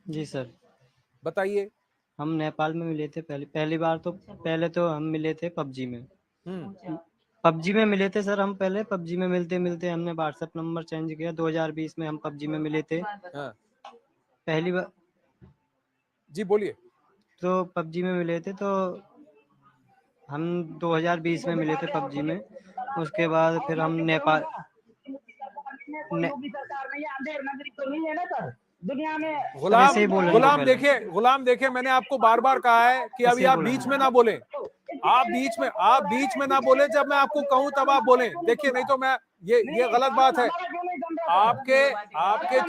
जी sir. बताइए। हम नेपाल में मिले थे पहली बार, तो पहले तो हम मिले थे पबजी में। पबजी में मिले थे सर हम पहले। पबजी में मिलते-मिलते हमने व्हाट्सएप नंबर चेंज किया। 2020 में हम पबजी में मिले थे। हाँ। पहली बार जी बोलिए। तो पबजी में मिले थे, तो हम 2020 में मिले थे पबजी में। उसके बाद फिर हम नेपाल ने सर गुलाम ऐसे ही बोलने दो गुलाम पहले। देखिए, गुलाम देखिए, मैंने आपको बार बार कहा है कि ऐसे अभी ही आप बोलने बीच में दो। ना बोले। आप बीच में ना बोले। जब मैं आपको कहूं तब आप बोलें। देखिए, नहीं तो मैं ये गलत बात है। आपके आपके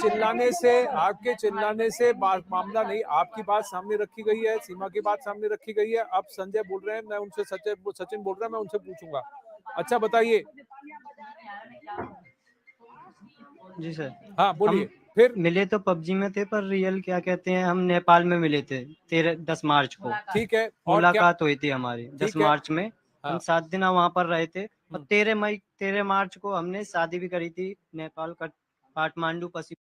चिल्लाने से मामला नहीं। आपकी बात सामने रखी गई है, सीमा की बात सामने रखी गई है। अब संजय बोल रहे हैं, मैं उनसे सचिन बोल रहा है, मैं उनसे पूछूंगा। अच्छा बताइए। जी सर। हाँ हम बोलिए फिर। मिले तो पबजी में थे, पर रियल क्या कहते हैं, हम नेपाल में मिले थे 10 मार्च को। ठीक है, और क्या? मुलाकात हुई थी हमारी 10 ठीक है। मार्च में। हम हाँ। 7 दिन वहाँ पर रहे थे, और 13 मार्च को हमने शादी भी करी थी नेपाल का काठमांडू पसी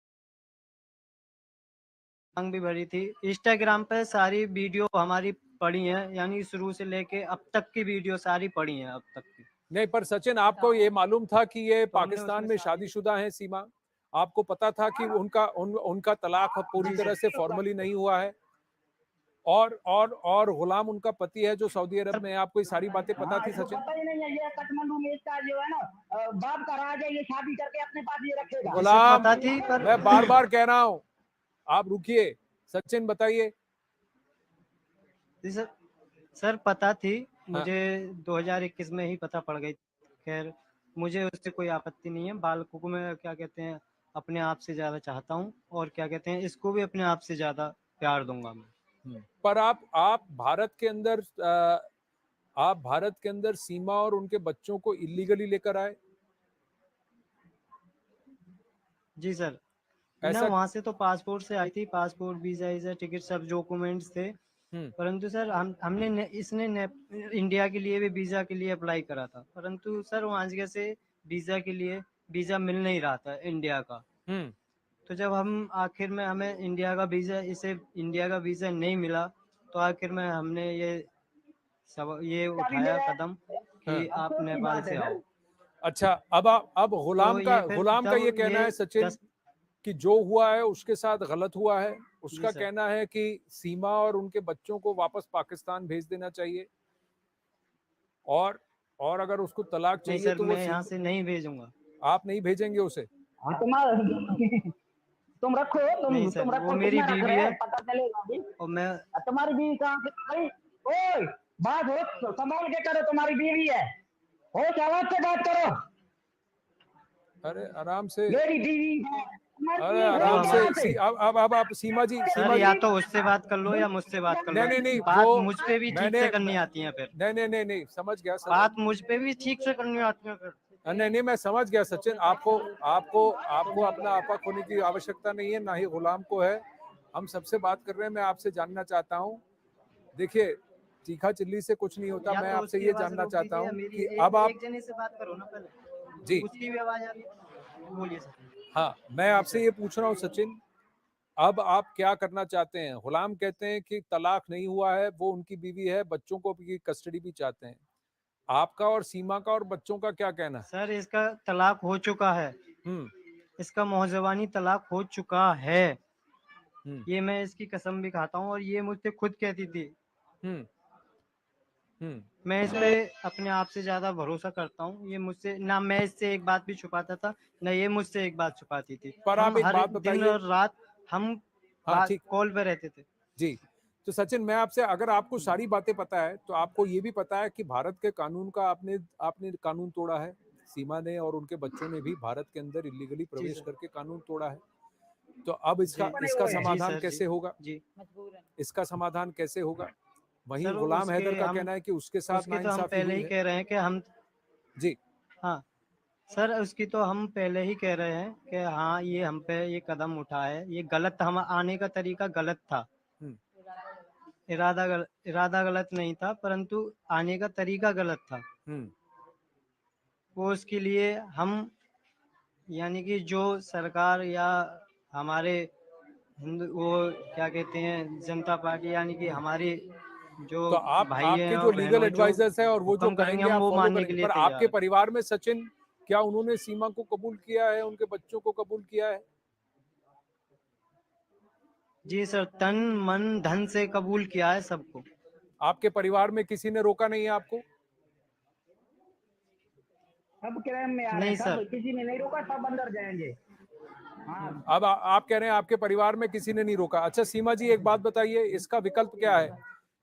मांग भी भरी थी। इंस्टाग्राम पे सारी वीडियो हमारी पड़ी हैं, यानी शुरू से लेके अब तक की वीडियो सारी पड़ी हैं अब तक की। नहीं, पर सचिन आपको ये मालूम था कि ये तो हमने पाकिस्तान उसमें में शादी शादीशुदा हैं सीमा? आपको पता था कि उनका तलाक पूरी जी तरह सर। से फॉर्मली नहीं हुआ है? और गुलाम उनका पति है जो सऊदी अरब सर में है। आपको ये सारी बातें पता थी इसको सचिन? पता ही नहीं है, ये काठमांडू में इसका जो है ना बाप का राज है, ये शादी करके अपने पास ये रखेगा। जी सर गुलाम, पता थी, पर मैं बार बार कह रहा हूं, आप रुकिए। सचिन बताइए। जी सर। सर पता थी हाँ। मुझे, 2021 में ही पता पड़ गई। खैर मुझे उससे कोई आपत्ति नहीं है। बालकों को मैं क्या कहते हैं अपने आप से ज़्यादा चाहता हूँ, और क्या कहते हैं इसको भी अपने आप से ज़्यादा प्यार दूंगा मैं। पर आप भारत के अंदर सीमा और उनके बच्चों को इलीगली लेकर आए। जी सर। ना ऐसा। वहाँ से तो पासपोर्ट से आई थी, पासपोर्ट वीज़ा टिकट सब डॉक्यूमेंट्स थे। हम्म। परंतु सर हमने इंडिया के लिए भी वीज़ा के लिए अप्लाई करा था, परंतु सर वहाँ से वीज़ा के लिए वीज़ा मिल नहीं रहा था इंडिया का। हम्म। तो जब हम आखिर में हमें इंडिया का वीज़ा नहीं मिला, तो आखिर में हमने ये उठाया कदम हाँ। कि आप नेपाल से आओ। अच्छा, अब तो ये फिर गुलाम का ये जब कहना ये है सचिन 10 कि जो हुआ है उसके साथ गलत हुआ है। जी उसका सर। कहना है कि सीमा और उनके बच्चों को वापस पाकिस्तान भेज देना चाहिए। और और अगर उसको तलाक नहीं चाहिए सर, तो वो मैं यहाँ से नहीं भेजूंगा। आप नहीं भेजेंगे उसे? हाँ, तुम रखो, नहीं तुम सर, वो रखो, मेरी कितना रख बीवी रहे है, हैं पता चलेगा अभी। और मैं तुम्हारी बीवी कहाँ से भाई? ओए, बात हो संभाल के करो, तुम्हारी बीवी है, होश आवाज से बात करो। अरे आराम से। मेरी बीवी है, तुम्हारी अरे बीवी वो हुई आराम से कहाँ हमारी से? अब आप सीमा जी, सर सीमा या जी। तो उससे बात कर लो या मुझसे बात कर नहीं लो। नहीं नहीं, वो बात मुझ पे भी ठीक मैंने से करनी आती है फिर। नहीं नहीं नहीं नहीं, समझ गया बात मुझ पे भी ठीक से करनी आती है फिर। नहीं नहीं, मैं समझ गया सचिन। आपको आपको आपको अपना आपा खोने की आवश्यकता नहीं है, ना ही गुलाम को है। हम सबसे बात कर रहे हैं। मैं आपसे जानना चाहता हूँ, देखिए, तीखा चिल्ली से कुछ नहीं होता। या मैं तो आपसे उसकी ये आवाज जानना रोक चाहता दीजिए, या हूँ मेरी कि अब आप एक जने से बात करो ना पहले। जी। उसकी भी आवाज आ रही है, बोलिए सर। हाँ, मैं जी आपसे सर। ये पूछ रहा हूँ सचिन, अब आप क्या करना चाहते हैं? गुलाम कहते हैं कि तलाक नहीं हुआ है, वो उनकी बीवी है, बच्चों को भी कस्टडी भी चाहते हैं। आपका और सीमा का और बच्चों का क्या कहना है? सर इसका तलाक हो चुका है। हम्म। इसका मौजवानी तलाक हो चुका है। हम्म। ये मैं इसकी कसम भी खाता हूँ, और ये मुझसे खुद कहती थी। हम्म। हम्म। मैं इस पे अपने आप से ज्यादा भरोसा करता हूँ। ये मुझसे ना, मैं इससे एक बात भी छुपाता था, ना ये मुझसे एक बात छुपाती थी। पर हम आप एक हर बात दिन बताइए। और रात हम हाँ बात ठीक। कॉल पे रहते थे। जी। तो सचिन, मैं आपसे, अगर आपको सारी बातें पता है तो आपको ये भी पता है कि भारत के कानून का आपने आपने कानून तोड़ा है। सीमा ने और उनके बच्चों ने भी भारत के अंदर इलीगली जी प्रवेश सर। करके कानून तोड़ा है। तो अब जी इसका जी समाधान सर। जी कैसे होगा? जी इसका समाधान कैसे होगा? वहीं सर गुलाम हैदर का कहना है कि उसके साथ उसकी तो हम नाइंसाफी पहले हुई ही है। कह रहे हैं कि हम जी। हाँ सर, उसकी तो हम पहले ही कह रहे हैं कि हाँ ये हम पे ये कदम उठा है, ये गलत था, हम आने का तरीका गलत था। हम्म। इरादा गलत नहीं था, परंतु आने का तरीका गलत था। हम्म। वो उसके लिए हम, यानी कि जो सरकार या हमारे वो क्या कहते हैं जनता पार्टी यानी कि हमारे जो तो आप भाई आपके हैं जो और लीगल बहनों जो एडवाइजर्स हैं और वो जो हुक्म करेंगे कहेंगे हम आप वो फॉलो मानने के करेंगे, लिए पर तैयार आपके हैं। परिवार में सचिन, क्या उन्होंने सीमा को कबूल किया है, उनके बच्चों को कबूल किया है? जी सर, तन मन धन से कबूल किया है सबको। आपके परिवार में किसी ने रोका नहीं है आपको? सब क्राइम में आ रहे नहीं हैं, सब सर। किसी ने नहीं रोका, सब अंदर जाएंगे। हाँ अब आप कह रहे हैं आपके परिवार में किसी ने नहीं रोका। अच्छा सीमा जी, एक बात बताइए, इसका विकल्प क्या है?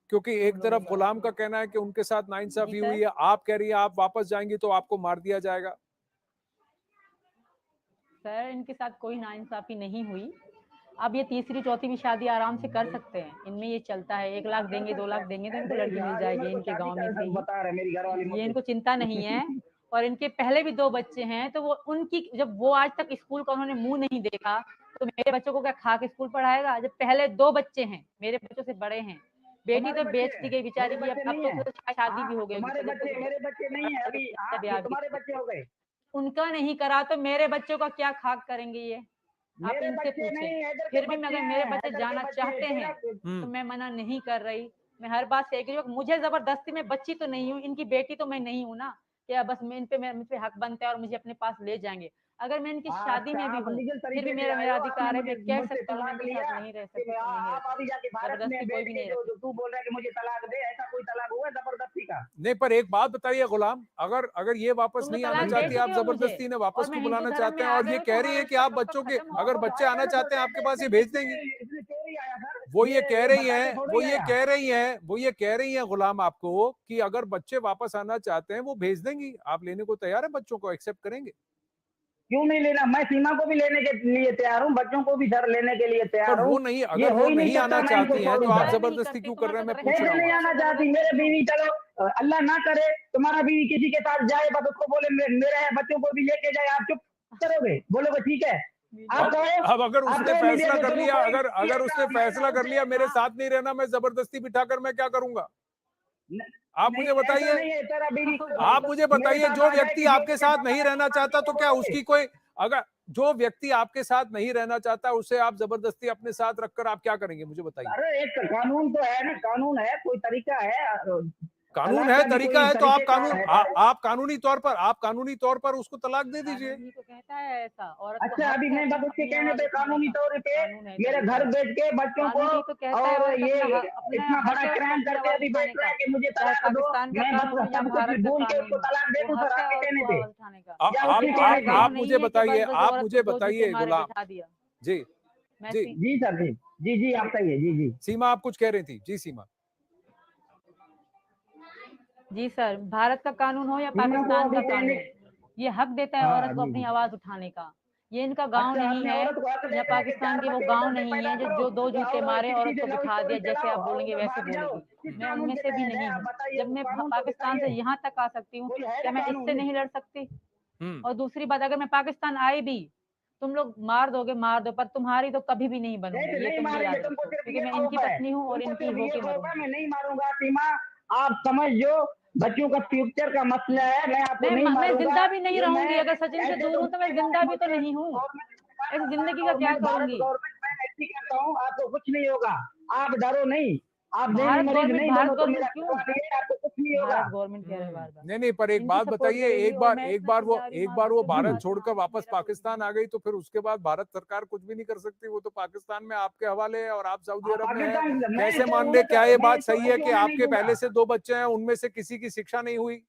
क्योंकि एक तरफ गुलाम का कहना है कि उनके साथ जी नाइंसाफी सर। हुई है, आप कह रही है आप वापस जाएंगी तो आपको मार दिया जाएगा। सर इनके साथ कोई नाइंसाफी नहीं हुई। अब ये तीसरी चौथी भी शादी आराम से कर सकते हैं, इनमें ये चलता है 1 लाख देंगे 2 लाख देंगे तो इनको लड़की मिल जाएगी इनके गांव में से ही, बता रहे मेरी घर वाली ये मुझसे। इनको चिंता नहीं है। और इनके पहले भी 2 बच्चे हैं, तो वो उनकी जब वो आज तक स्कूल का उन्होंने मुंह नहीं देखा तो मेरे बच्चों को क्या खा के स्कूल पढ़ाएगा? जब पहले 2 बच्चे हैं, मेरे बच्चों से बड़े हैं, बेटी तुम्हारे तो बच्चे बेच दी गई मेरे बेचारी की, बच्चे अब नहीं है। तो शादी हाँ भी हो गई तुम्हारे जब बच्चे मेरे बच्चे नहीं है अभी। हाँ ब्याह भी। तुम्हारे बच्चे हो गए। उनका नहीं करा तो मेरे बच्चों का क्या खाक करेंगे ये? आप मेरे इनसे बच्चे नहीं, पूछें। हैदर के फिर भी बच्चे अगर मेरे हैं, बच्चे हैदर के जाना बच्चे चाहते हैं तो मैं मना नहीं कर रही। मैं हर बात से एक मुझे जबरदस्ती में बच्ची तो नहीं हूँ, इनकी बेटी तो मैं नहीं हूँ ना, क्या बस मैं मुझ पे हक बनता है और मुझे अपने पास ले जाएंगे। अगर मैं इनकी शादी अच्छा में भी आप हूँ लीगल फिर भी तरीके से मेरा आए मेरा हो, आपने अधिकार है, मुझे मैं कह मुझसे सकती हूँ मैं तलाक इनके लिया साथ नहीं रह कि सकती तो नहीं रह आप अभी जाके सकती, भारत में जबरदस्ती कोई बैठ भी के नहीं रखती। जो तू बोल रहा है कि मुझे तलाक दे, ऐसा कोई तलाक हुआ जबरदस्ती का? नहीं, पर एक बात बताइए गुलाम, अगर अगर ये वापस तुम तो नहीं आना तलाक दे चाहती, आप चुके हो मुझे जबरदस्ती ने वापस और क्यों मैं हिंदू बुलाना धर्म चाहते में हैं, आ और गई ये हूँ तो कह रही हमारा है कि रिश्ता आप कब का बच्चों के, खत्म हो अगर गया? बच्चे आना चाहते हैं आपके पास, ये भेज देंगी। इसने क्यों नहीं आया सर? वो ये कह रही बताते हैं, थोड़ी वो ये आया। कह रही हैं, वो ये कह रही हैं गुलाम आपको कि अगर बच्चे वापस आना चाहते हैं वो भेज देंगी। आप लेने को तैयार है? बच्चों को एक्सेप्ट करेंगे? क्यों नहीं लेना, मैं सीमा को भी लेने के लिए तैयार हूँ, बच्चों को भी सर लेने के लिए पर तैयार हूँ। वो नहीं, ये अगर हो वो ही नहीं नहीं सकता, आना मैं इनको चाहती हैं तो छोड़ूं आप सर। सर नहीं जबरदस्ती करती, क्यों कर रहे हैं, तुम्हारे मैं तो पूछ कैसे रहा हूँ नहीं आना आपसे। चाहती? मेरे बीवी, चलो अल्लाह ना करे तुम्हारा बीवी किसी के साथ जाए, बस उसको बोले मेरे है, बच्चों को भी लेके जाए, आप चुप करोगे? बोलोगे ठीक है? आप अब कहो, अब अगर आप उसने कहो मीडिया फैसला के कर थ्रू लिया, कोई अगर अगर उसने फैसला कर लिया मेरे हाँ, साथ नहीं रहना, मैं जबरदस्ती बिठाकर मैं क्या करूंगा? आप नहीं मुझे ऐसा बताइए, नहीं है तेरा बीवी आप मुझे मेरे बताइए, साथ जो आ जाए व्यक्ति कि जो आपके उसके साथ साथ नहीं आया, रहना चाहता तो क्या बोलोगे? उसकी कोई, अगर जो व्यक्ति आपके साथ नहीं रहना चाहता उसे आप जबरदस्ती अपने साथ रखकर आप क्या करेंगे, मुझे बताइए। अरे एक कानून तो है ना, कानून है, कोई तरीका है। कानून तलाक है, का भी तरीका कोई है, तो आप तरीकेकार कानून है। आप कानूनी तौर पर उसको तलाक दे दीजिए। कानून ही तो कहता है ऐसा, औरत को अच्छा हक अभी है मैं बस उसके अपनी कहने आवाज पे उठाने कानूनी का। तौर पे कानून है, मेरे तरीका घर है। बेच के बच्चों को, कानून ही तो कहता है और औरत ये अपना इतना हक बड़ा है उसको क्राइम अपनी करके आवाज अभी उठाने बैठ रहा का, है कि मुझे चाहे तलाक दो। पाकिस्तान का मैं कानून हो बस या सब कुछ भारत का भूल के कानून उसको हो, तलाक दे वो दूं हक सर है आपके औरत कहने को पे? आवाज उठाने का। आप या आप उसके हमारा कहने पे? गाँव आप नहीं मुझे है कि बताइए, बस आप औरत मुझे को 2 बताइए जूते मारे गुलाम बिठा दिया। जी। मैं जी जी सर, जी जी जी आप सही है, जी जी। सीमा, आप कुछ कह रही थी? जी सीमा। जी सर, भारत का कानून हो या सीमा को पाकिस्तान का अभी कहने, कानून, ये हक देता है हाँ औरत को जी अपनी जी। आवाज उठाने का। ये इनका गांव अच्छा नहीं अपने है औरत को हक या देते हैं कि पाकिस्तान 4 के वो बच्चे गांव इधर से नहीं पैदा है जो करो जो 2 जूते और मारे किसी औरत से को लव बिठा स्टोरी दिया, जैसे चलाओ आप और बोलेंगे उधर वैसे भाग जाओ। बोलेगी। किस मैं कानून उनमें के से भी तहत है नहीं आप हूँ। बताइए? जब मैं कानून तो पाकिस्तान से बताइए, यहाँ तक आ सकती हूँ, कोई है क्या ना मैं इससे कानून? नहीं लड़ सकती? हम्म। और दूसरी बात, अगर मैं पाकिस्तान आई भी, तुम लोग मार दोगे मार दो, पर तुम्हारी तो कभी भी नहीं बनूंगी, ये नहीं तो मुझे मारेंगे, याद तुमको रखो, सिर्फ क्योंकि ये मैं खौफ इनकी है, पत्नी हूँ और तुमको इनकी सिर्फ ये होके खौफ है, मरूंगी। मैं नहीं मारूंगा। सीमा आप समझ जो बच्चों का फ्यूचर का मसला है, मैं आपको नहीं मैं मारूंगा। जिंदा भी नहीं ये मैं रहूंगी, अगर सचिन से ऐसे दूर तो हूं तो मैं जिंदा भी तो नहीं हूँ। इस जिंदगी का क्या गवर्नमेंट, भारत करूंगी? गवर्नमेंट, मैं ऐसी कहता हूँ आपको कुछ नहीं होगा। आप डरो नहीं, आप देश मरीज नहीं भारत बनो तो मेरा गवर्नमेंट क्यों? कहवा है, आपको कुछ नहीं होगा। भारत गवर्नमेंट कह रहे बार बार, नहीं नहीं, पर एक इनकी बात सपोर्ट बताइए, करेगी और मैं इसमें तैयार हूँ एक माँ बार वो बच्चों की भारत बात छोड़कर मानने, वापस मेरा कोई पाकिस्तान आ गई तो फिर उसके बाद भारत सरकार कुछ भी नहीं कर सकती, वो तो पाकिस्तान में आपके हवाले है और आप सऊदी अरब में हैं। पाकिस्तान मैं कैसे तो मान ले, क्या ये मैं बात इसको सही है कुछ कि होने नहीं आपके दूंगा। पहले से 2 बच्चे हैं, उनमें से किसी की शिक्षा नहीं हुई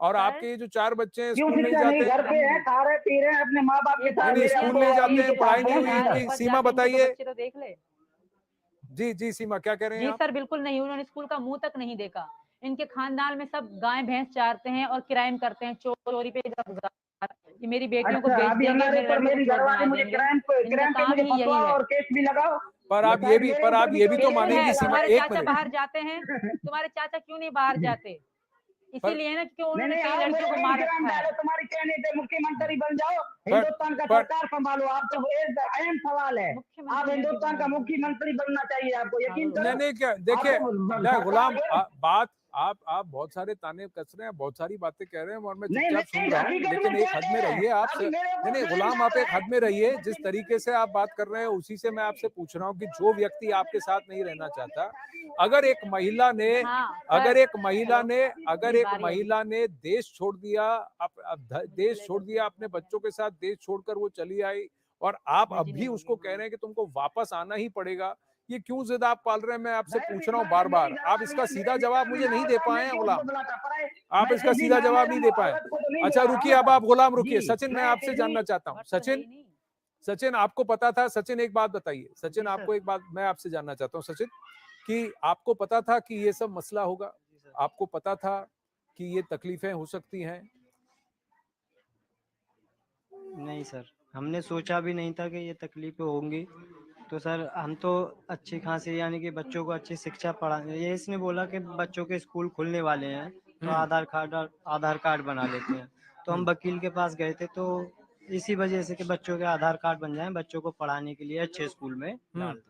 और सर आपके ये जो 4 बच्चे हैं क्यों स्कूल नहीं शिक्षा नहीं? जाते? घर पे है, खा रहे पी रहे हैं अपने माँ बाप के ये साथ, नहीं मेरे लड़कियां स्कूल अब्बू नहीं अम्मी जाते के हैं, साथ पढ़ाई नहीं हैं, हुई नहीं यार, सर। एक इनकी। बार सीमा जाके इनके 2 बताइए। बच्चे तो देख ले। जी सीमा, क्या कह रहे हैं जी आप? सर, बिल्कुल नहीं, उन्होंने स्कूल का मुंह तक नहीं देखा। इनके खानदान में सब गाय भैंस चारते हैं और क्राइम करते हैं, चोरी पे ये मेरी बेटियों को अच्छा बेच अभी देंगे, हमारे मेरे ऊपर लड़कों को मेरी चोर घरवाले बना मुझे देंगे। इनका क्राइम पे काम मुझे ही यही फंसवाओ है। और केस भी लगाओ। पर आप ये बताइए भी, मेरे पर ऊपर आप भी ये भी क्यों तो केस बिल्कुल मानेंगी है, लगेगा? सीमा, तुम्हारे एक चाचा मिनट। बाहर जाते हैं, तुम्हारे चाचा क्यों नहीं बाहर जाते? पर इसीलिए ना, क्यों नहीं उन्होंने नहीं कई आओ मेरे लड़कियों को पे मार इल्जाम रखा है। डालो, तुम्हारी कहने पे मुख्यमंत्री बन जाओ, पर हिंदुस्तान का पर सरकार संभालो। आप तो एक अहम सवाल है, आप मुख्यमंत्री मैं भी हिंदुस्तान का बनूंगी, मुख्यमंत्री बनना चाहिए आपको, यकीन पागल हो करो। नहीं नहीं, क्या देखिए, आपको नहीं सरकार गुलाम, के बात आप बहुत सारे ताने कस रहे हैं, बहुत सारी बातें कह रहे हैं और मैं नहीं चुपचाप सुन नहीं, रहा हूँ, हकीकत लेकिन में एक क्या हद कह में रहे हैं रहिए आप। आप? मेरे नहीं ऊपर नहीं ब्लेम गुलाम, आप डाल एक रहे हद में रहिए। जिस तरीके से आप बात कर रहे हैं उसी से मैं आपसे पूछ रहा हूँ कि जो व्यक्ति आपके साथ नहीं रहना चाहता, अगर एक महिला ने हाँ अगर सर, एक महिला हेलो, ने अगर मेरी एक बारी है अभी। महिला ने देश छोड़ दिया, देश छोड़ दिया, अपने बच्चों के साथ देश छोड़कर वो चली आई, और आप अब जी भी नहीं उसको होगी। कह रहे हैं कि तुमको वापस आना ही पड़ेगा, ये क्यों जिद आप पाल रहे हैं? मैं आपसे भाई पूछ रहा हूँ बात बार मेरी बार, आप जवाब इसका ये सीधा मेरा जवाब भी मुझे ना नहीं दे होता, पाए मैं हैं झूठ गुलाम। को बुलाता, पर आप मैं इसका खुद भी सीधा नाम जवाब लेना नहीं दे पाए। औरत को तो नहीं अच्छा बुला रुकिए, रहा अब हूँ आप गुलाम सर। रुकिए। जी सचिन, मैं मैं आपसे फिर भी जानना चाहता हूँ। बट तो है सचिन, ही नहीं। सचिन आपको पता था, सचिन एक बात बताइए, सचिन जी सर। आपको एक बात मैं आपसे जानना चाहता हूँ सचिन, कि आपको पता था कि ये सब मसला होगा? जी सर। आपको पता था कि ये तकलीफें हो सकती हैं? नहीं सर, हमने सोचा भी नहीं था कि ये तकलीफें होंगी। तो सर हम तो अच्छी खासी यानी कि बच्चों को अच्छी शिक्षा पढ़ाने, ये इसने बोला कि बच्चों के स्कूल खुलने वाले हैं तो आधार कार्ड बना लेते हैं। तो हम वकील के पास गए थे, तो इसी वजह से कि बच्चों के आधार कार्ड बन जाएं, बच्चों को पढ़ाने के लिए अच्छे स्कूल में डाल दें।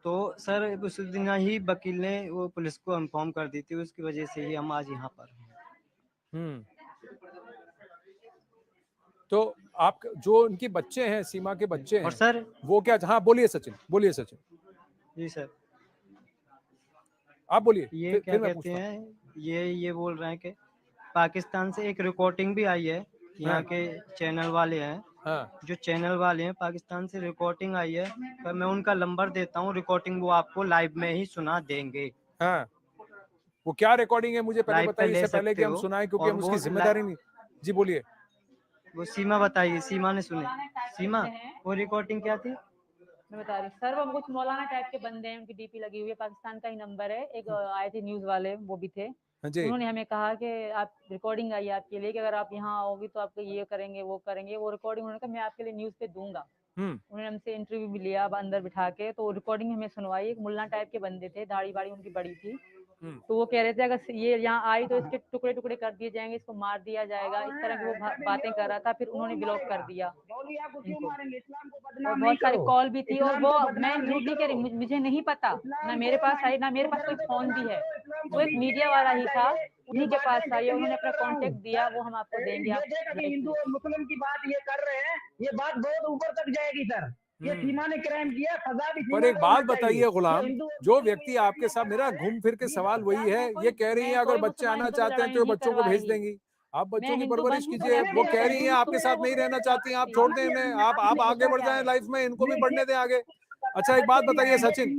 तो सर उस दिन ही वकील ने वो पुलिस को इन्फॉर्म कर दी थी, उसकी वजह से ही हम आज यहाँ पर हैं। हम्म। तो आप जो उनके बच्चे हैं, सीमा के बच्चे और हैं, सर वो क्या? हाँ बोलिए सचिन, बोलिए सचिन, जी सर, आप बोलिए, ये क्या फिर मैं कहते पूछता हूँ। हैं, ये बोल रहे हैं कि पाकिस्तान से एक रिकॉर्डिंग भी आई है, यहाँ हाँ के चैनल वाले हैं, हाँ जो चैनल वाले हैं पाकिस्तान से रिकॉर्डिंग आई है, पर मैं उनका नंबर देता हूँ, रिकॉर्डिंग वो आपको लाइव में ही सुना देंगे। हाँ, वो क्या रिकॉर्डिंग है मुझे पहले लाइव पे बताइए, ले इससे पहले कि सकते हम हो। सुनाएं, क्योंकि और हम वो उसकी जिम्मेदारी नहीं। जी बोलिए। वो सीमा बताइए, सीमा ने सुनी। सीमा, हैं, वो रिकॉर्डिंग क्या थी? मैं बता रही हूँ सर, वो कुछ मौलाना टाइप के बंदे हैं, उनकी डीपी लगी हुई है, पाकिस्तान का ही नंबर है। एक आए थे न्यूज वाले, वो भी थे। हाँ जी। उन्होंने हमें कहा कि आप रिकॉर्डिंग आई है आपके लिए, कि अगर आप यहाँ आओगी तो आपको ये करेंगे वो करेंगे। वो रिकॉर्डिंग उन्होंने कहा मैं आपके लिए न्यूज पे दूंगा। उन्होंने हमसे इंटरव्यू भी लिया अब अंदर बिठा के, तो रिकॉर्डिंग हमें सुनवाई। एक मुल्ला टाइप के बंदे थे, दाढ़ी बाड़ी उनकी बड़ी थी। तो वो कह रहे थे अगर ये यहाँ आई तो इसके टुकड़े टुकड़े कर दिए जाएंगे, इसको मार दिया जाएगा, इस तरह की वो बातें कर रहा था। फिर उन्होंने ब्लॉक कर दिया मौलवी आपको क्यों इनको, मारेंगे? इस्लाम को और बदनाम नहीं बहुत सारी करो, कॉल भी थी। और इस्लाम वो, को मैं बदनाम नहीं झूठ नहीं कह करो, रही, मुझे नहीं पता ना, इस्लाम मेरे को पास आई ना, मेरे हिंदू पास कोई धर्म को फोन भी बदनाम है। करो, इस्लाम को वो एक पीछे मीडिया नहीं वाला आना ही था, चाहिए। ये उन्हीं के पास बातें आई, जैसे उन्होंने ये अपना कर रहा हूँ, कांटेक्ट दिया, वो हम आपको देंगे, ये आप देखा कि लाइव हिंदू में। और मुस्लिम की बात ये कर रहे हैं, ये बात बहुत ऊपर तक जाएगी सर। ये सीमा ने क्राइम किया, सजा भी पर सीमा एक को बात होना चाहिए। बताइए ये गुलाम, हिंदू और जो मुस्लिम में व्यक्ति ये आपके लड़ाइयाँ साथ, कर मेरा रहे हैं, घूम फिर के ये सवाल वही है, मैं ये कह रही हैं अगर कोई बच्चे मुसलमान आना हिंदू में चाहते हैं लड़ाई तो नहीं बच्चों को करवा भेज रही। देंगी। आप बच्चों मैं की हिंदू परवरिश बंधु को कीजिए। मैं वो भेज कह रही रही हैं हूँ। आपके साथ नहीं रहना चाहती हैं, आप छोड़ दें इन्हें, आप आगे बढ़ जाएं लाइफ में, इनको भी बढ़ने दें आगे। अच्छा एक बात बताइए सचिन,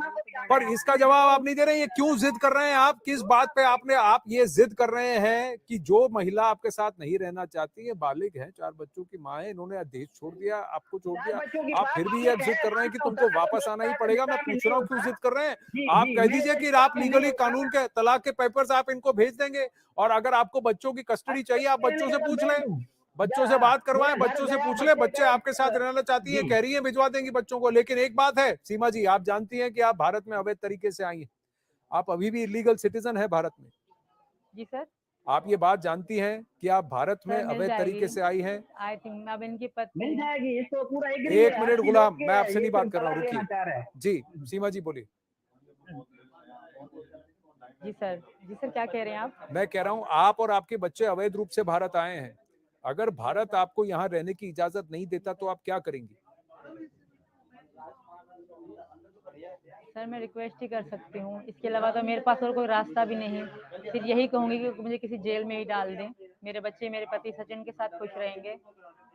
पर इसका जवाब आप नहीं दे रहे हैं, ये क्यों जिद कर रहे हैं आप? किस बात पे आप ये जिद कर रहे हैं कि जो महिला आपके साथ नहीं रहना चाहती है, बालिग है, 4 बच्चों की माँ है, इन्होंने देश छोड़ दिया, आपको छोड़ दिया, बच्चों की आप बात फिर भी ये ठीक जिद है, कर रहे हैं कि मानता हूँ तुमको सर, वापस आना ही पड़ेगा? मैं पूछ रहा हूँ क्यों जिद कर रहे हैं? जी आप जी, कह मैं दीजिए कि इस आप बात में नहीं लीगली होता। कानून के तलाक के पेपर्स आप इनको भेज देंगे, और अगर आपको बच्चों की कस्टडी चाहिए आप बच्चों से पूछ लें, बच्चों से बात करवाएं, बच्चों से पूछ ले, बच्चे आपके साथ रहना चाहती हैं, कह रही हैं, भिजवा देंगी बच्चों को। लेकिन एक बात है सीमा जी, आप जानती हैं कि आप भारत में अवैध तरीके से आई हैं, आप अभी भी इलीगल सिटीजन है भारत में। जी सर, आप ये बात जानती हैं कि आप भारत में सर मिल अवैध जाएगी, तरीके से आई हैं। आई थिंक अब इनकी पत्नी मिल है। जाएगी, इसको पूरा एग्री है, एक हर मिनट चीज गुलाम, ओके मैं है, आपसे ये नहीं बात सिर्फ कर रहा हूँ, तलाक लेना रुकिए। चाह रहा है। जी सीमा जी बोलिए। जी सर, जी सर, क्या कह रहे हैं आप? मैं कह रहा हूं आप और आपके बच्चे अवैध रूप से भारत आए हैं, अगर भारत आपको यहाँ रहने की इजाजत नहीं देता तो आप क्या करेंगी? सर मैं रिक्वेस्ट ही कर सकती हूँ, इसके अलावा तो मेरे पास और कोई रास्ता भी नहीं। फिर यही कहूंगी कि मुझे किसी जेल में ही डाल दें, मेरे बच्चे मेरे पति सचिन के साथ खुश रहेंगे,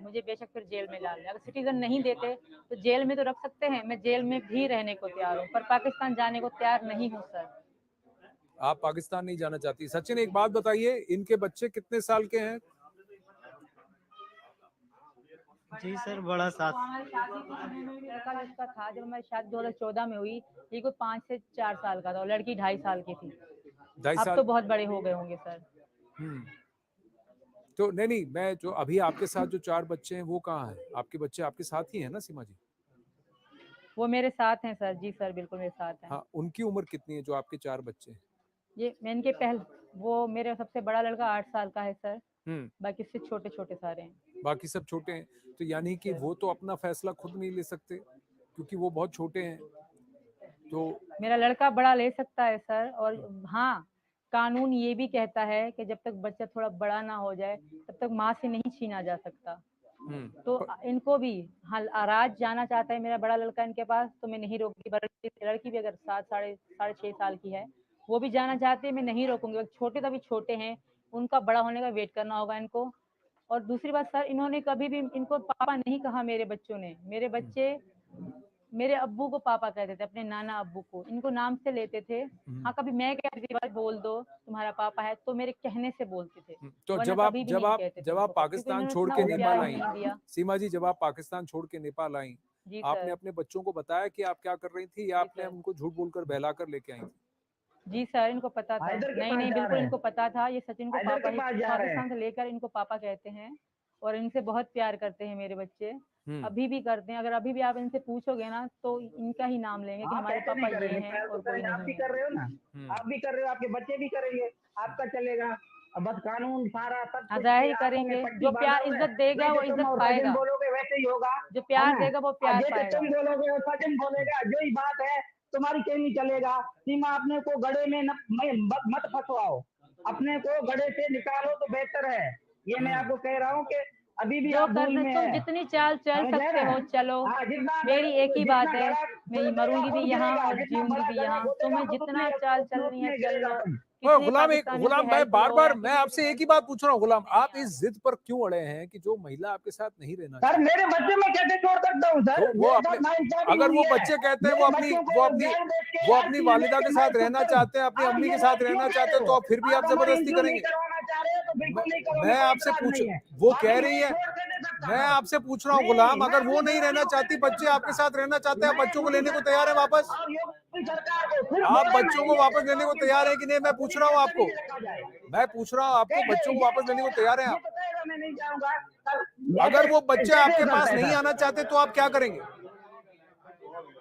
मुझे बेशक फिर जेल में डाल दें। अगर सिटीजन नहीं देते तो जेल में तो रख सकते हैं, मैं जेल में भी रहने को तैयार हूँ, पर पाकिस्तान जाने को तैयार नहीं हूँ सर। आप पाकिस्तान नहीं जाना चाहती। सचिन एक बात बताइए, इनके बच्चे कितने साल के हैं? जी सर, बड़ा साथ। हमारी शादी लड़का जिसका था, जब हमारी शादी 2014 में हुई, ये कोई 5 से 4 साल का था, और लड़की 2.5 साल की थी। 2.5 अब साल। तो बहुत बड़े हो गए होंगे सर। तो नहीं, मैं जो अभी आपके साथ जो 4 बच्चे हैं वो कहाँ हैं? आपके बच्चे आपके साथ ही हैं ना सीमा जी? वो मेरे साथ हैं सर, जी सर, बिल्कुल मेरे साथ हैं। हाँ, उनकी उम्र कितनी है जो आपके 4 बच्चे हैं? ये मैं इनके वो मेरे सबसे बड़ा लड़का 8 साल का है सर, हम्म। बाकी से छोटे छोटे सारे हैं। बाकी सब छोटे हैं, तो यानी कि वो तो अपना फैसला खुद नहीं ले सकते क्योंकि वो बहुत छोटे हैं। तो मेरा लड़का बड़ा ले सकता है सर, और हाँ, कानून ये भी कहता है कि जब तक बच्चा थोड़ा बड़ा ना हो जाए तब तक माँ से नहीं छीना जा सकता। तो इनको भी, हाँ, राज जाना चाहता है मेरा बड़ा लड़का इनके पास, तो मैं नहीं रोकूंगी। लड़की भी अगर 7 साढ़े 6 साल की है, वो भी जाना चाहते हैं, मैं नहीं रोकूंगी। छोटे तभी छोटे हैं, उनका बड़ा होने का वेट करना होगा इनको। और दूसरी बात सर, इन्होंने कभी भी इनको पापा नहीं कहा। मेरे बच्चों ने, मेरे बच्चे मेरे अब्बू को पापा कहते थे, अपने नाना अब्बू को, इनको नाम से लेते थे। हाँ, कभी मैं कहती थी भाई बोल दो तुम्हारा पापा है, तो मेरे कहने से बोलते थे। तो वरना जब आप कभी भी जब नहीं आप कहते थे जब आप इनको, क्योंकि पाकिस्तान इन्होंने छोड़ इतना के वो नेपाल प्यार आई, नहीं दिया। सीमा जी, जब आप पाकिस्तान छोड़ के नेपाल आई, जी आपने सर। अपने बच्चों को बताया कि आप क्या कर रही थी, या जी आपने सर। उनको झूठ बोलकर बहला कर लेके आई थी? जी सर, इनको पता था। हैदर के नहीं पास नहीं, जा बिल्कुल रहे हैं, इनको पता था। ये सचिन को हैदर पापा के ही, पास जा रहे हैं। पाकिस्तान से लेकर इनको पापा कहते हैं, और इनसे बहुत प्यार करते हैं मेरे बच्चे। हम्म। अभी भी करते हैं। अगर अभी भी आप इनसे पूछोगे ना तो इनका ही नाम लेंगे कि आप हमारे ऐसे पापा नहीं ये करेंगे, हैं प्यार तो और कोई करेंगे, आप भी नहीं कर है। रहे हो ना, आप भी कर रहे हो, आपके बच्चे भी करेंगे, आपका चलेगा। अब बस कानून सारा सब हाँ, कुछ जाहिर ही ये आंखों में करेंगे। पट्टी जो बांधा प्यार हुआ है। इज्जत देगा वो जैसे तुम इज्जत और सचिन पाएगा। बोलोगे वैसे ही होगा, जो है प्यार ना। देगा वो और प्यार जैसे पाएगा। तुम बोलोगे और सचिन बोलेगा, जो ही बात है तुम्हारी कहनी चलेगा। सीमा, अपने को गड़े में मत फंसवाओ, अपने को गड़े से निकालो तो बेहतर है। ये मैं आपको कह रहा हूँ कि अभी भी जो आप भूल करना, में तुम है, जितनी चाल चल समझ गए सकते ना। हो चलो। हाँ, मेरी एक ही बात है, मैं मरूंगी भी यहाँ और जितना जीऊंगी बड़ा भी गड़ा यहाँ। खोदेगा तुम्हें खुद जितना उतनी चाल उतनी चलनी है उतनी चल गिरेगा लो। तुम। कितने गुलाम, पाकिस्तानियों की मैं हेल्प बार लो बार या मैं किसी आपसे एक ही बात पूछ रहा हूँ गुलाम, आप इस जिद पर क्यों अड़े हैं कि जो महिला आपके साथ नहीं रहना सर, चाहती? मेरे बच्चे मैं कैसे छोड़ सकता हूँ सर, तो वो मेरे अपने, साथ नाइंसाफी अगर हुई वो है। बच्चे कहते हैं मेरे बच्चों को ज्ञान देख के वो हर अपनी चीज वालिदा लेके के मैं साथ रहना चुप चाहते हैं, अपनी आप अम्मी ये के बात साथ क्यों रहना कह चाहते रहे हैं, हो? तो आप फिर भी आप आप हमारे जबरदस्ती इंटरव्यू नहीं करेंगे? करवाना चाह रहे हो तो मैं, बिल्कुल नहीं करो, मैं मेरे कोई आपसे इतराज पूछ, नहीं है। वो बाकी कह रही मैं है, छोड़ कैसे सकता मैं हूँ? आपसे पूछ रहा हूँ नहीं, गुलाम, मैं अगर वो अपने नहीं रहना घरवालियों को चाहती, कैसे छोड़ बच्चे आपके सकता? साथ रहना चाहते हैं, मैं बच्चों को मोदी लेने को तैयार है सरकार वापस? और योगी सरकार को फिर आप दोहराना बच्चों है, को ये वापस कहता लेने हूँ को कि तैयार है कि नहीं? मैं पूछ रहा हूँ कैसे आपको, नहीं रखा जाए। मैं पूछ रहा हूँ आपको, कैसे बच्चों को ये वापस लेने को कहेगा, तैयार है ये आप? तो कहेगा मैं नहीं जाऊंगा। अगर वो बच्चे कैसे आपके हो सकता पास है नहीं सर? आना चाहते तो आप क्या करेंगे?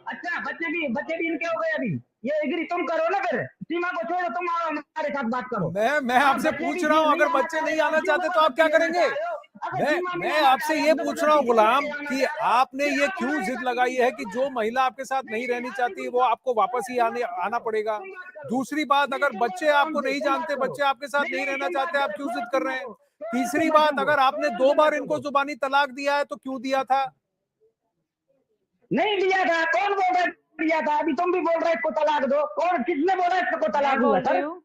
अच्छा, बच्चे भी इनके हो गए अभी। ये एग्री तुम करो ना, फिर सीमा को छोड़ो, तुम आओ हमारे साथ बात करो। मैं हाँ, आपसे बच्चे पूछ भी रहा हूँ, नहीं अगर आना बच्चे चाह नहीं रहे, आप आना क्यों चाहते तो आप क्या जबरदस्ती लेना करेंगे? चाह रहे हो? अगर सीमा नहीं मैं आना आपसे चाह रहे, ये आप पूछ रहा हूँ जबरदस्ती गुलाम लेके आना कि चाह रहे हो, आपने फिर ये आप क्यों हमारे जिद साथ लगाई है कि नहीं जो महिला आपके साथ नहीं रहनी चाहती वो आपको वापस ही आना पड़ेगा? दूसरी बात, अगर बच्चे आपको नहीं जानते, बच्चे आपके साथ नहीं रहना चाहते, आप क्यों जिद कर रहे हैं? तीसरी बात, अगर आपने 2 बार इनको जुबानी तलाक दिया है तो क्यों दिया था? नहीं दिया था, कौन बोल रहा है दिया था? अभी तुम भी बोल रहे इसको तलाक दो, कौन किसने बोला इसको मैं तलाक हुआ बोल रही सर? हूँ,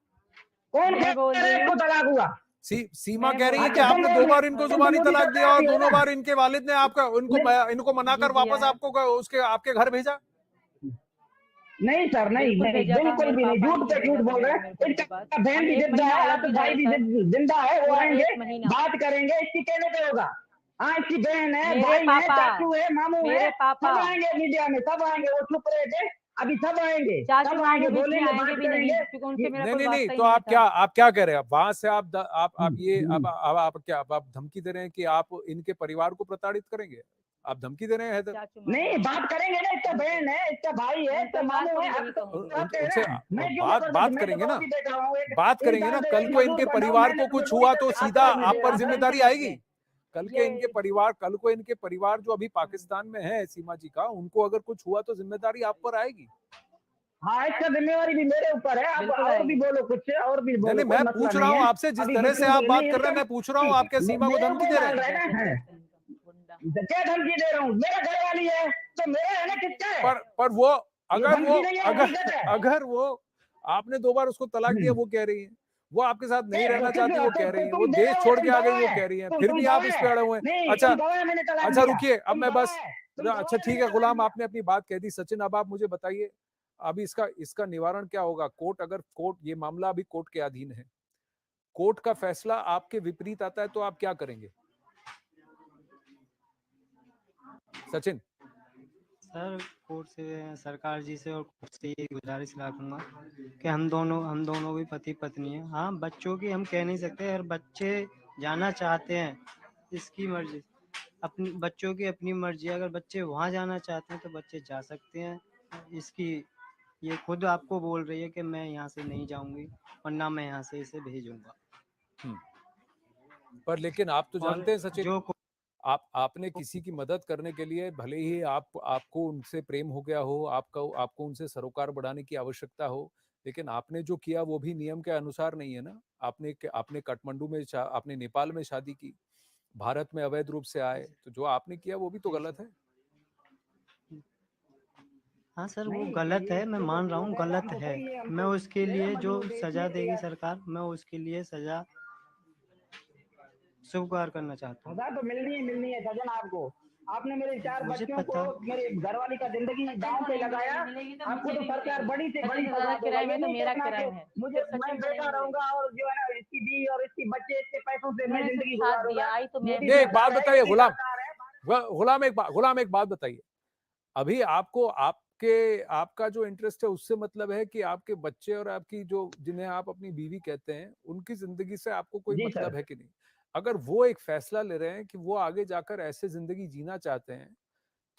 कौन मैं बोल कह रहा है रही इसको हूँ, तलाक हुआ? सीमा मैं कह बोल रही है रही कि अच्छा, हूँ। आपने 2 बार इनको तुम जुबानी मोदी तलाक दिया सरकार और भी हो दोनों ना? बार इनके वालिद ने आपका इनको जी मनाकर दिया वापस है, आपको उसके आपके घर भेजा? नहीं सर, नहीं बिल्कुल नहीं, भेजा था। बिल्कुल मेरे भी नहीं, पापा झूठ ने ही पे झूठ भेजा था बोल रहे मेरे को हैं। इनके पास। इसका बहन हम भी 1 जिंदा महीना है, अलग आपका ही भाई रहे भी सर, जिंदा है, वो पूरा आएंगे 1 महीना। बात करेंगे, इसकी कहने पे होगा। हाँ, इसकी बहन है, मेरे भाई है, पापा, चाचू है, मामू है, मेरे पापा, सब आएंगे मीडिया में, सब आएंगे। वो चुप रहे थे, अभी सब आएंगे, चाचू सब मामू आएंगे, बीच में बोलेंगे, आएंगे बात भी नहीं, करेंगे। क्योंकि उनसे मेरा नहीं कोई नहीं नहीं, वास्ता ही तो नहीं आप था। क्या कह रहे हैं? वहां से आप ये आप क्या आप धमकी दे रहे हैं कि आप इनके परिवार को प्रताड़ित करेंगे? आप धमकी दे रहे हैं हैदर? चाचू मामू नहीं, बात करेंगे ना, इसका बहन है, इसका भाई है, उन इसका परिवार मामू को है, भी आप यही तो कहूंगी। कहते हैं उनसे ना, मैं क्यों नहीं कर सकती? बात मैं करेंगे तो ना, अभी देखा हूँ, बात करेंगे ना। कल को इनके परिवार को कुछ हुआ तो सीधा आप पर जिम्मेदारी आएगी। कल के इनके परिवार जो अभी पाकिस्तान में है, सीमा जी का, उनको अगर कुछ हुआ तो जिम्मेदारी आप पर आएगी। हाँ, इसका जिम्मेवारी भी मेरे ऊपर है। आप बिल्कुल और भी आएगी। बोलो, कुछ और भी नहीं बोलो, नहीं, कोई मैं मसला पूछ रहा नहीं हूँ है। आपसे, जिस अभी तरह से आप बात नहीं, कर रहे हैं, मैं पूछ रहा हूँ, आप क्या सीमा को धमकी दे रहे हैं? रहना है, क्या धमकी दे रहा हूँ? मेरा घर वाली है तो मेरा है ना, किसका है? पर वो ये धमकी नहीं है, हकीकत है। अगर वो आपने 2 बार उसको तलाक दिया, वो कह रही है वो आपके साथ नहीं रहना चाहती, वो कह रही है वो देश छोड़ के आ गई, वो कह रही है, फिर भी आप इस पे अड़े हुए हैं। नहीं, अच्छा तुम गवाह, मैंने तलाक अच्छा, दिया। रुकिए, अब तुम मैं गवाह बस, है, तुम गवाह अच्छा है, ठीक मैंने है तलाक गुलाम, दिया। आपने अपनी बात कह दी। सचिन, अब आप मुझे बताइए, अभी इसका निवारण क्या होगा? कोर्ट ये मामला अभी कोर्ट के अधीन है, कोर्ट का फैसला आपके विपरीत आता है तो आप क्या करेंगे सचिन? सर, कोर्ट से, सरकार जी से और कोर्ट से ये गुजारिश रखूंगा कि हम दोनों भी पति पत्नी हैं। हाँ, बच्चों की हम कह नहीं सकते, अगर बच्चे जाना चाहते हैं, इसकी मर्जी, अपनी बच्चों की अपनी मर्जी है। अगर बच्चे वहाँ जाना चाहते हैं तो बच्चे जा सकते हैं। इसकी ये खुद आपको बोल रही है कि मैं यहाँ से नहीं जाऊंगी और ना मैं यहाँ से इसे भेजूंगा। पर लेकिन आप तो और जानते हैं सचिन, जो आपने किसी की मदद करने के लिए, भले ही आपको उनसे प्रेम हो गया हो, आपको उनसे सरोकार बढ़ाने की आवश्यकता हो, लेकिन आपने जो किया वो भी नियम के अनुसार नहीं है ना। आपने काठमांडू में आपने नेपाल में शादी की, भारत में अवैध रूप से आए, तो जो आपने किया वो भी तो गलत है। हाँ सर, वो नहीं, गलत ये है, मैं देखो मान रहा जो हूँ है गलत हमको है। सही है, मैं हमको उसके मेरा लिए जो मजबूर देश सजा में देगी सरकार, मैं उसके लिए सजा स्वीकार करना चाहता हूँ। सजा तो मिलनी है सजन आपको। आपने मेरे 4 मुझे बच्चों को, पता मेरे घरवाली का जिंदगी दांव पे लगाया। मुझे आपको तो भी सरकार मिलेगी। बड़ी से बड़ी सचिन से सजा ज्यादा देगा। किराए ये में तो नहीं मेरा कहना कि किराया है, मुझे सिर्फ मैं सचिन को नहीं बेटा मिलेगी। रहूंगा और जो है ना इसकी बीवी और इसकी बच्चे इसके पैसों से मैं उन्होंने सिर्फ जिंदगी साथ गुजारूंगा। दिया, आई तो मैं मोदी भी ये एक हूँ। बात सरकार है, बताइए योगी गुलाम, सरकार है। गुलाम एक बात बताइए। अभी आपको आपका जो इंटरेस्ट है उससे मतलब है कि आपके बच्चे और आपकी जो जिन्हें आप अपनी बीवी कहते हैं उनकी जिंदगी से आपको कोई जी मतलब सर। है कि नहीं? अगर वो एक फैसला ले रहे हैं कि वो आगे जाकर ऐसे जिंदगी जीना चाहते हैं,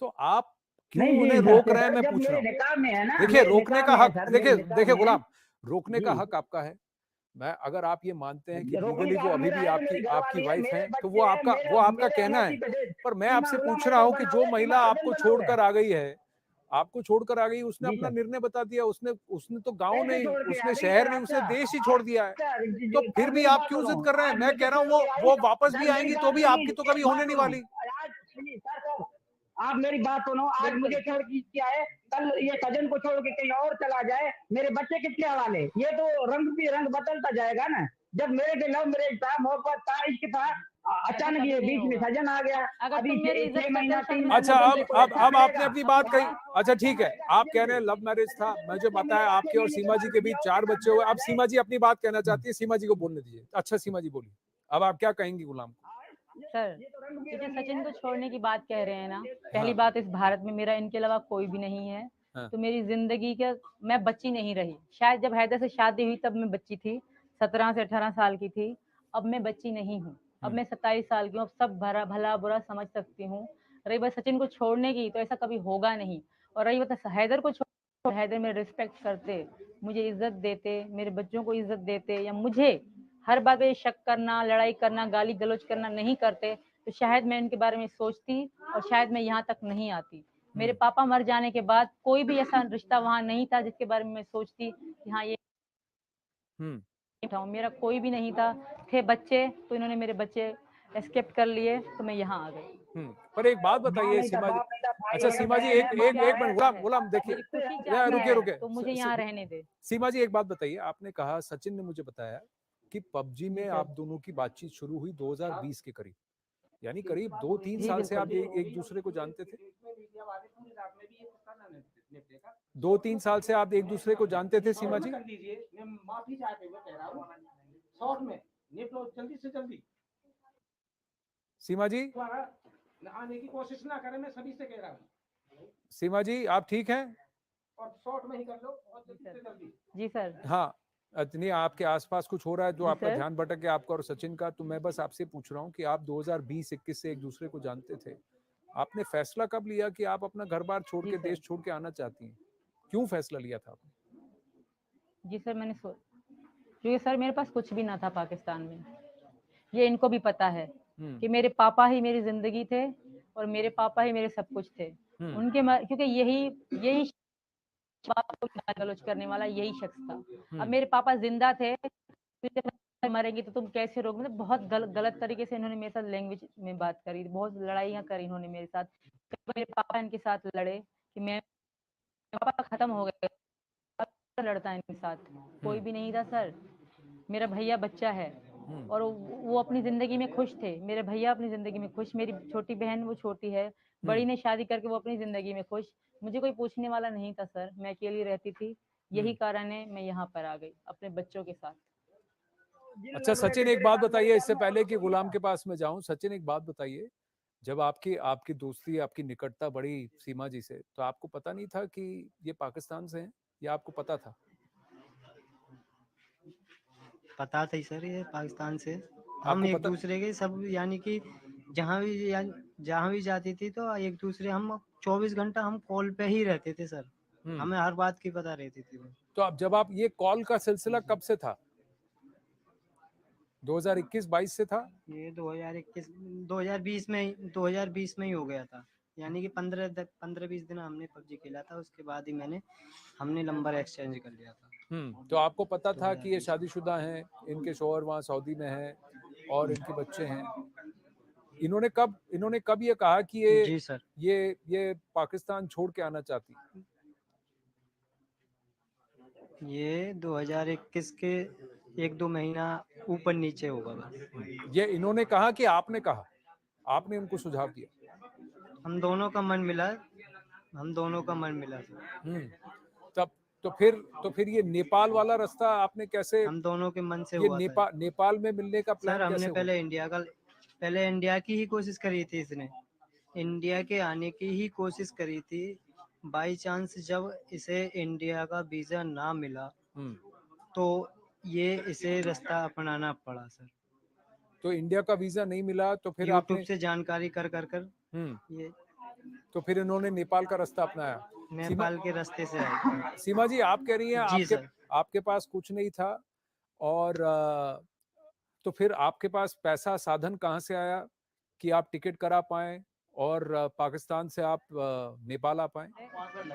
तो आप क्यों नहीं उन्हें जी रोक सर, रहे हैं, मैं जब पूछ रहा मेरे हूँ। निकाह में है ना, देखिए मेरे रोकने निकाह का में है हक, सर, मेरे देखिए निकाह देखिए में है। गुलाम, रोकने का जी, हक आपका है। मैं अगर आप ये मानते हैं कि रोकने लीगली का वो हक अभी मेरा भी है, आपकी मेरी आपकी घरवाली है, वाइफ मेरे हैं, तो बच्चे हैं, वो आपका मेरे कहना अनौती है। पे डेट। पर मैं सीमा आपसे गुलाम पूछ रहा अजय हूँ कि बना जो हुआ है, सीमा महिला सजन आपको बना हुआ है। छोड़कर आ गई है, आपको छोड़कर आ गई, उसने जी अपना सर। निर्णय बता दिया, उसने उसने तो गांव कैसे नहीं, छोड़ के आ उसने गई शहर सर? नहीं, उसने अच्छा, देश ही छोड़ दिया है। अच्छा, तो फिर सर भी मेरी आप बात क्यों सुनो। जिद कर रहे हैं? आज मैं कह मुझे रहा हूँ छोड़ के आई वो वापस भी सर, मेरी आएंगी तो बात भी सुनिए, आपकी तो एक कभी बात होने नहीं सुनो। वाली। आज सुनिए सर, आप मेरी बात सुनो। आज बिल्कुल। मुझे छोड़ के आए, कल ये सजन को छोड़ के कहीं और चला जाए, मेरे बच्चे किसके हवाले? ये तो रंग बदलता जाएगा ना। जब मेरे के लव मैरिज था, मोहब्बत था, इश्क था, ऐसा अचानक कभी ये नहीं बीच में होगा। सजन आ गया। अगर अभी तुम मेरी इज्जत 6 करते महीना हो तो शायद 3 मैं अच्छा, महीना सचिन मुझसे को कोई छोड़ अच्छा अब देती। आपने मिलेगा? अपनी बात कही। हाँ, अच्छा अच्छा ठीक है, मिलेगा आप कह सजन रहे से। हैं लव मैरिज था, मुझे अच्छा पता है मिलेगा, 6 आपके और महीने के सीमा जी बाद के किसी बीच और के 4 साथ बच्चे हुए। चला अब जाए। सीमा जी अपनी बात कहना चाहती है, सीमा जी को बोलने दीजिए। अच्छा सीमा जी बोलिए, अब आप क्या कहेंगी गुलाम को? सर, ये तो रंग ये जो बिरंगी सचिन है। को छोड़ने की बात कह रहे हैं ना, पहली हाँ बात, इस भारत में मेरा इनके अलावा कोई भी नहीं है। हाँ। तो मेरी जिंदगी का, मैं बच्ची नहीं रही। शायद जब हैदर से शादी हुई तब मैं बच्ची थी, 17 से 18 साल की थी। अब मैं बच्ची नहीं हूँ, अब मैं 27 साल की हूँ। अब सब भला बुरा समझ सकती हूँ। रही बात सचिन को छोड़ने की, तो ऐसा कभी होगा नहीं। और रही बात हैदर को छोड़, हैदर मेरे रिस्पेक्ट करते, मुझे इज्जत देते, मेरे बच्चों को इज्जत देते, या मुझे हर बात पे शक करना, लड़ाई करना, गाली गलौज करना नहीं करते, तो शायद मैं इनके बारे में सोचती और शायद मैं यहाँ तक नहीं आती। मेरे पापा मर जाने के बाद कोई भी ऐसा रिश्ता वहां नहीं था जिसके बारे में मैं सोचती कि हाँ ये था। मेरा कोई भी नहीं था। थे बच्चे तो इन्होंने मेरे बच्चे एस्केप कर लिए, तो मैं यहाँ आ गई। पर एक बात माँ बताइए नहीं था, सीमा जी। बाप नहीं था, भाई अच्छा है, सीमा जी, बहन एक है, एक मामा एक है। मिनट गुलाम, गुलाम देखिए, मेरी खुशी या चाहती रुकिए है रुकिए। तो मुझे यहाँ रहने दे। सीमा जी एक बात बताइए, आपने कहा, सचिन ने मुझे बताया कि पबजी जी में सर। आप दोनों की बातचीत शुरू हुई 2020 के करीब, यानी करीब 2-3 जी साल से बिल्कुल। आप एक दूसरे को जानते थे। 2-3 साल से आप एक दूसरे को जानते थे सीमा जी? सीमा जी, आने की कोशिश ना करें, मैं सभी से कह रहा हूँ। सीमा जी आप ठीक हैं? और शॉर्ट में ही कर लो और जल्दी से जल्दी। जी सर। हाँ, नहीं आपके आसपास कुछ हो रहा है जो जी आपका सर। ध्यान भटक गया, आपका और सचिन का। तो मैं बस आपसे पूछ रहा हूँ कि आप 2020-21 से एक दूसरे को जानते थे, आपने फैसला कब लिया कि आप अपना घर बार छोड़ जी के, सर। देश छोड़ के आना चाहती हैं? क्यों फैसला लिया था आपने? जी सर, क्योंकि सर मेरे पास कुछ भी ना था पाकिस्तान में। ये इनको भी पता है कि मेरे पापा ही मेरी जिंदगी थे और मेरे पापा ही मेरे सब कुछ थे। क्योंकि यही बाप को गाली गलौज करने वाला यही शख्स था। अब मेरे पापा जिंदा थे, फिर जब मरेंगे तो तुम कैसे रोक, मतलब बहुत गलत तरीके से इन्होंने मेरे साथ लैंग्वेज में बात करी, बहुत लड़ाइयाँ करी इन्होंने मेरे साथ। मेरे पापा इनके साथ लड़े कि मैं, पापा खत्म हो गए, लड़ता है इनके साथ कोई भी नहीं था सर। मेरा भैया बच्चा है और वो अपनी जिंदगी में खुश थे। मेरे भैया अपनी जिंदगी में खुश, मेरी छोटी बहन, वो छोटी है, बड़ी ने शादी करके वो अपनी जिंदगी में खुश। मुझे कोई पूछने वाला नहीं था सर, मैं अकेली रहती थी। यही कारण है मैं यहाँ पर आ गई अपने बच्चों के साथ। अच्छा सचिन एक बात बताइए, इससे पहले कि गुलाम के पास में जाऊं, सचिन एक बात बताइए, जब आपकी आपकी दोस्ती, आपकी निकटता बढ़ी सीमा जी से, तो आपको पता नहीं था कि ये पाकिस्तान से हैं, या आपको पता था? पता था ही सर, ये पाकिस्तान से। हम आपको एक पता? दूसरे के सब, यानी कि जहाँ भी जाती थी तो एक दूसरे, हम 24 घंटा हम कॉल पे ही रहते थे सर। हमें हर बात की पता रहती थी। तो अब जब आप, ये कॉल का सिलसिला कब से था? 2021-22 से था? ये 2021 2020 में ही हो गया था। यानी कि 15-20 दिन हमने पबजी खेला था, उसके बाद ही हमने नंबर एक्सचेंज कर लिया था। तो आपको पता था कि ये शादीशुदा हैं, इनके शौहर वहाँ सऊदी में हैं और इनके बच्चे हैं। इन्होंने कब ये कहा कि जी सर। ये पाकिस्तान छोड़ के आना चाहती? ये 2021 के 1-2 महीना ऊपर नीचे होगा बस। ये इन्होंने कहा कि आपने कहा? आपने इनको सुझाव दिया? हम दोनों का मन मिला सर। तब तो फिर ये नेपाल वाला रास्ता आपने कैसे, हम दोनों के मन से ये हुआ था। नेपाल में मिलने का सर प्लान हमने कैसे हुआ? पहले इंडिया की ही कोशिश करी थी इसने। इंडिया के आने की ही कोशिश करी थी। बाई चांस जब इसे इंडिया का वीजा ना मिला तो ये इसे रास्ता अपनाना पड़ा सर। तो इंडिया का वीजा नहीं मिला तो फिर यूट्यूब आपने से जानकारी कर ये तो फिर इन्होंने नेपाल का रास्ता अपनाया। नेपाल के रास्ते से आए। सीमा जी, आप कह रही हैं जी सर। आपके पास कुछ नहीं था और तो फिर आपके पास पैसा साधन कहाँ से आया कि आप टिकट करा पाए और पाकिस्तान से आप नेपाल आ पाए?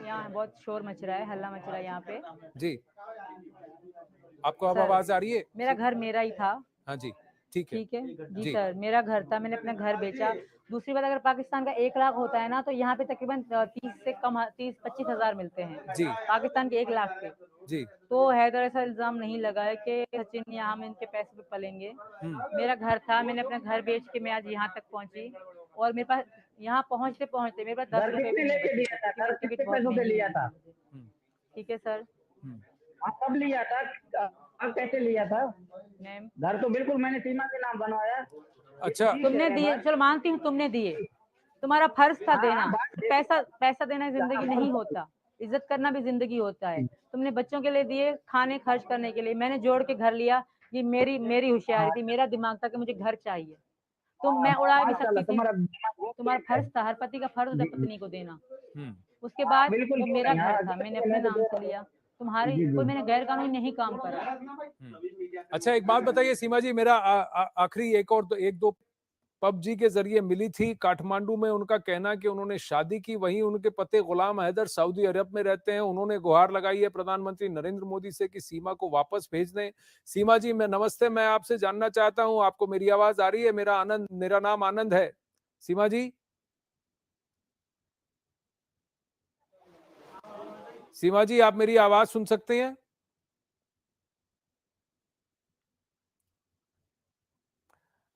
यहाँ बहुत शोर मच रहा है, हल्ला मच रहा है यहाँ पे। जी, आपको अब सर, आवाज आ रही है? मेरा घर मेरा ही था। हाँ जी, ठीक है। ठीक है जी जी। सर, मेरा घर था, मैंने अपना घर बेचा। दूसरी बात, अगर पाकिस्तान का 1 लाख होता है ना, तो यहाँ पे तकरीबन 30 से कम 30-25 हजार मिलते हैं जी। पाकिस्तान के 1 लाख पे। जी। तो हैदर ऐसा इल्जाम नहीं लगा है कि सचिन यहाँ हम इनके पैसे पे पलेंगे। मेरा घर था, मैंने अपना घर बेच के मैं आज यहाँ तक पहुँची और मेरे पास यहाँ पहुँचते पहुँचते मेरे पास 10 घर रुपए कितने भी नहीं लेके बचे लिया थे, था? क्योंकि घर टिकट कितने बहुत पैसों पे महंगी लिया है। था? ठीक है सर। आप कब लिया था? अब कैसे लिया था? मैम, घर तो बिल्कुल मैंने सीमा के नाम बनवाया। अच्छा, तुमने दिए, चलो मानती हूँ तुमने दिए, तुम्हारा फर्ज था हाँ, देना। बात पैसा देना जिंदगी नहीं होता, इज्जत करना भी जिंदगी होता है। तुमने बच्चों के लिए दिए, खाने खर्च करने के लिए, मैंने जोड़ के घर लिया। ये मेरी होशियारी थी, मेरा दिमाग था कि मुझे घर चाहिए। तो मैं उड़ा भी सकती माशाल्लाह, थी, तुम्हारा दिमाग बहुत तुम्हारा तेज है। फर्ज था, हर पति का फर्ज होता है जी, पत्नी को देना। उसके हाँ, बाद बिल्कुल वो क्यों मेरा नहीं। घर हाँ, था, मैंने अपने मैं तो नाम दे से रहा हूँ। लिया। तुम्हारी जी, कोई जी। मैंने गैर कानूनी नहीं काम करा। अच्छा, एक बात बताइए सीमा जी, मेरा आखिरी एक दो पबजी के जरिए मिली थी काठमांडू में। उनका कहना कि उन्होंने शादी की, वहीं उनके पति गुलाम हैदर सऊदी अरब में रहते हैं। उन्होंने गुहार लगाई है प्रधानमंत्री नरेंद्र मोदी से कि सीमा को वापस भेज दें। सीमा जी, नमस्ते, मैं आपसे जानना चाहता हूं, आपको मेरी आवाज आ रही है? मेरा नाम आनंद है। सीमा जी, सीमा जी, आप मेरी आवाज सुन सकते हैं?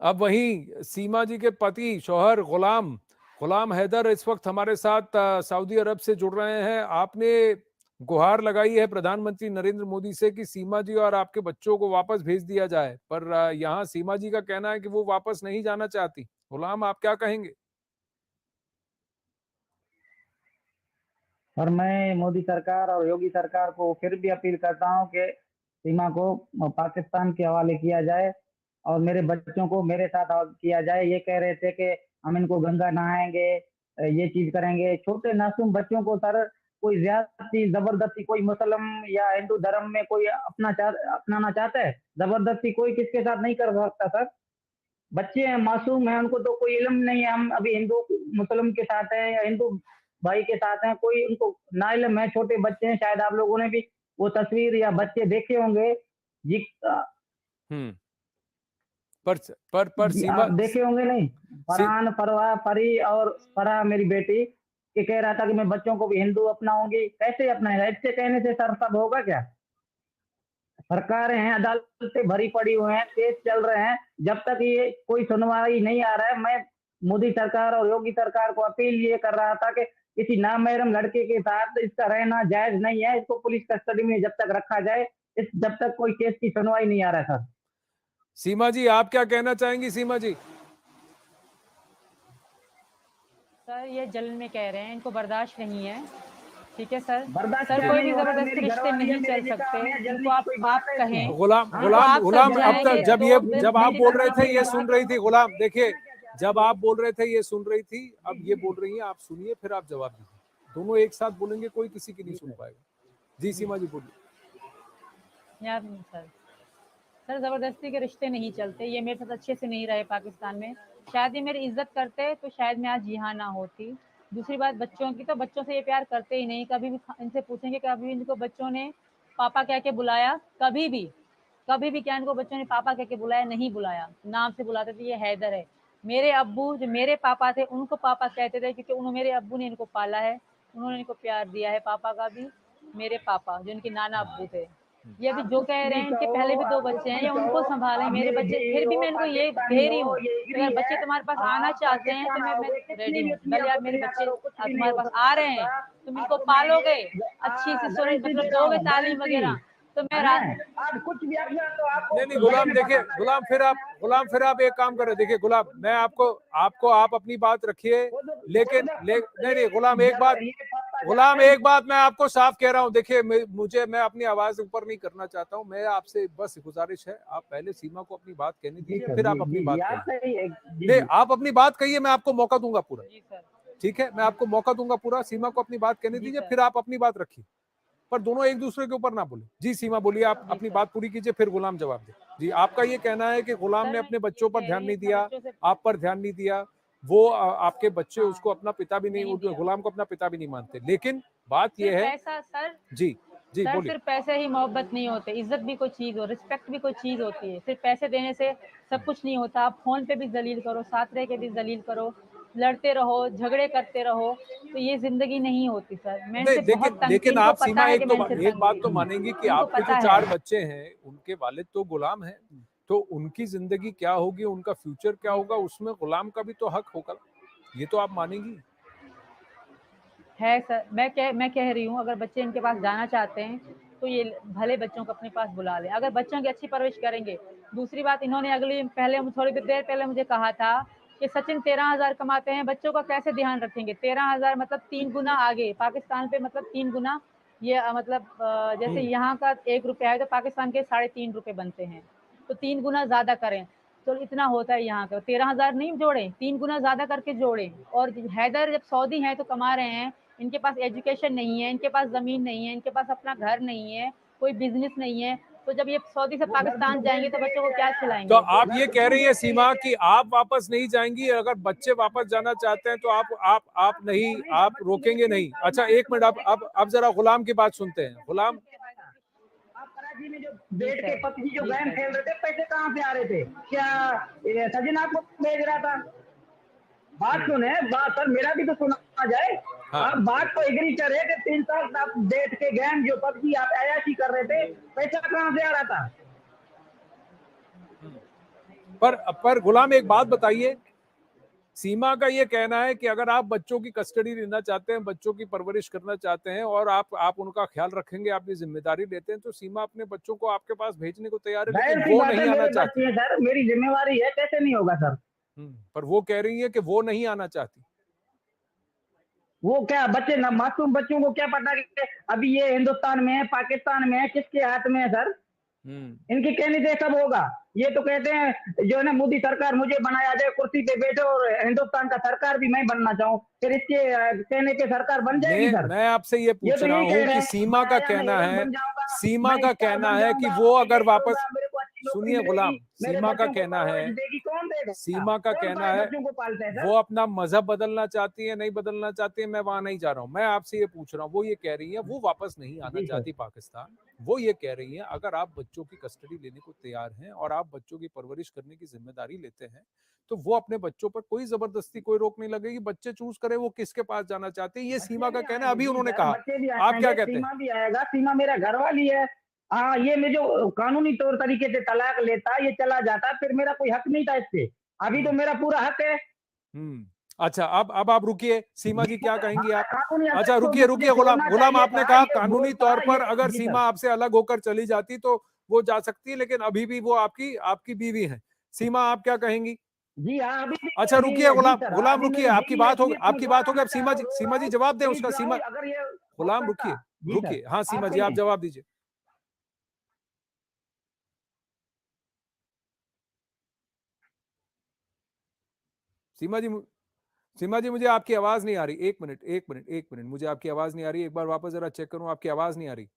अब वहीं सीमा जी के पति शौहर गुलाम हैदर इस वक्त हमारे साथ सऊदी अरब से जुड़ रहे हैं। आपने गुहार लगाई है प्रधानमंत्री नरेंद्र मोदी से कि सीमा जी और आपके बच्चों को वापस भेज दिया जाए, पर यहाँ सीमा जी का कहना है कि वो वापस नहीं जाना चाहती। गुलाम, आप क्या कहेंगे? और मैं मोदी सरकार और योगी सरकार को फिर भी अपील करता हूँ कि सीमा को पाकिस्तान के हवाले किया जाए और मेरे बच्चों को मेरे साथ किया जाए। ये कह रहे थे कि हम इनको गंगा नहाएंगे, ये चीज करेंगे। छोटे मासूम बच्चों को सर कोई ज्यादती जबरदस्ती, कोई मुस्लिम या हिंदू धर्म में कोई अपनाना चाहता है, जबरदस्ती कोई किसके साथ नहीं कर सकता सर। बच्चे हैं, मासूम हैं, उनको तो कोई इल्म नहीं है। हम अभी हिंदू मुस्लिम के साथ हैं या हिंदू भाई के साथ हैं, कोई उनको ना इल्म है। छोटे बच्चे हैं, शायद आप लोगों ने भी वो तस्वीर या बच्चे देखे होंगे जी। हम्म पर सीमा आप देखे होंगे नहीं? फरहान, फरवा, फरी और फरा मेरी बेटी के कह रहा था कि मैं बच्चों को भी हिंदू अपनाऊंगी। कैसे अपनाएगा? इससे कहने से सर सब होगा क्या? सरकारें हैं, अदालतें भरी पड़ी हुई हैं, केस चल रहे हैं। जब तक ये कोई सुनवाई नहीं आ रहा है, मैं मोदी सरकार और योगी सरकार को अपील ये कर रहा था कि किसी नामहरम लड़के के साथ इसका रहना जायज नहीं है। इसको पुलिस कस्टडी में जब तक रखा जाए, जब तक कोई केस की सुनवाई नहीं आ रहा है सर। सीमा जी, आप क्या कहना चाहेंगी? सीमा जी, सर ये जलन में कह रहे हैं, इनको बर्दाश्त नहीं है। ठीक है सर। बर्दाश्त सर क्या कोई नहीं भी हो रहा है? जबरदस्ती मेरी रिश्ते घरवाली है, नहीं मेरे चल निकाह सकते। में है, जल्दी इनको की आप कोई बात है कहें, इसमें? गुलाम हाँ, गुलाम आप गुलाम अब समझाएं तक कि जब आप बोल रहे थे ये बात सुन रही थी। गुलाम, देखिए, जब आप बोल रहे थे ये सुन रही थी, अब ये बोल रही हैं, आप सुनिए फिर आप जवाब दीजिए। दोनों एक साथ बोलेंगे, कोई किसी की नहीं सुन पाएगा। जी सीमा जी, बोलिए। यार सर जबरदस्ती के रिश्ते नहीं चलते। ये मेरे साथ अच्छे से नहीं रहे पाकिस्तान में। शायद ये मेरी इज्जत करते तो शायद मैं आज यहाँ ना होती। दूसरी बात बच्चों की, तो बच्चों से ये प्यार करते ही नहीं। कभी भी इनसे पूछेंगे, कभी भी इनको बच्चों ने पापा कह के बुलाया? कभी भी क्या इनको बच्चों ने पापा कह के बुलाया? नहीं बुलाया। नाम से बुलाते थे, ये हैदर है। मेरे अब्बू जो मेरे पापा थे उनको पापा कहते थे, क्योंकि उन्होंने, मेरे अब्बू ने इनको पाला है, उन्होंने इनको प्यार दिया है। पापा का भी, मेरे पापा जो इनके नाना अब्बू थे। ये अभी जो कह रहे हैं, इनके पहले भी 2 बच्चे हैं, या उनको संभालें मेरे बच्चे। फिर भी मैं इनको ये कह रही हूँ कि अगर बच्चे तुम्हारे पास आना चाहते हैं तो मैं रेडी हूँ। भले आप मेरे बच्चे तुम्हारे पास आ रहे हैं, तुम इनको पालोगे, अच्छी सी मतलब दोगे तालीम वगैरह, तो मैं आप कुछ भी अभियान तो आपको नहीं गुलाम, देखिए गुलाम, फिर आप एक काम करें। देखिए गुलाम, मैं आपको आप अपनी बात रखिए, लेकिन नहीं गुलाम, एक बात मैं आपको साफ कह रहा हूं। देखिए मैं अपनी आवाज ऊपर नहीं करना चाहता हूं। मैं आपसे बस गुजारिश है, आप पहले सीमा को अपनी बात कहने दीजिए, फिर आप अपनी बात कहिए। नहीं, आप अपनी बात कहिए, मैं आपको मौका दूंगा पूरा। ठीक है, मैं आपको मौका दूंगा पूरा। सीमा को अपनी बात कहने दीजिए, फिर आप अपनी बात रखिए, पर दोनों एक दूसरे के ऊपर ना बोले। जी सीमा बोलिए, आप अपनी बात पूरी कीजिए, फिर गुलाम जवाब दे। जी, आपका ये कहना है कि गुलाम ने अपने बच्चों पर ध्यान नहीं दिया, आप पर ध्यान नहीं दिया, वो आपके बच्चे उसको अपना पिता भी नहीं, गुलाम को अपना पिता भी नहीं मानते। लेकिन बात ये है सर, जी सर बोलिए। सिर्फ पैसे ही मोहब्बत नहीं होते, इज्जत भी कोई चीज हो, रिस्पेक्ट भी कोई चीज होती है। सिर्फ पैसे देने से सब कुछ नहीं होता। आप फोन पे भी जलील करो, साथ रह के भी जलील करो, लड़ते रहो, झगड़े करते रहो, तो ये जिंदगी नहीं होती सर। मैं इनसे बहुत तंग, लेकिन इनको आप पता सीमा है कि मैं इनसे एक तंग बात तो हूँ। मानेंगी कि इनको आपके जो पता 4 है। बच्चे हैं, उनके वालिद तो गुलाम हैं, तो उनकी जिंदगी क्या होगी, उनका फ्यूचर क्या होगा, उसमें गुलाम का भी तो हक होगा। ये तो आप मानेंगी। है सर, मैं कह रही हूँ, अगर बच्चे इनके पास जाना चाहते हैं तो ये भले बच्चों को अपने पास बुला ले, अगर बच्चों की अच्छी परवरिश करेंगे। दूसरी बात, इन्होंने पहले थोड़ी देर पहले मुझे कहा था कि सचिन 13,000 कमाते हैं, बच्चों का कैसे ध्यान रखेंगे? 13,000 मतलब 3 गुना आगे पाकिस्तान पे, मतलब 3 गुना। ये मतलब जैसे यहाँ का 1 रुपया है तो पाकिस्तान के 3.5 रुपए बनते हैं, तो 3 गुना ज्यादा करें तो इतना होता है यहाँ का। 13,000 नहीं जोड़े, 3 गुना ज्यादा करके जोड़े। और हैदर जब सऊदी है तो कमा रहे हैं, इनके पास एजुकेशन नहीं है, इनके पास जमीन नहीं है, इनके पास अपना घर नहीं है, कोई बिजनेस नहीं है, तो जब ये सऊदी से पाकिस्तान जाएंगे तो बच्चों को क्या खिलाएंगे? तो आप ये कह रही है सीमा कि आप वापस नहीं जाएंगी, अगर बच्चे वापस जाना चाहते हैं तो आप नहीं, आप रोकेंगे नहीं। अच्छा एक मिनट, अब जरा गुलाम की बात सुनते हैं। गुलाम, आप कराची में जो बैठ के पबजी जो गेम खेल रहे थे, पैसे कहाँ से आ रहे थे? क्या सचिन आपको भेज रहा था? बात सुने, बात सर मेरा भी तो सुना जाए। हाँ। आप बात तो एग्री करे कि 3 साल आप बैठ के गेम जो पबजी आप अयाशी कर रहे थे, पैसा कहाँ से आ रहा था? पर गुलाम एक बात बताइए, सीमा का ये कहना है कि अगर आप बच्चों की कस्टडी लेना चाहते हैं, बच्चों की परवरिश करना चाहते हैं और आप उनका ख्याल रखेंगे, आपकी जिम्मेदारी लेते हैं, तो सीमा अपने बच्चों को आपके पास भेजने को तैयार है, लेकिन वो नहीं आना चाहती है सर, मेरी जिम्मेवारी है, कैसे नहीं होगा सर? पर वो कह रही है कि वो नहीं आना चाहती। वो क्या बच्चे ना, मासूम बच्चों को क्या पता कि अभी ये हिंदुस्तान में है, पाकिस्तान में है, किसके हाथ में है सर? इनकी कहने से सब होगा। ये तो कहते हैं जो है ना, मोदी सरकार मुझे बनाया जाए, कुर्सी पे बैठे और हिंदुस्तान का सरकार भी मैं बनना चाहूँ, फिर इसके कहने पे सरकार बन जाएगी सर? मैं आपसे ये पूछ रहा हूँ कि सीमा का कहना है, कि वो अगर वापस, सुनिए गुलाम, सीमा का कहना है, सीमा का कहना है वो अपना मजहब बदलना चाहती है, नहीं बदलना चाहती है, मैं वहां नहीं जा रहा हूँ। मैं आपसे ये पूछ रहा हूँ, वो ये कह रही है वो वापस नहीं आना चाहती पाकिस्तान। वो ये कह रही है अगर आप बच्चों की कस्टडी लेने को तैयार हैं और आप बच्चों की परवरिश करने की जिम्मेदारी लेते हैं, तो वो अपने बच्चों पर कोई जबरदस्ती, कोई रोक नहीं लगेगी, बच्चे चूज करें वो किसके पास जाना चाहते हैं। ये सीमा का कहना है, अभी उन्होंने कहा। आप क्या कहते हैं? सीमा भी आएगा, सीमा मेरा घर वाली है। हाँ, ये मैं जो कानूनी तौर तरीके से तलाक लेता, ये चला जाता, फिर मेरा कोई हक नहीं था इससे। अभी तो मेरा पूरा हक है। अच्छा, अब आप रुकिए, सीमा जी क्या कहेंगी आप? अच्छा रुकिए गुलाम, आपने कहा कानूनी तौर पर अगर सीमा आपसे अलग होकर चली जाती तो वो जा सकती है, लेकिन अभी भी वो आपकी बीवी है। सीमा आप क्या कहेंगी? जी हाँ, अभी अच्छा रुकिए गुलाम रुकिए, आपकी बात होगी अब सीमा जी जवाब दें उसका। सीमा, गुलाम रुकिए, हाँ सीमा जी आप जवाब दीजिए। सीमा जी मुझे आपकी आवाज नहीं आ रही। एक मिनट, मुझे आपकी आवाज नहीं आ रही। एक बार वापस जरा चेक करूं, आपकी आवाज नहीं आ रही,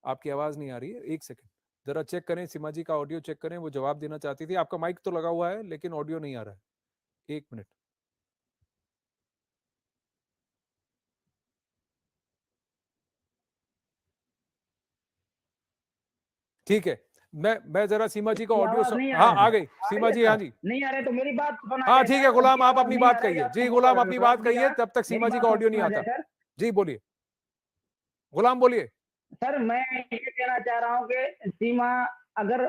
आपकी आवाज नहीं आ रही है। एक सेकंड जरा चेक करें, सीमा जी का ऑडियो चेक करें, वो जवाब देना चाहती थी। आपका माइक तो लगा हुआ है लेकिन ऑडियो नहीं आ रहा है। एक मिनट। ठीक है, मैं जरा सीमा जी का ये ऑडियो आवाज नहीं आ हाँ रहा आ है। गई सीमा जी, हाँ जी नहीं आ रहे तो मेरी बात सुना हाँ जाए ठीक सर, है गुलाम, उनकी आप आवाज अपनी नहीं आ बात रहा है, कहिए आपको जी, गुलाम अपनी बात जवाब कहिए, दिया, तब तक सीमा मेरी जी बात का तो ऑडियो नहीं सुना जाए आता। सर। जी बोलिए गुलाम, बोलिए। सर मैं ये कहना चाह रहा हूँ कि सीमा अगर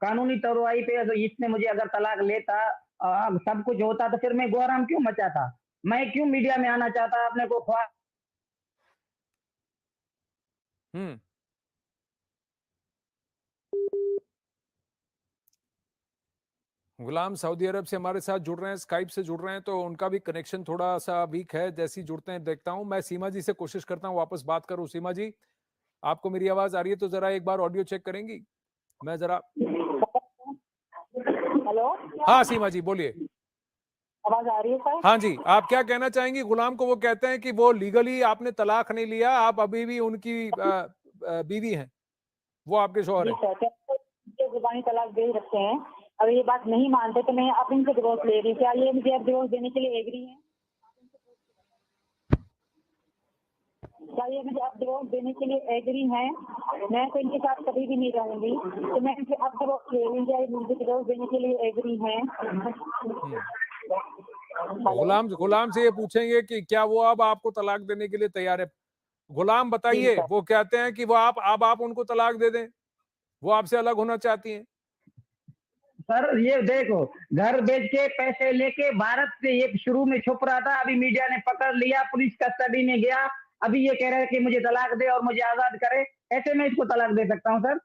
कानूनी कार्रवाई पे अगर इसने मुझे अगर तलाक लेता, सब कुछ होता, तो फिर मैं गौराम क्यों मचाता, मैं क्यों मीडिया में आना चाहता, अपने को ख्वाब। हम्म गुलाम सऊदी अरब से हमारे साथ जुड़ रहे हैं, स्काइप से जुड़ रहे हैं, तो उनका भी कनेक्शन थोड़ा सा वीक है। जैसे ही जुड़ते हैं देखता हूं। मैं सीमा जी से कोशिश करता हूं वापस बात करूं। सीमा जी, आपको मेरी आवाज आ रही है तो जरा एक बार ऑडियो चेक करेंगी? मैं जरा हेलो, हाँ सीमा जी बोलिए। आवाज आ रही है सर? हाँ जी, आप क्या कहना चाहेंगी? गुलाम को वो कहते हैं कि वो लीगली आपने तलाक नहीं लिया, आप अभी भी उनकी बीवी हैं, वो आपके शौहर जी हैं। सर, क्या जुबानी तलाक दे रखते हैं, अगर ये बात नहीं मानते तो मैं अब इनसे डिवोर्स ले रही हूँ, क्या ये मुझे अब डिवोर्स देने के लिए एग्री है? क्या ये मुझे अब डिवोर्स देने के लिए एग्री है? मैं तो इनके साथ कभी भी नहीं रहूंगी, तो मैं इनसे अब डिवोर्स ले रही हूँ, क्या ये मुझे डिवोर्स देने के लिए एग्री है? गुलाम से ये पूछेंगे कि क्या वो अब आपको तलाक देने के लिए तैयार है? गुलाम बताइए, वो कहते हैं कि वो आप उनको तलाक दे दें, वो आपसे अलग होना चाहती हैं। सर ये देखो, घर बेच के पैसे लेके भारत से ये शुरू में छुप रहा था, अभी मीडिया ने पकड़ लिया, पुलिस कस्टडी में गया, अभी ये कह रहा है कि मुझे तलाक दे और मुझे आजाद करे। ऐसे में इसको तलाक दे सकता हूँ सर?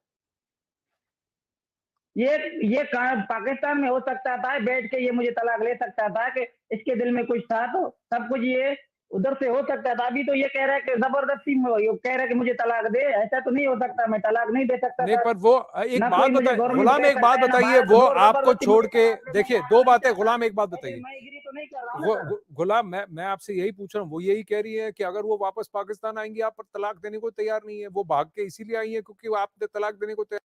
ये पाकिस्तान में हो सकता था, बैठ के ये मुझे तलाक ले सकता था कि इसके दिल में कुछ था, तो सब कुछ ये उधर से हो सकता था। अभी तो ये कह रहा है कि जबरदस्ती ये कह रहा है कि मुझे तलाक दे, ऐसा तो नहीं हो सकता, मैं तलाक नहीं दे सकता नहीं, सर। पर वो एक ना बात कोई मुझे बताइए गवर्नमेंट गुलाम, कह एक बात सकता है, ना बताइए, भारत वो जोर आपको जबरदस्ती छोड़ मुझे के तलाक दे, देखिए, मैं दो आजाद नहीं बातें चाहता। गुलाम, एक बात बताइए। मैं एग्री तो नहीं कर रहा हूँ ना सर। गुलाम, मैं आपसे यही पूछ रहा हूँ, वो यही कह रही है कि अगर वो वापस पाकिस्तान आएंगी आप पर तलाक देने को तैयार नहीं है, वो भाग के इसीलिए आई है क्योंकि वो आप तलाक देने को तैयार।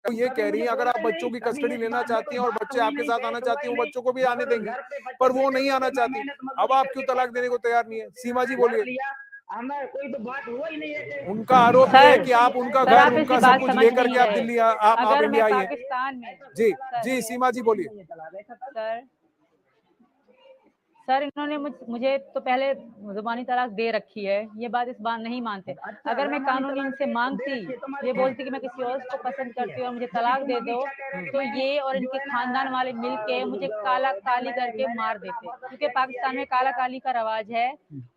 तो ये कभी कह रही मुझे है अगर बोला आप ही बच्चों नहीं, की कभी कस्टडी इस लेना बात पे चाहती कोई हैं और बात बच्चे हुई आपके नहीं, साथ आना बहस हुआ चाहती ही हैं, वो नहीं। बच्चों को भी आने देंगी, घर पे बच्चे पर वो बैठे नहीं हुए आना थे, मैं चाहती। मेहनत अब मजदूरी आप क्यों करके तलाक पैसा देने को तैयार नहीं है? सीमा जी घर बोलिए। लिया, हमें कोई तो बात हुआ ही नहीं है कि उनका आरोप ये है सर कि आप उनका सर घर, आप इसकी उनका सब बात कुछ समझ लेकर नहीं के आप रहे। दिल्ली आप अगर इंडिया मैं आई हैं। पाकिस्तान में जी सर जी सीमा जी बोलिए। सर इन्होंने मुझे तो पहले जुबानी तलाक दे रखी है, ये बात इस बार नहीं मानते। अच्छा, अगर मैं जबानी कानूनी तलाक इनसे दे मांगती, रखी है तुम्हारी, ये बहन बोलती कि मैं किसी जबानी और को तलाक दे पसंद रखी करती है, हूँ और मुझे जबकि तलाक तुम दे अभी दो, क्या कह रहे हो कि तो मैं ये और जो इनके है ना, खानदान वाले मिलके मुझे काला काली करके मार देते, क्योंकि पाकिस्तान में काला काली का रवाज है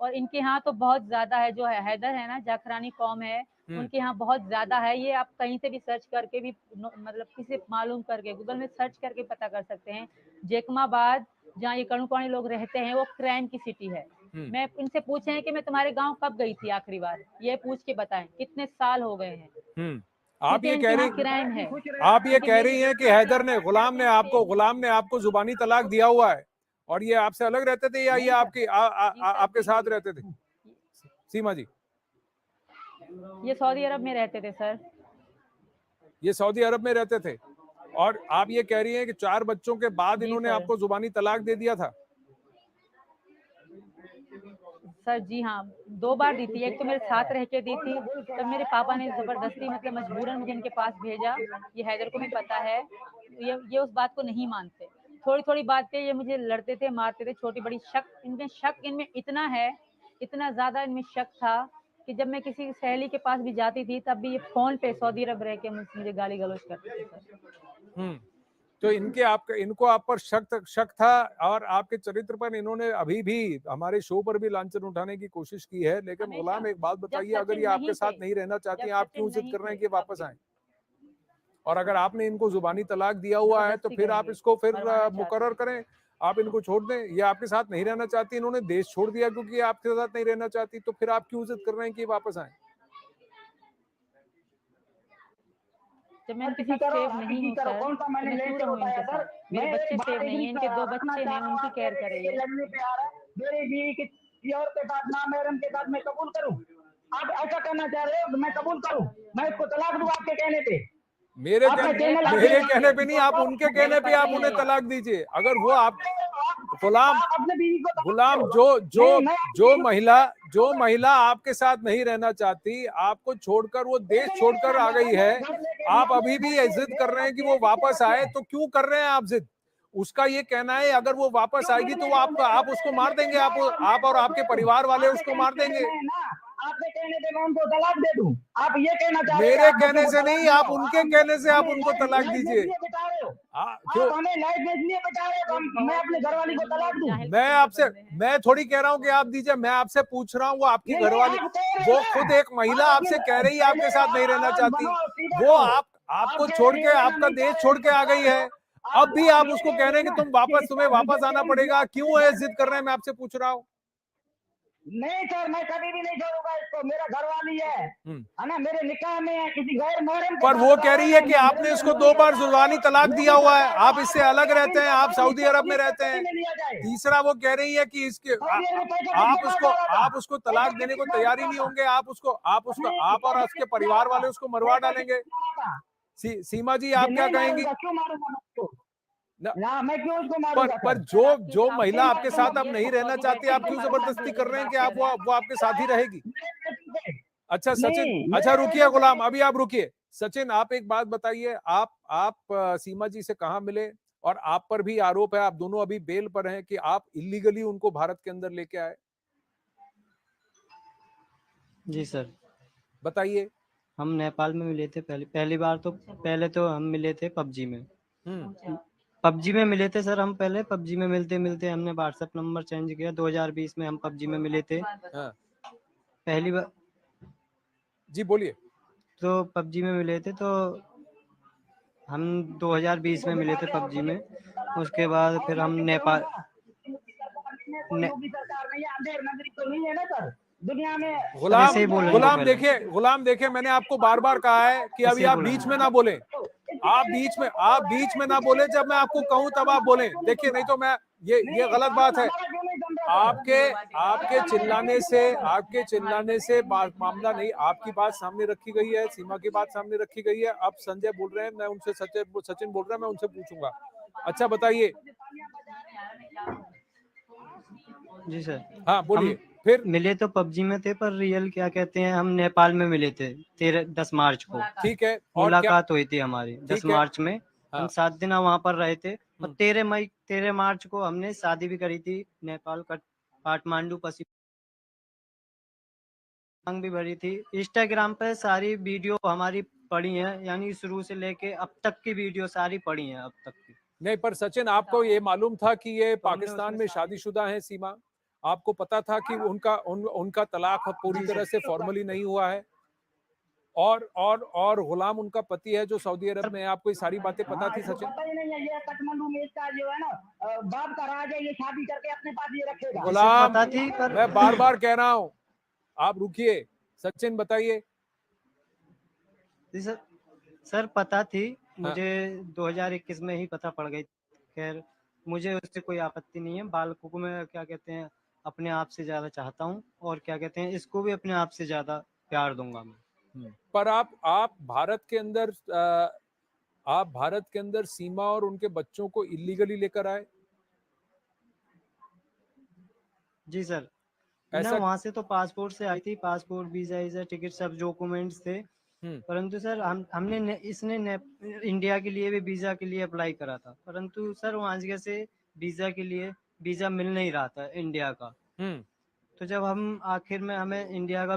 और इनके यहाँ तो बहुत ज्यादा है। जो है हैदर है ना, जाखरानी कौम है, उनके यहाँ बहुत ज्यादा है। ये आप कहीं से भी सर्च करके भी मतलब किसी मालूम करके गूगल में सर्च करके पता कर सकते हैं। जेकमाबाद जहाँ ये कणुपानी लोग रहते हैं, वो क्राइम की सिटी है। मैं इनसे पूछे कि मैं तुम्हारे गांव कब गई थी आखिरी बार, ये पूछ के बताएं, कितने साल हो गए हैं। आप ये कह रही, क्राइम है। आप ये कह रही हैं कि हैदर ने, गुलाम ने आपको जुबानी तलाक दिया हुआ है और ये आपसे अलग रहते थे या ये आपके साथ रहते थे? सीमा जी, ये सऊदी अरब में रहते थे सर। ये सऊदी अरब में रहते थे और आप ये कह रही हैं कि 4 बच्चों के बाद जी इन्होंने सर। आपको जुबानी तलाक दे दिया था? सर जी हाँ, 2 बार दी थी। एक तो मेरे साथ रह के दी थी, तब मेरे पापा ने जबरदस्ती मतलब मजबूरन मुझे इनके पास भेजा। ये हैदर को भी पता है, ये उस बात को नहीं मानते। थोड़ी थोड़ी बात पे ये मुझे लड़ते थे, मारते थे, छोटी बड़ी शक इनमें इतना है, इतना ज्यादा इनमें शक था कि जब मैं किसी सहेली के पास भी जाती थी तब भी ये फोन पे सऊदी अरब रह के मुझे गाली गलौज करते थे सर। तो इनको आप पर शक था और आपके चरित्र पर इन्होंने अभी भी हमारे शो पर भी लांछन उठाने की कोशिश की है। लेकिन गुलाम एक बात बताइए, अगर ये आपके साथ नहीं रहना चाहती हैं, आप क्यों जिद कर रहे हैं कि वापस आए? और अगर आपने इनको जुबानी तलाक दिया हुआ है तो फिर आप इसको फिर मुकर्रर करें, आप इनको छोड़ दें। ये आपके साथ नहीं रहना चाहती, इन्होंने देश छोड़ दिया क्योंकि आपके साथ नहीं रहना चाहती, तो फिर आप क्यों जिद कर रहे हैं कि वापस आए? जब मैं इनके साथ सेव नहीं हूँ सर, तो मैं क्यों रहूँ इनके साथ? मेरे बच्चे सेव नहीं है, इनके 2 बच्चे हैं, उनकी केयर कर रही है। लड़ने पे आ रहा है, मेरी बीवी किसी और के साथ ना महरम के साथ मैं कबूल करूं? आप ऐसा करना चाह रहे हो, मैं कबूल करूं? मैं इसको तलाक दूं आपके कहने पे? मेरे आपका चैनल आगे मेरे बढ़े। कहने पे नहीं, आप उनके कहने पे आप उन्हें तलाक दीजिए। अगर वो आप गुलाम आप अपने बीवी को तलाक गुलाम दो। जो नहीं, जो महिला आपके साथ नहीं रहना चाहती, आपको छोड़कर वो देश छोड़कर आ गई है, आप अभी भी ये जिद कर रहे हैं कि वो वापस आए, तो क्यों कर रहे हैं आप जिद? उसका ये कहना है अगर वो वापस आएगी तो आप उसको मार देंगे, आप और आपके परिवार वाले उसको मार देंगे। आपके कहने पे मैं उनको तलाक दे दूं, आप ये कहना चाह रहे हैं मेरे कि आप कहने बच्चों से को नहीं, तलाक आप दो। उनके कहने से आप हमें उनको लाइफ- तलाक लाइफ दीजिए। इसलिए बचा रहे हो। क्यों? आप हमें लाइफ में इसलिए बचा रहे हो तो मैं अपने घरवाली को तलाक दूं। मैं थोड़ी कह रहा हूँ कि आप दीजिए, मैं आपसे पूछ रहा हूँ, वो आपकी नहीं, नहीं, घरवाली, आप कह रहे वो हैं खुद ना। एक महिला आप आपसे अपने- कह रही है आपके पहले साथ नहीं रहना आप चाहती, बनो, सीधा वो करो। आपको आप छोड़ कह के रहे हो आपका नहीं देश चाह छोड़ रहे के आ हो, गई है, अब भी आप उसको कह रहे हैं कि तुम वापस, तुम्हें वापस आना पड़ेगा, क्यों है जिद कर रहे हैं, मैं आपसे पूछ रहा हूँ। नहीं सर, मैं कभी भी नहीं छोड़ूंगा इसको, मेरा घरवाली है ना, मेरे निकाह में है, किसी गैर महरम के पर साथ वो कर कह रहा रही है, है कि मेरे आपने इसको घरवाली 2 बार है। जुबानी तलाक दिया हुआ है, आप इससे अलग रहते हैं, आप सऊदी अरब में रहते कभी हैं। नहीं लिया जाए। तीसरा वो कह रही है कि इसके सऊदी अरब में पैसा किसके पास जा रहा था? आप उसको तलाक पैसा देने को किसके तैयार पास ही नहीं जा रहा होंगे, था? आप और उसके परिवार वाले उसको मरवा पैसा डालेंगे। किसके पास जा रहा था? सीमा जी, आप ये क्या नहीं कहेंगी? मारूंगा, क्यों मारूंगा मैं उसको? न- ना, मैं क्यों उसको पर मारूंगा पर सर? जो महिला आपके साथ अब नहीं रहना चाहती, आप क्यों जबरदस्ती कर रहे हैं कि आप वो आपके साथ ही रहेगी? अच्छा सचिन, नहीं, अच्छा मेरे रुकिए पैसे- गुलाम, अभी आप रुकिए। सचिन, आप एक बात बताइए, आप सीमा जी से कहाँ मिले? और आप पर भी आरोप है, आप दोनों अभी बेल पर हैं, कि आप इलीगली उनको भारत के अंदर लेके आए, जी सर, बताइए। हम नेपाल में मिले थे पहले तो हम मिले थे पबजी में। पबजी में मिले थे सर, हम पहले पबजी में मिलते मिलते हमने व्हाट्सएप नंबर चेंज किया। 2020 में हम पबजी में मिले थे हाँ, पहली बार। जी बोलिए। तो पबजी में मिले थे, तो हम 2020 में मिले थे पबजी में। उसके बाद फिर हम नेपाल योगी सरकार नहीं है, अंधेर नगरी तो नहीं है ना सर दुनिया में। ऐसे ही बोल रहे हैं पहले। गुलाम देखिए, मैंने आपको बार बार कहा है कि अभी ऐसे आप बोल बीच रहे में ना बोले, आप बीच में ना बोले, जब मैं आपको कहूं तब आप बोलें। देखिए, नहीं तो मैं ये गलत बात है। आपके चिल्लाने से मामला नहीं, आपकी बात सामने रखी गई है, सीमा की बात सामने रखी गई है। अब संजय बोल रहे हैं, मैं उनसे सचिन बोल रहा है, मैं उनसे पूछूंगा। अच्छा बताइए। जी सर, हाँ बोलिए। हम फिर मिले तो पबजी में थे, पर रियल क्या कहते हैं, हम नेपाल में मिले थे 10 मार्च को। ठीक है, और क्या? मुलाकात हुई थी हमारी 10 ठीक है। मार्च में। हाँ। हम 7 दिन वहां पर रहे थे, और 13 मार्च को हमने शादी भी करी थी नेपाल काठमांडू मांग भी भरी थी। इंस्टाग्राम पे सारी वीडियो हमारी पड़ी है, यानी शुरू से लेके अब तक की वीडियो सारी पड़ी है अब तक की। नहीं, पर सचिन, आपको ये मालूम था कि ये हमने पाकिस्तान उसमें में शादीशुदा है सीमा? आपको पता था कि उनका तलाक पूरी तरह से फॉर्मली नहीं हुआ है? और गुलाम उनका पति है जो सऊदी अरब में है, आपको ये सारी बातें पता थी सचिन? पता ही नहीं है, ये काठमांडू में इसका जो है ना बाप का राज है, ये शादी करके अपने पास ये रखेगा। गुलाम, पता थी, पर मैं बार बार कह रहा हूँ, आप रुकिए। सचिन बताइए। जी सर, पता थी मुझे। 2021 में ही पता पड़ गई। खैर, मुझे उससे कोई आपत्ति नहीं है। बालकों को मैं क्या कहते हैं अपने आप से ज्यादा चाहता हूँ, और क्या कहते हैं इसको भी अपने आप से ज्यादा प्यार दूंगा मैं। पर आप भारत के अंदर सीमा और उनके बच्चों को इलीगली लेकर आए? जी सर, ना ऐसा? वहाँ से तो पासपोर्ट से आई थी, पासपोर्ट वीजा टिकट सब डॉक्यूमेंट्स थे। परंतु सर हमने इंडिया के लिए भी वीजा के लिए अप्लाई करा था, परंतु सर वहाँ से वीजा के लिए वीजा मिल नहीं रहा था इंडिया का। तो जब हम आखिर में हमें इंडिया का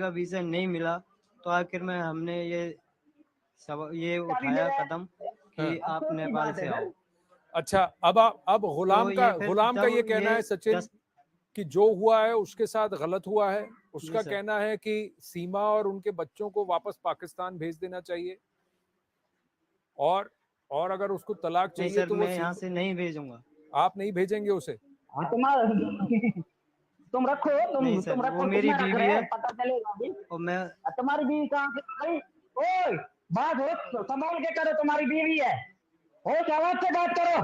वीजा नहीं मिला, तो आखिर में हमने ये उठाया कदम कि आप नेपाल से आओ। अच्छा, अब गुलाम तो का ये कहना है सचिन कि जो हुआ है उसके साथ गलत हुआ है। उसका कहना है कि सीमा और उनके बच्चों को वापस पाकिस्तान भेज देना चाहिए, और अगर उसको तलाक चाहिए सर, तो वो मैं यहाँ से नहीं भेजूंगा। आप नहीं भेजेंगे उसे? तुम रखो, तुम रखो, वो मेरी बीवी है, पता चलेगा अभी। और मैं तुम्हारी बीवी कहाँ से भाई? ओए, बात हो संभाल के करो, तुम्हारी बीवी है, होश आवाज से बात करो।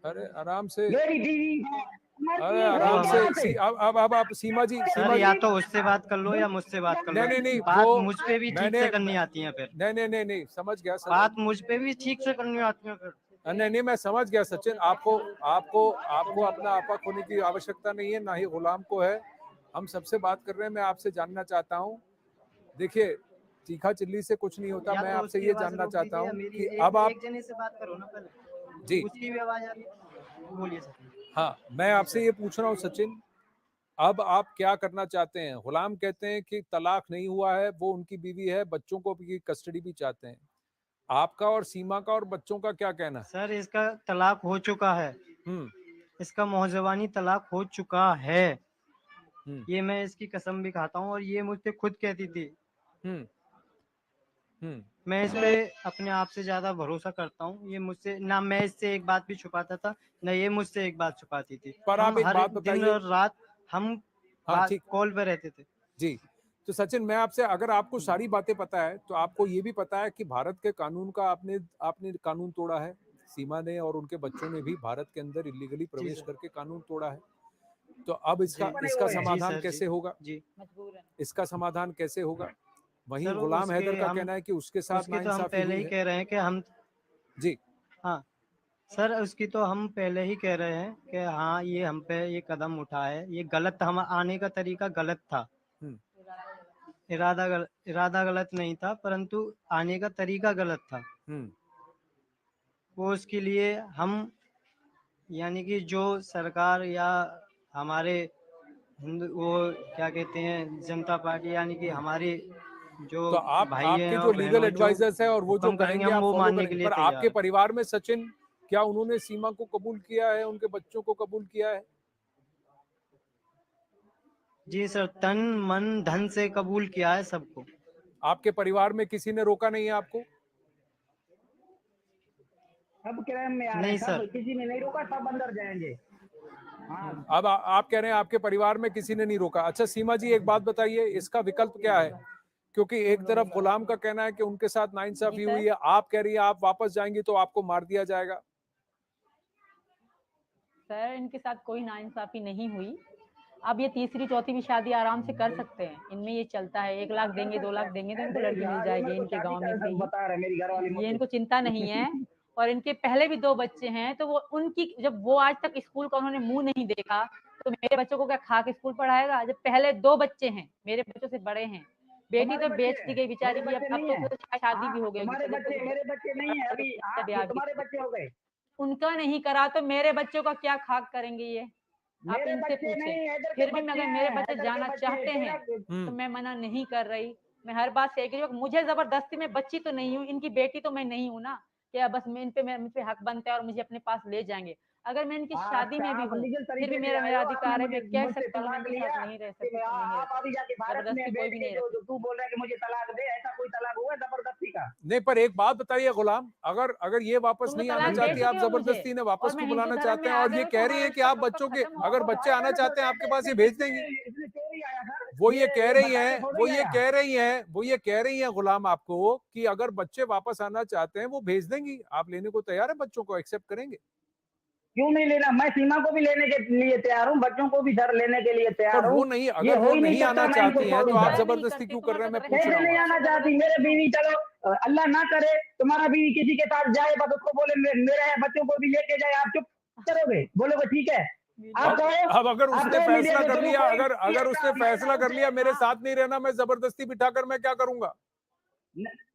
अरे आराम से। मेरी बीवी है, अरे आराम से अब आप सीमा जी सर या तो उससे बात कर लो या मुझसे बात कर लो। नहीं, बात वो मुझ पे भी ठीक से करनी आती है फिर। नहीं समझ गया सर। बात मुझ पे भी ठीक से करनी आती है फिर। नहीं मैं समझ गया सचिन, आपको आपको आपको अपना आपा खोने की आवश्यकता नहीं है, ना ही गुलाम को है। हम सबसे बात कर रहे हैं, मैं आपसे जानना चाहता हूँ। देखिए चीखा चिल्ली से कुछ नहीं होता। या मैं तो आपसे उसकी ये आवाज जानना रोक चाहता दीजिए या हूँ मेरी कि एक, अब आप एक जने से बात करो ना पहले। जी उसकी भी आवाज आ रही है। बोलिए सर। हाँ, मैं आपसे ये पूछ रहा हूँ सचिन, अब आप क्या करना चाहते हैं? गुलाम कहते हैं कि तलाक नहीं हुआ है, वो उनकी बीवी है, बच्चों को भी कस्टडी भी चाहते हैं। आपका और सीमा का और बच्चों का क्या कहना है? सर इसका तलाक हो चुका है। हम्म इसका मौजवानी तलाक हो चुका है। हम्म ये मैं इसकी कसम भी खाता हूँ और ये मुझसे खुद कहती थी। हम्म हम्म मैं इस पे अपने आप से ज्यादा भरोसा करता हूँ। ये मुझसे ना, मैं इससे एक बात भी छुपाता था ना ये मुझसे एक बात छुपाती थी। पर आप हम एक हर बात दिन बताइए। और रात हम हाँ ठीक कॉल पे रहते थे। जी। तो सचिन मैं आपसे, अगर आपको सारी बातें पता है तो आपको ये भी पता है कि भारत के कानून का आपने आपने कानून तोड़ा है। सीमा ने और उनके बच्चों ने भी भारत के अंदर इलीगली जी प्रवेश सर। करके कानून तोड़ा है। तो अब इसका जी इसका जी समाधान सर। जी कैसे होगा? जी मजबूर है। इसका समाधान कैसे होगा? वहीं सर गुलाम उसके हैदर का हम कहना है कि उसके साथ उसकी तो हम नाइंसाफी पहले हुई ही है। कह रहे हैं कि हम जी हाँ सर, उसकी तो हम पहले ही कह रहे हैं कि हाँ ये हम पे ये कदम उठा है, ये गलत, हम आने का तरीका गलत था। हम्म इरादा गलत नहीं था, परंतु आने का तरीका गलत था। हम्म वो उसके लिए हम, यानी कि जो सरकार या हमारे हिंदू, वो क्या कहते हैं, जनता पार्टी, यानी कि हमारे जो तो आप भाई आपके हैं जो और लीगल बहनों जो एडवाइजर्स है और वो जो हुक्म करेंगे कहेंगे हम आप वो फॉलो मानने के करेंगे। लिए पर तैयार आपके हैं। परिवार में सचिन, क्या उन्होंने सीमा को कबूल किया है, उनके बच्चों को कबूल किया है? जी सर, तन मन धन से कबूल किया है सबको। आपके परिवार में किसी ने रोका नहीं है आपको? सब क्रैम में आ रहे नहीं हैं, सब सर। किसी ने नहीं रोका, सब अंदर जाएंगे। हाँ अब आप कह रहे हैं आपके परिवार में किसी ने नहीं रोका। अच्छा सीमा जी एक बात बताइए, इसका विकल्प क्या है? क्योंकि एक तरफ गुलाम का कहना है कि उनके साथ जी नाइंसाफी सर। हुई है, आप कह रही है आप वापस जाएंगी तो आपको मार दिया जाएगा। सर इनके साथ कोई नाइंसाफी नहीं हुई। अब ये तीसरी चौथी भी शादी आराम से कर सकते हैं, इनमें ये चलता है। 1 लाख देंगे 2 लाख देंगे तो इनको लड़की मिल जाएगी इनके गांव में से ही। बता रहे मेरी घर वाली ये मुझसे। इनको चिंता नहीं है। और इनके पहले भी 2 बच्चे हैं, तो वो उनकी, जब वो आज तक स्कूल का उन्होंने मुंह नहीं देखा तो मेरे बच्चों को क्या खा के स्कूल पढ़ाएगा? जब पहले 2 बच्चे हैं, मेरे बच्चों से बड़े हैं। बेटी तुम्हारे तो बच्चे बेच दी हैं, गई बेचारी मेरे की, बच्चे अब नहीं तो है। शादी हाँ भी हो गई तुम्हारे उनकी, बच्चे, मेरे बच्चे नहीं है अभी। हाँ ब्याह भी तुम्हारे बच्चे हो गए। उनका नहीं करा तो मेरे बच्चों का क्या खाक करेंगे ये? आप मेरे इनसे बच्चे पूछें। नहीं, हैदर के फिर भी बच्चे अगर मेरे हैं, बच्चे हैदर के जाना बच्चे चाहते तेरा। हैं तो मैं मना नहीं कर रही। मैं हर बात से एग्री हूँ। मुझे जबरदस्ती में बच्ची तो नहीं हूँ, इनकी बेटी तो मैं नहीं हूँ ना कि बस मैं इन पे हक बनता है और मुझे अपने पास ले जाएंगे। अगर मैं इनकी शादी अच्छा में भी आप हूँ लीगल फिर भी तरीके से मेरा आए मेरा हो, आपने अधिकार है, मुझे मैं कह मुझसे सकती हूँ मैं तलाक इनके लिया साथ नहीं रह कि सकती तो नहीं रह आप अभी सकती। जाके भारत में जबरदस्ती कोई बैठ भी के नहीं जो रखती। जो तू बोल रहा है कि मुझे तलाक दे, ऐसा कोई तलाक हुआ है जबरदस्ती का? नहीं पर एक बात बताइए गुलाम, अगर अगर ये वापस तुम तो नहीं आना तलाक दे चाहती, आप चुके हो मुझे, जबरदस्ती ने वापस और मैं क्यों हिंदू बुलाना धर्म चाहते में हैं? आ और गई ये हूँ कह तो रही हमारा है कि आप रिश्ता कब बच्चों तक के, खत्म अगर होगा? बच्चे आना चाहते हैं आपके पास, ये भेज देंगी। इसने चोरी आया सर। वो ये कह रही बताने हैं, थोड़ी वो ये आया। कह रही हैं, वो ये कह रही हैं गुलाम आपको कि अगर बच्चे वापस आना चाहते हैं वो भेज देंगी। आप लेने को तैयार है? बच्चों को एक्सेप्ट करेंगे? क्यों नहीं लेना? मैं सीमा को भी लेने के लिए तैयार हूँ, बच्चों को भी सर लेने के लिए पर तैयार हूँ। वो नहीं, ये अगर हो वो ही नहीं नहीं आना सकता, मैं इनको चाहती हैं तो छोड़ूं आप सर। मैं नहीं जबरदस्ती करती, क्यों कर तुम्हारा रहे हैं? मैं तो पूछ कैसे रहा हूँ नहीं आना आपसे। चाहती? मेरे बीवी, चलो अल्लाह ना करे तुम्हारा बीवी किसी के साथ जाए, बस उसको बोले मेरे बच्चों को भी लेके जाए, आप चुप करोगे? बोलोगे ठीक है? आप कहो, अब अगर आप उसने कहो मीडिया फैसला के कर थ्रू लिया, कोई अगर अगर उसने फैसला कर लिया मेरे हाँ। साथ नहीं रहना, मैं जबरदस्ती बिठाकर मैं क्या करूंगा?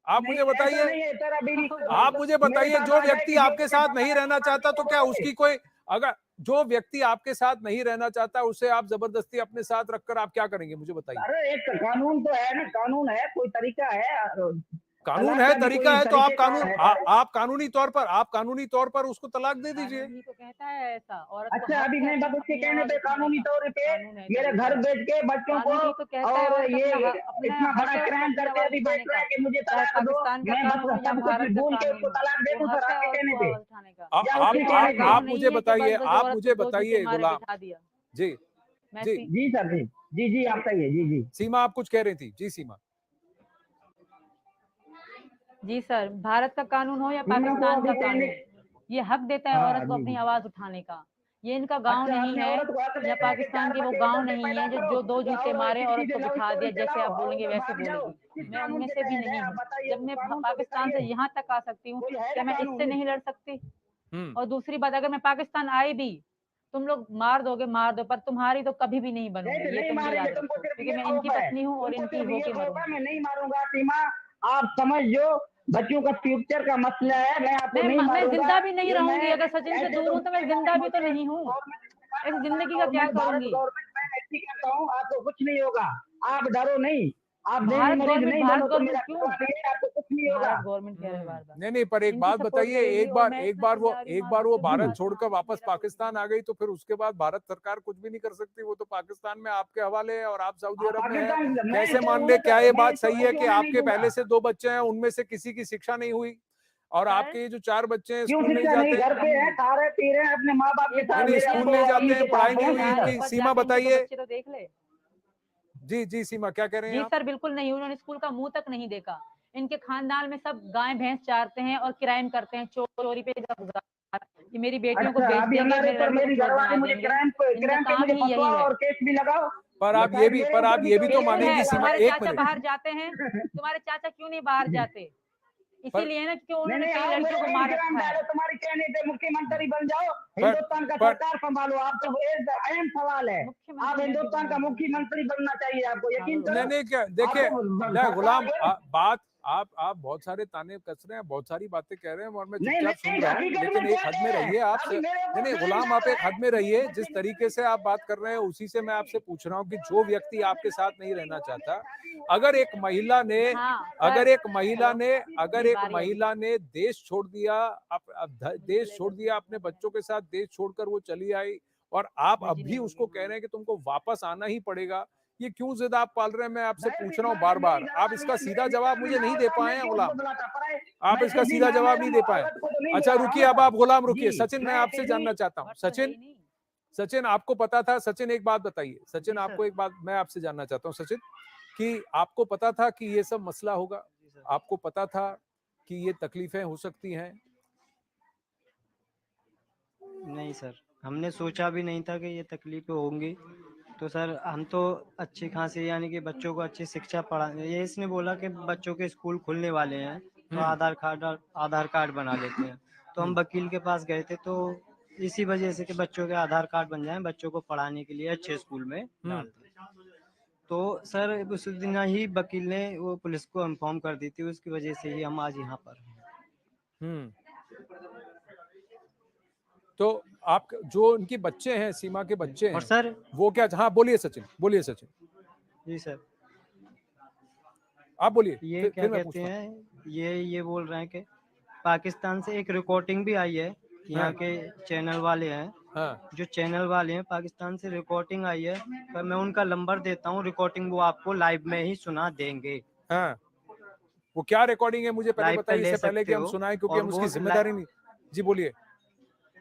आप नहीं मुझे ऐसा बताइए, नहीं है, तेरा बीवी आप मुझे मेरे बताइए, साथ जो आ व्यक्ति जाएगी, जो आपके उसके साथ साथ नहीं रहना चाहता तो क्या बोलोगे? उसकी कोई, अगर जो व्यक्ति आपके साथ नहीं रहना चाहता उसे आप जबरदस्ती अपने साथ रखकर आप क्या करेंगे? मुझे बताइए। अरे एक कानून तो है ना, कानून है, कोई तरीका है। कानून तलाक है, का भी तरीका कोई है, तो आप तरीकेकार कानून है। आप कानूनी तौर पर उसको तलाक दे दीजिए। कानून ही तो कहता है ऐसा, औरत को अच्छा हक अभी है मैं बस उसके अपनी कहने आवाज पे उठाने कानूनी का। तौर पे कानून है, मेरे तरीका घर है। बैठ के बच्चों को, कानून ही तो कहता है और औरत ये अपना इतना हक बड़ा है उसको क्राइम अपनी करके आवाज अभी बैठ उठाने रहा का, है कि मुझे चाहे तलाक दो। पाकिस्तान का मैं बस कानून हो या सब कुछ भारत का भूल के कानून उसको हो, तलाक दे वो दूं सर हक है आपके औरत कहने को पे, आवाज उठाने का। या उसके ये कहने ऐसा पे? कानून आप नहीं मुझे है कि बताइए, बस बस आप औरत मुझे को जोर बताइए के मारे गुलाम बिठा दिया। जी। मैं जी जी सर जी जी जी आप कहिए। जी जी सीमा, आप कुछ कह रही थी? जी सीमा। जी सर, भारत का कानून हो या सीमा को पाकिस्तान अभी का कहने। कानून, ये हक देता है हाँ औरत को जी अपनी जी आवाज उठाने का। ये इनका गांव अच्छा, नहीं अपने है, औरत को हक या देते हैं कि पाकिस्तान चार के वो बच्चे गांव इधर से नहीं पैदा है जो करो, जो 2 तो जूते और मारे किसी औरत को चलो बिठा दिया, स्टोरी जैसे चलाओ आप और बोलेंगे उधर वैसे भाग जाओ। बोलेगी। किस मैं कानून उनमें के से भी तहत है नहीं आप हूँ। बताइए, जब मैं कानून तो पाकिस्तान से बताइए, यहाँ तक आ सकती हूँ, कोई है क्या ना मैं कानून? इससे नहीं लड़ सकती? हम्म। और दूसरी बात, अगर मैं पाकिस्तान आई भी, तुम लोग मार दोगे मार दो, पर तुम्हारी तो कभी भी नहीं बनूंगी, ये नहीं तुम भी याद मारेंगे, तुमको रखो, सिर्फ क्योंकि ये मैं खौफ इनकी है, पत्नी हूँ और तुमको इनकी सिर्फ ये होके खौफ है, मरूंगी। मैं नहीं मारूंगा। सीमा, आप समझ जो बच्चों का फ्यूचर का मसला है, मैं आपको नहीं मैं मारूंगा। जिंदा भी नहीं ये रहूंगी, मैं अगर सचिन से ऐसे दूर तो हूँ तो मैं जिंदा भी तो नहीं हूँ। ऐसी जिंदगी का क्या भारत करूंगी? गवर्नमेंट मैं ऐसी कहता हूँ, आपको कुछ नहीं होगा, आप डरो नहीं, आप देवी भारत मरीज गवर्नमेंट, नहीं भारत बनो तो मेरा गवर्नमेंट क्यों? सवाल ये है, आपको कुछ नहीं होगा। भारत गवर्नमेंट कह रहे हैं बार बार, नहीं नहीं, पर एक इनकी बात सपोर्ट बताइए, करेगी, एक और बार मैं एक इतना बार वो समझा रही हूँ, एक माँ बार वो बच्चों की भारत बात छोड़कर मानो, वापस मेरा कोई पाकिस्तान आ गई तो फिर उसके बाद भारत सरकार कुछ भी नहीं कर सकती, वो तो पाकिस्तान में आपके हवाले है और आप सऊदी अरब में है। पाकिस्तान मैं कैसे तो मान ले, क्या ये मैं बात सही है तो कि मैं नहीं आपके दूंगा। पहले से 2 बच्चे हैं, उनमें से किसी की शिक्षा नहीं हुई और सर, आपके ये जो 4 बच्चे हैं क्यों स्कूल नहीं शिक्षा नहीं, जाते? घर पे है, खा रहे पी रहे हैं अपने माँ बाप के एक साथ, बार नहीं मेरे स्कूल आपको नहीं अमीर जाते हैं, के पढ़ाई साथ नहीं हैं हुई जी सर। इनकी। पर सीमा जाके इनके तो बताइए। बच्चे तो देख ले। जी सीमा, क्या कह रहे हैं जी आप? सर, बिल्कुल नहीं, उन्होंने स्कूल का मुंह तक नहीं देखा। इनके खानदान में सब गाय भैंस चारते हैं और क्राइम करते हैं, चोरी पे ये मेरी बेटियों को अच्छा, बेच अभी देंगे, हमारे मेरे ऊपर लड़कों को मेरी छोड़ घरवाली ना मुझे देंगे। क्राइम इनका पे काम मुझे ही यही फंसवाओ है। और केस भी लगाओ। पर आप शायद ये मेरे ऊपर भी भी तो केस बिल्कुल है, मानेंगी सीमा, तुम्हारे एक चाचा मिनट। बाहर जाते हैं, तुम्हारे चाचा क्यों नहीं बाहर जाते? पर इसीलिए ना, क्योंकि नहीं उन्होंने नहीं, कई आओ लड़कियों मेरे को पे मार इल्जाम रखा है। डालो, तुम्हारी कहने पे मुख्यमंत्री बन जाओ, पर हिंदुस्तान का पर सरकार संभालो, आप तो अहम सवाल है। मुख्यमंत्री आप मैं भी हिंदुस्तान का बनूंगी। मुख्यमंत्री बनना चाहिए, आपको यकीन पागल हो करो। नहीं क्या देखिए, आपको नहीं गुलाम, सरकार है। बात आप बहुत सारे ताने कस रहे हैं, बहुत सारी बातें कह रहे हैं और मैं नहीं चुपचाप सुन नहीं, रहा हूँ, हकीकत लेकिन में एक क्या हद कह में रहे रहिए हैं, आप। अभी मेरे नहीं ऊपर नहीं क्राइम गुलाम, डाल आप एक रहे हद में हैं। रहिए, जिस तरीके से आप बात कर रहे हैं उसी से मैं आपसे पूछ रहा हूँ कि जो व्यक्ति आपके साथ नहीं रहना चाहता, अगर एक महिला ने हाँ, अगर सर, एक महिला हेलो, ने अगर मेरी एक बारी है अभी। महिला ने देश छोड़ दिया, देश छोड़ दिया, अपने बच्चों के साथ देश छोड़कर वो चली आई और आप अब बिजी भी नहीं उसको होगी। कह रहे हैं कि तुमको वापस आना ही पड़ेगा, ये क्यों जिद आप पाल रहे हैं? मैं आपसे मैं पूछ भी रहा हूँ मैं बार बार, मेरी आप इसका घरवाली सीधा मेरी जवाब मुझे घरवाली नहीं ना दे होता, पाए मैं हैं क्यों गुलाम। उसको बुलाता? पर आप मैं इसका सीधी सीधा माँ जवाब मेरा नहीं दे पाए। औरत को तो नहीं अच्छा बुला रहा रुकिए, हूँ अब सर। आप गुलाम रुकिए। जी, सचिन, मैं मैं आपसे फिर भी जानना चाहता हूँ। बट तो है सचिन, ही नहीं। सचिन आपको पता था? सचिन एक बात बताइए, सचिन जी आपको सर। एक बात मैं आपसे जानना चाहता हूँ सचिन, कि आपको पता था कि ये सब मसला होगा? जी सर। आपको पता था कि ये तकलीफें हो सकती हैं? नहीं सर, हमने सोचा भी नहीं था कि ये तकलीफें होंगी। तो सर हम तो अच्छी खासी यानी कि बच्चों को अच्छी शिक्षा पढ़ा, ये इसने बोला कि बच्चों के स्कूल खुलने वाले हैं तो आधार कार्ड बना लेते हैं। तो हम वकील के पास गए थे, तो इसी वजह से कि बच्चों के आधार कार्ड बन जाएं, बच्चों को पढ़ाने के लिए अच्छे स्कूल में डाल दें। तो सर उस दिन ही वकील ने वो पुलिस को इन्फॉर्म कर दी थी, उसकी वजह से ही हम आज यहाँ पर हैं। तो आप जो उनके बच्चे हैं, सीमा के बच्चे और हैं, सर वो क्या? हाँ बोलिए सचिन, बोलिए सचिन, जी सर, आप बोलिए, ये क्या फिर मैं कहते पूछता हूँ। हैं, ये बोल रहे हैं कि पाकिस्तान से एक रिकॉर्डिंग भी आई है, यहाँ हाँ के चैनल वाले हैं, हाँ जो चैनल वाले हैं पाकिस्तान से रिकॉर्डिंग आई है, पर मैं उनका नंबर देता हूँ, रिकॉर्डिंग वो आपको लाइव में ही सुना देंगे। हाँ, वो क्या रिकॉर्डिंग है मुझे पहले लाइव पे बताइए, ले इससे पहले कि सकते हम हो। सुनाएं, क्योंकि और हम वो उसकी जिम्मेदारी नहीं। जी बोलिए।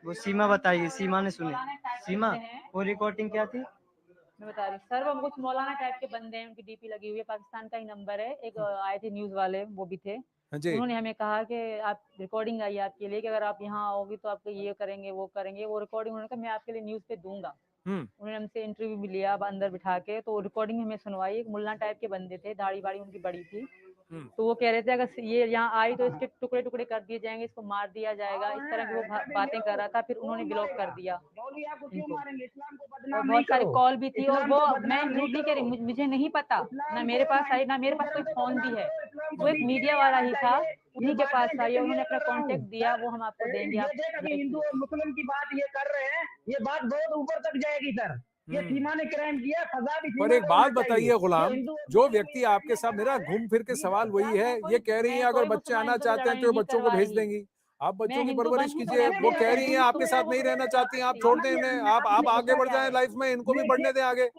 वो सीमा बताइए, सीमा ने सुनी। सीमा, हैं। वो रिकॉर्डिंग क्या थी? मैं बता रही हूँ सर, वो कुछ मौलाना टाइप के बंदे हैं, उनकी डीपी लगी हुई है, पाकिस्तान का ही नंबर है। एक आए थे न्यूज वाले, वो भी थे, हाँ जी, उन्होंने हमें कहा कि आप रिकॉर्डिंग आई है आपके लिए, कि अगर आप यहाँ आओगी तो आपको ये करेंगे वो करेंगे। वो रिकॉर्डिंग उन्होंने कहा मैं आपके लिए न्यूज पे दूंगा। उन्होंने हमसे इंटरव्यू भी लिया, अब अंदर बिठा के, तो रिकॉर्डिंग हमें सुनवाई। एक मुल्ला टाइप के बंदे थे, दाढ़ी बाड़ी उनकी बड़ी थी, तो वो कह रहे थे अगर ये यहाँ आई तो इसके टुकड़े टुकड़े कर दिए जाएंगे, इसको मार दिया जाएगा, इस तरह की वो बातें कर रहा था। फिर उन्होंने ब्लॉक कर दिया मौलवी आपको क्यों इनको, मारेंगे? इस्लाम को और बदनाम नहीं बहुत सारी करो, कॉल भी थी। और इस्लाम वो को मैं बदनाम नहीं झूठ नहीं कह करो, रही, मुझे नहीं पता ना, इस्लाम मेरे को पास आई ना, मेरे पास कोई धर्म को फोन बदनाम भी है। करो, इस्लाम को वो एक बीच में मीडिया नहीं वाला आना ही था, चाहिए। उन्हीं के बातें पास आई, जितनी उन्होंने ये अपना कर रहा हूँ कांटेक्ट दिया, वो हम आपको देंगे, ये आप देख अभी देख हिंदू लो। और मुस्लिम की बात ये कर रहे हैं, ये बात बहुत ऊपर तक जाएगी सर। ये सीमा ने क्राइम किया, सजा भी पर सीमा एक को होना बात चाहिए। बताइए गुलाम, ये हिंदू और जो मुस्लिम में व्यक्ति ये आपके साथ, कर मेरा रहा है, घूम फिर के ये सवाल वही है, मैं ये कह रही हैं अगर कोई बच्चे आना मुसलमान से चाहते हैं लड़ाई तो नहीं बच्चों को करवा भेज रही, देंगी, आप बच्चों मैं की हिंदू परवरिश बनूं तो कीजिए। मैं वो भी कह अगर रही हैं हिंदू आपके साथ नहीं रहना चाहती हैं, आप छोड़ दें इन्हें, आप आगे बढ़ जाएं लाइफ में, इनको भी बढ़ने दें आगे।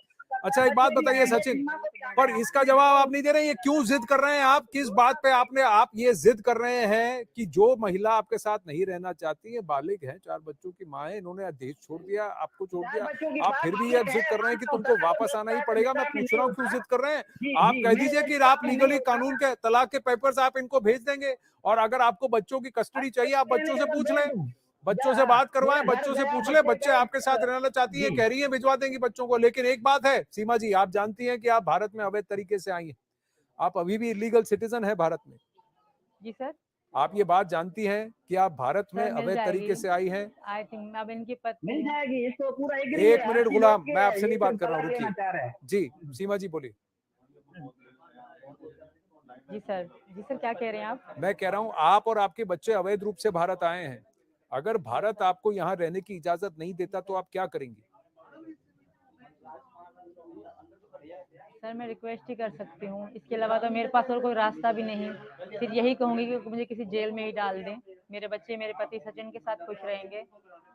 अच्छा एक बात बताइए सचिन, पर इसका जवाब आप नहीं दे रहे हैं, ये क्यों जिद कर रहे हैं आप? किस बात पे आप ये जिद कर रहे हैं कि जो महिला आपके साथ नहीं रहना चाहती है, बालिग है, 4 बच्चों की माँ है, इन्होंने देश छोड़ दिया, आपको छोड़ दिया, आप फिर भी ये जिद कर रहे हैं कि तुमको वापस आना ही पड़ेगा? मैं पूछ रहा हूँ क्यों जिद कर रहे हैं? आप कह दीजिए कि आप लीगली कानून के तलाक के पेपर्स आप इनको भेज देंगे, और अगर आपको बच्चों की कस्टडी चाहिए आप बच्चों से पूछ लें, बच्चों से बात करवाएं, बच्चों से पूछ ले, बच्चे आपके साथ रहना चाहती है, जी। कह रही है भिजवा देंगी बच्चों को। लेकिन एक बात है सीमा जी, आप जानती हैं कि आप भारत में अवैध तरीके से आई हैं, आप अभी भी इलीगल सिटीजन है भारत में। जी सर। आप ये बात जानती हैं कि आप भारत में सर मिल अवैध तरीके जाएगी, से आई हैं। आई थिंक अब इनकी पत्नी मिल है। जाएगी, इसको पूरा एग्री एक है, मिनट हर गुलाम, चीज मैं आपसे ये नहीं बात सिर्फ कर रहा हूँ, तलाक लेना रुकिए। चाह रहा है। जी सीमा जी बोलिए। जी सर, जी सर क्या कह रहे हैं आप? मैं कह रहा हूँ आप और आपके बच्चे अवैध रूप से भारत आए हैं, अगर भारत आपको यहाँ रहने की इजाजत नहीं देता तो आप क्या करेंगे? सर मैं रिक्वेस्ट ही कर सकती हूँ, इसके अलावा तो मेरे पास और कोई रास्ता भी नहीं। फिर यही कहूंगी कि मुझे किसी जेल में ही डाल दें, मेरे बच्चे मेरे पति सचिन के साथ खुश रहेंगे,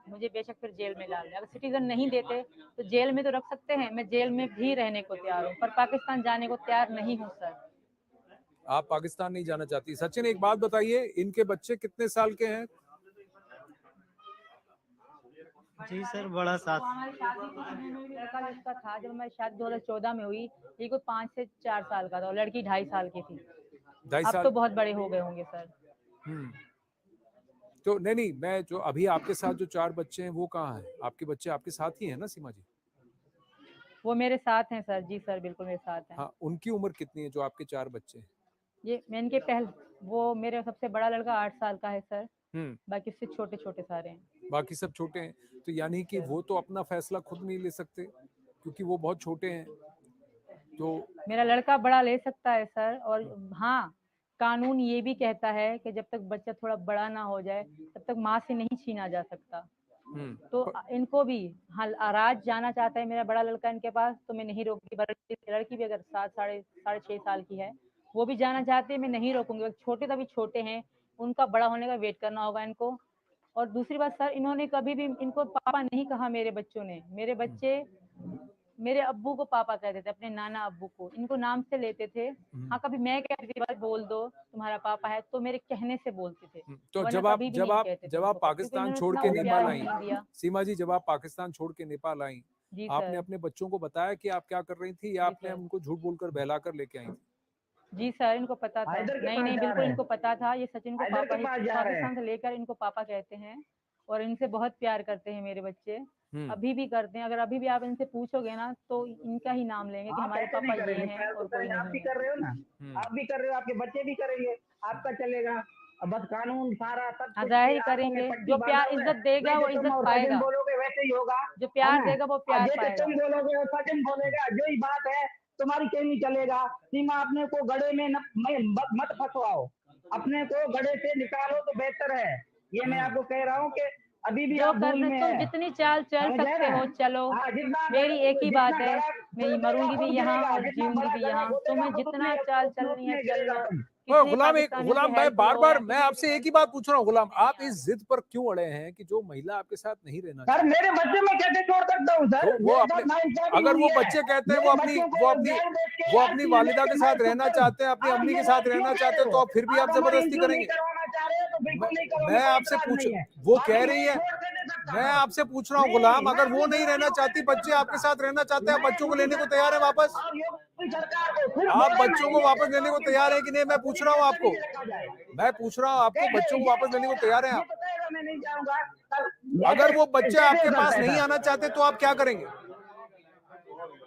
मुझे बेशक फिर जेल में डाल दें। अगर सिटीजन नहीं देते तो जेल में तो रख सकते हैं, मैं जेल में भी रहने को तैयार हूँ, पर पाकिस्तान जाने को तैयार नहीं हूँ सर। आप पाकिस्तान नहीं जाना चाहती। सचिन एक बात बताइए, इनके बच्चे कितने साल के हैं? जी सर, बड़ा साथ। हमारी शादी के समय में भी लड़का जिसका था, जब हमारी शादी 2014 में हुई, ये कोई 5 से 4 साल का था और लड़की 2.5 साल की थी। 2.5 अब साल। तो बहुत बड़े हो गए होंगे सर। तो नहीं, मैं जो अभी आपके साथ जो 4 बच्चे हैं वो कहाँ हैं? आपके बच्चे आपके साथ ही हैं ना सीमा जी? वो मेरे साथ हैं सर। जी सर बिल्कुल मेरे साथ हैं। हाँ, उनकी उम्र कितनी है जो आपके 4 बच्चे हैं? ये मैं इनके वो मेरे सबसे बड़ा लड़का 8 साल का है सर, हम्म, बाकी उससे छोटे छोटे सारे हैं। बाकी सब छोटे हैं। तो यानी कि वो तो अपना फैसला खुद नहीं ले सकते क्योंकि वो बहुत छोटे हैं। तो मेरा लड़का बड़ा ले सकता है सर, और हाँ, कानून ये भी कहता है कि जब तक बच्चा थोड़ा बड़ा ना हो जाए तब तक माँ से नहीं छीना जा सकता। तो इनको भी, हाँ, राज जाना चाहता है मेरा बड़ा लड़का इनके पास, तो मैं नहीं रोकूंगी। लड़की भी अगर 7 साढ़े 6 साल की है, वो भी जाना चाहते हैं, मैं नहीं रोकूंगी। छोटे तभी छोटे हैं, उनका बड़ा होने का वेट करना होगा इनको। और दूसरी बात सर, इन्होंने कभी भी इनको पापा नहीं कहा। मेरे बच्चों ने, मेरे बच्चे मेरे अब्बू को पापा कहते थे, अपने नाना अब्बू को, इनको नाम से लेते थे। हाँ, कभी मैं कहती थी बात बोल दो तुम्हारा पापा है, तो मेरे कहने से बोलते थे। तो वरना जब आप कभी भी जब नहीं आप कहते थे जब आप उनको, क्योंकि पाकिस्तान उन्होंने छोड़ इतना के वो नेपाल प्यार आई, नहीं दिया। सीमा जी जब आप पाकिस्तान छोड़ के नेपाल आई, जी आपने सर। अपने बच्चों को बताया कि आप क्या कर रही थी, या जी आपने सर। उनको झूठ बोलकर बहला कर लेके आई थी? जी सर, इनको पता था। हैदर के नहीं पास नहीं जा बिल्कुल रहे हैं, इनको पता था। ये सचिन को हैदर पापा के ही, पास जा रहे हैं। पाकिस्तान से लेकर इनको पापा कहते हैं, और इनसे बहुत प्यार करते हैं मेरे बच्चे, अभी भी करते हैं। अगर अभी भी आप इनसे पूछोगे ना तो इनका ही नाम लेंगे कि आप हमारे ऐसे पापा नहीं ये करेंगे, हैं ख्याल तो और कोई करेंगे, आप भी नहीं है। कर रहे हो ना, आप भी कर रहे हो, आपके बच्चे भी करेंगे, आपका चलेगा। अब बस कानून सारा सब हाँ, कुछ जाहिर ही आंखों में करेंगे। पट्टी जो बांधा प्यार हुआ है। इज्जत देगा वो जैसे तुम इज्जत और सचिन पाएगा, बोलोगे वैसे ही होगा, जो है प्यार ना? देगा वो और प्यार जैसे पाएगा। तुम बोलोगे और सचिन बोलेगा, जो ही बात है तुम्हारी कहनी चलेगा। सीमा, अपने को गड़े में मत फंसवाओ, अपने को गड़े से निकालो तो बेहतर है। ये मैं आपको कह रहा हूँ कि अभी भी जो आप भूल करना, में तुम है, जितनी चाल चल समझ आए सकते ना? हो चलो। हाँ, मेरी एक ही बात है, मैं बोलेगा, मरूंगी भी खुद यहाँ गिरेगा, और जितना जीऊंगी बड़ा भी गला यहाँ। खोलेगा, तुम्हें खुद जितना उतनी चाल चलनी है उतने चल गिरेगा लो। तुम। ओ कितने गुलाम, एक पाकिस्तानियों गुलाम, की मैं हेल्प बार लो बार या मैं किसी आपसे एक ही बात पूछ रहा हूँ गुलाम, आप इस जिद पर क्यों अड़े हैं कि जो महिला आपके साथ नहीं रहना सर, चाहती? मेरे बच्चे में कैसे छोड़ सकता हूँ सर? तो वो मेरे अपने, साथ नाइंसाफी अगर हुई वो है। बच्चे कहते हैं मेरे बच्चों को जेल देख के वो हर अपनी चीज वालिदा देख के के साथ मैं रहना खुश हूँ। चाहते हैं, अपनी आप अम्मी ये के साथ बात क्यों रहना कह चाहते रहे हैं, हो? तो फिर भी आप हमारा जबरदस्ती इंटरव्यू नहीं करेंगे? करवाना चाह रहे हो तो बिल्कुल नहीं करोगे, मैं कोई आपसे इतराज पूछ, नहीं है। वो बाकी कह मैं रही है, छोड़ के दे सकता मैं हूँ। आपसे पूछ रहा हूँ नहीं, गुलाम, मैं अगर वो अपनी नहीं रहना जवानी को चाहती, कैसे छोड़ बच्चे आपके सकता? साथ रहना चाहते हैं, आप मैं बच्चों को यूपी लेने को तैयार है सरकार वापस? और योगी सरकार को फिर आप बोले बच्चों को नहीं, वापस लेने को तैयार है कि नहीं? मैं पूछ रहा हूँ आपको, नहीं रखा जाए। मैं पूछ रहा हूँ आपको, बच्चों को वापस लेने को तैयार है ये आप? तो कहेगा मैं नहीं जाऊंगा। अगर वो बच्चे कैसे आपके हो पास सकता है नहीं सर? आना चाहते तो आप क्या करेंगे?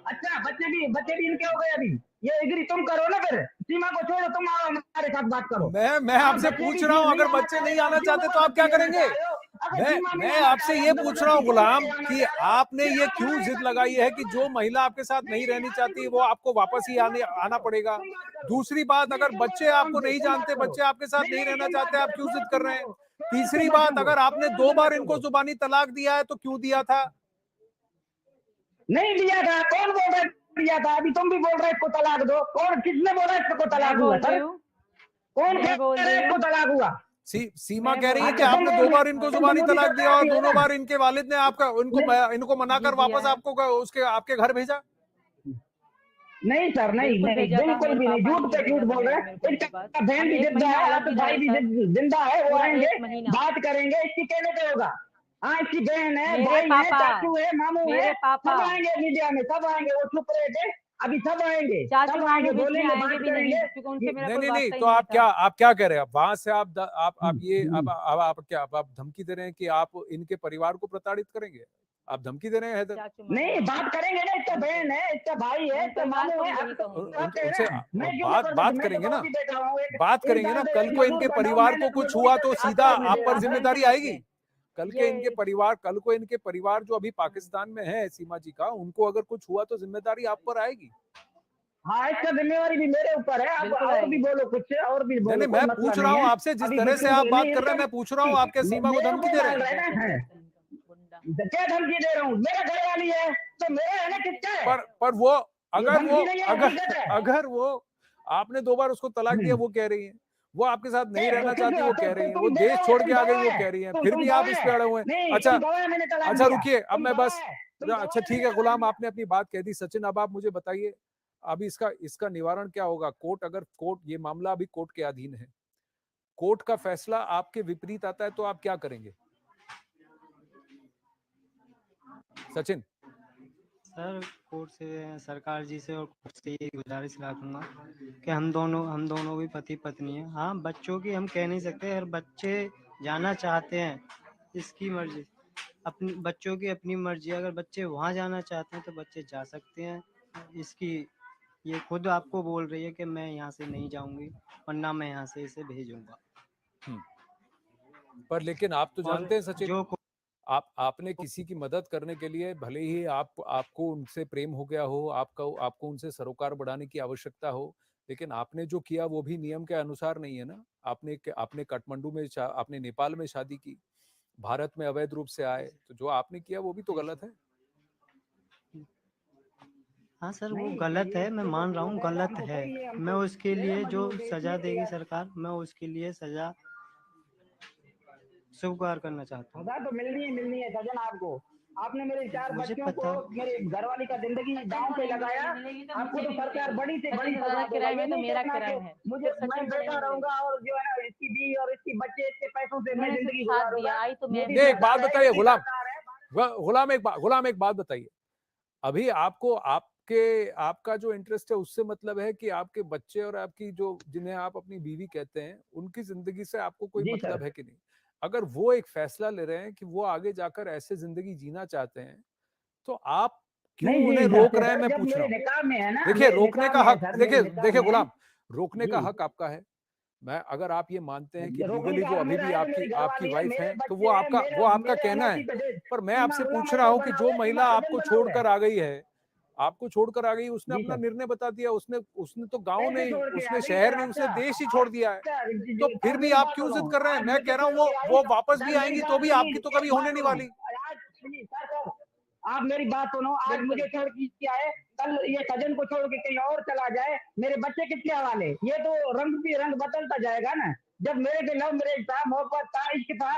अच्छा, बच्चे भी इनके हो गए अभी। ये एग्री तुम करो ना, फिर सीमा को छोड़ो, तुम आओ हमारे साथ बात करो। मैं हाँ, आपसे बच्चे पूछ भी रहा हूँ, अगर आना बच्चे चाह रहे नहीं हो, आना क्यों चाहते तो आप जबरदस्ती क्या लेना करेंगे? चाह रहे हो? अगर सीमा नहीं मैं आना आपसे चाह रहे ये हो, पूछ रहा हूँ जबरदस्ती गुलाम लेके आना कि चाह रहे हो, आपने फिर ये आप क्यों हमारे जिद साथ लगाई है कि करो जो ना। महिला आपके साथ नहीं रहनी चाहती वो आपको वापस ही आना पड़ेगा? तुम बात करो। दूसरी बात, नहीं, अगर तुम बच्चे बोलो आपको हमसे, नहीं तुम बात जानते, करो। बच्चे आपके साथ नहीं नहीं, रहना तुम चाहते, बात आप करो, क्यों छोड़ो जिद कर सीमा रहे हैं? को, छोड़ो तीसरी उनके बात, बच्चों को, अगर आपने छोड़ो 2 उनके बार बच्चों इनको को। जुबानी तलाक दिया है तो क्यों दिया था? नहीं दिया था, कौन बोल रहा है दिया था? अभी तुम भी बोल रहे हो इसको तलाक दो, कौन, किसने बोला इसको मैं तलाक हुआ बोल रही सर? हूँ, कौन मैं कह बोल रहा है रही इसको हूँ, तलाक हुआ? सीमा मैं कह बोल रही है कि रही अच्छा, तुम आपने बोल 2 रहे बार इनको हो, तुम जुबानी मोदी तलाक दिया सरकार और की हो दोनों ना? बार इनके वालिद ने आपका इनको जी मनाकर दिया वापस है, उसके आपके घर भेजा? नहीं सर, नहीं बिल्कुल नहीं, भेजा था। बिल्कुल मेरे भी नहीं, पापा ने झूठ ही पे झूठ भेजा था बोल रहे मेरे हैं। को इनके पास। इनका बहन हम भी 1 जिंदा महीना है, अलग आपका भी भाई रहे भी सर, जिंदा है, वो पूरा आएंगे, 1 महीना। बात करेंगे, इसकी कहने पे होगा। हाँ, इसकी बहन है, मेरे भाई है, पापा, चाचू है, मामू है, मेरे पापा, सब आएंगे मीडिया में, सब आएंगे, वो चुप रहे थे। अभी सब आएंगे, चाचू सब आगे आएंगे, बीच में बोलेंगे, आएंगे बात भी नहीं, करेंगे। क्योंकि उनसे मेरा नहीं कोई नहीं वास्ता नहीं, ही तो नहीं आप था। क्या कह रहे हैं? वहां से आप ये अब क्या आप धमकी दे रहे हैं कि आप इनके परिवार को प्रताड़ित करेंगे? आप धमकी दे रहे हैं हैदर? चाचू नहीं, बात करेंगे ना, इसका बहन है, इसका भाई है, इसका परिवार मामू को है, भी आप यही तो कहूंगी। सब कह उनसे रहे हैं, मैं क्यों ना कर बात दूं? मैं करेंगे तो ना, भी बैठा हूँ, बात एक करेंगे ना। साल से कल को मजदूर इनके बना हूं, परिवार को मेहनत कुछ मजदूरी हुआ तो करके सीधा आता हूं, आप पर आप जिम्मेदारी कैसे आएगी। करते हैं? कल को इनके परिवार जो अभी पाकिस्तान में है सीमा जी का, उनको अगर कुछ हुआ तो जिम्मेदारी आप पर आएगी। हाँ, इसका जिम्मेवारी भी मेरे ऊपर है। आप बिल्कुल और भी आएगी। बोलो, कुछ और भी नहीं बोलो, नहीं, कोई मैं मसला पूछ रहा नहीं हूँ है। आपसे, जिस अभी तरह से आप बात कर रहे हैं, मैं पूछ रहा हूँ आप क्या सीमा को मेरे धमकी ऊपर दे रहे डाल हैं? रहे हैं ना, क्या धमकी दे रहा हूँ? मेरा घर वाली है तो मेरा है ना, किसका है? पर वो ये धमकी नहीं है, हकीकत है। अगर वो आपने 2 बार उसको तलाक दिया, वो कह रही है वो आपके साथ नहीं रहना चाहती, वो कह रही है वो देश छोड़ के आ गई, वो कह रही है, फिर भी आप इस पे अड़े हुए हैं। नहीं, अच्छा तुम गवाह, मैंने तलाक अच्छा दिया, रुकिए, अब तुम मैं गवाह बस है, तुम गवाह अच्छा है, ठीक मैंने है गुलाम, तलाक आपने अपनी बात कह दी। सचिन, अब आप मुझे बताइए, अभी इसका निवारण क्या होगा? अगर कोर्ट, ये मामला अभी कोर्ट के अधीन है, कोर्ट का फैसला आपके विपरीत आता है तो आप क्या करेंगे सचिन? सर, कोर्ट से, सरकार जी से और कोर्ट से ये गुजारिश रखूंगा कि हम दोनों भी पति पत्नी हैं। हाँ, बच्चों की हम कह नहीं सकते, अगर बच्चे जाना चाहते हैं, इसकी मर्जी, अपनी बच्चों की अपनी मर्जी, अगर बच्चे वहाँ जाना चाहते हैं तो बच्चे जा सकते हैं। इसकी ये खुद आपको बोल रही है कि मैं यहाँ से नहीं जाऊंगी और ना मैं यहाँ से इसे भेजूंगा। पर लेकिन आप तो और जानते हैं सचिन, जो आपने किसी की मदद करने के लिए, भले ही आपको उनसे प्रेम हो गया हो, आपको उनसे सरोकार बढ़ाने की आवश्यकता हो, लेकिन आपने जो किया वो भी नियम के अनुसार नहीं है ना। आपने काठमांडू में आपने नेपाल में शादी की, भारत में अवैध रूप से आए, तो जो आपने किया वो भी तो गलत है। हाँ सर, वो गलत है, मैं मान रहा हूँ गलत है। मैं उसके लिए जो सजा देगी सरकार, मैं उसके लिए सजा स्वीकार करना चाहता हूँ। सजा तो मिलनी है सजन आपको। आपने मेरे 4 मुझे बच्चों को, पता है। मेरे घरवाली का जिंदगी दांव पे लगाया। आपको तो सरकार बड़ी से बड़ी सचिन सजा का देगा। किराया ये में तो नहीं मेरा कहना किराया कि है, मुझे, सिर्फ मैं सचिन को नहीं बैठा रहूंगा मिलेगी। और जो है ना, इसकी बीवी और इसकी बच्चे, इसके पैसों से मैं उन्होंने जिंदगी सिर्फ साथ गुजारूंगा। दिया, आई तो मैं मेरी भी एक बात सरकार है, बताइए मेरी गुलाम, सरकार है। गुलाम एक बात बताइए। अभी आपका जो इंटरेस्ट है उससे मतलब है कि आपके बच्चे और आपकी जो, जिन्हें आप अपनी बीवी कहते हैं, उनकी जिंदगी से आपको कोई जी मतलब सर। है कि नहीं? अगर वो एक फैसला ले रहे हैं कि वो आगे जाकर ऐसे जिंदगी जीना चाहते हैं, तो आप क्यों नहीं उन्हें जी रोक सर, रहे हैं? मैं जब पूछ रहा मेरे हूँ। निकाह में है ना, देखिए, मेरे रोकने निकाह का में है हक, सर, मेरे देखिए निकाह देखिए में। गुलाम, रोकने का जी, हक आपका है। मैं, अगर आप ये मानते हैं कि रोकने लीगली का वो हक अभी मेरा भी है, आपकी मेरी आपकी घरवाली है, वाइफ मेरे हैं, तो बच्चे हैं, वो आपका मेरे कहना है। अनासी पे पर मैं सीमा आपसे गुलाम पूछ है, रहा तो हूँ कि बना जो हुआ है, महिला सीमा आपको सजन बना हुआ है। छोड़कर आ गई है, आपको छोड़कर आ गई, उसने जी अपना सर। निर्णय बता दिया, उसने तो गांव कैसे नहीं, छोड़ के आ उसने गई शहर सर? नहीं, उसने अच्छा, देश ही छोड़ दिया है। तो फिर अब भी मेरी आप बात क्यों सुनो। जिद कर रहे हैं? आज मैं मुझे कह रहा हूँ छोड़ के आई, वो वापस भी सर मेरी आएंगी तो बात भी सुनिए, आपकी तो कभी एक होने बात नहीं सुनो। वाली। आज सुनिए सर, आप मेरी बात सुनो। आज मुझे छोड़ के आए, कल ये सजन को छोड़ के कहीं और चला जाए, मेरे बच्चे किसके हवाले? ये तो रंग बदलता जाएगा ना। जब मेरे पे लव मैरिज था, मोहब्बत था, इश्क था,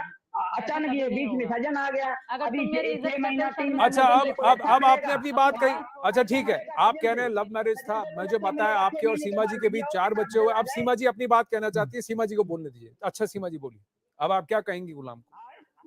अचानक ये बीच में सजन आ गया। अगर अभी तुम मेरी इज्जत 6 करते महीना हो, 3 शर्मिंदा अच्छा, महीना मुझे कोई अब आपने अपनी बात कही। मिलेगा। अच्छा ठीक है, आप कह रहे हैं लव मैरिज था, मुझे बताया आपके और सीमा जी के बीच 4 बच्चे हुए। अब सीमा जी अपनी बात कहना चाहती है, सीमा जी को बोलने दीजिए। अच्छा सीमा जी बोलिए, अब आप क्या कहेंगी गुलाम को?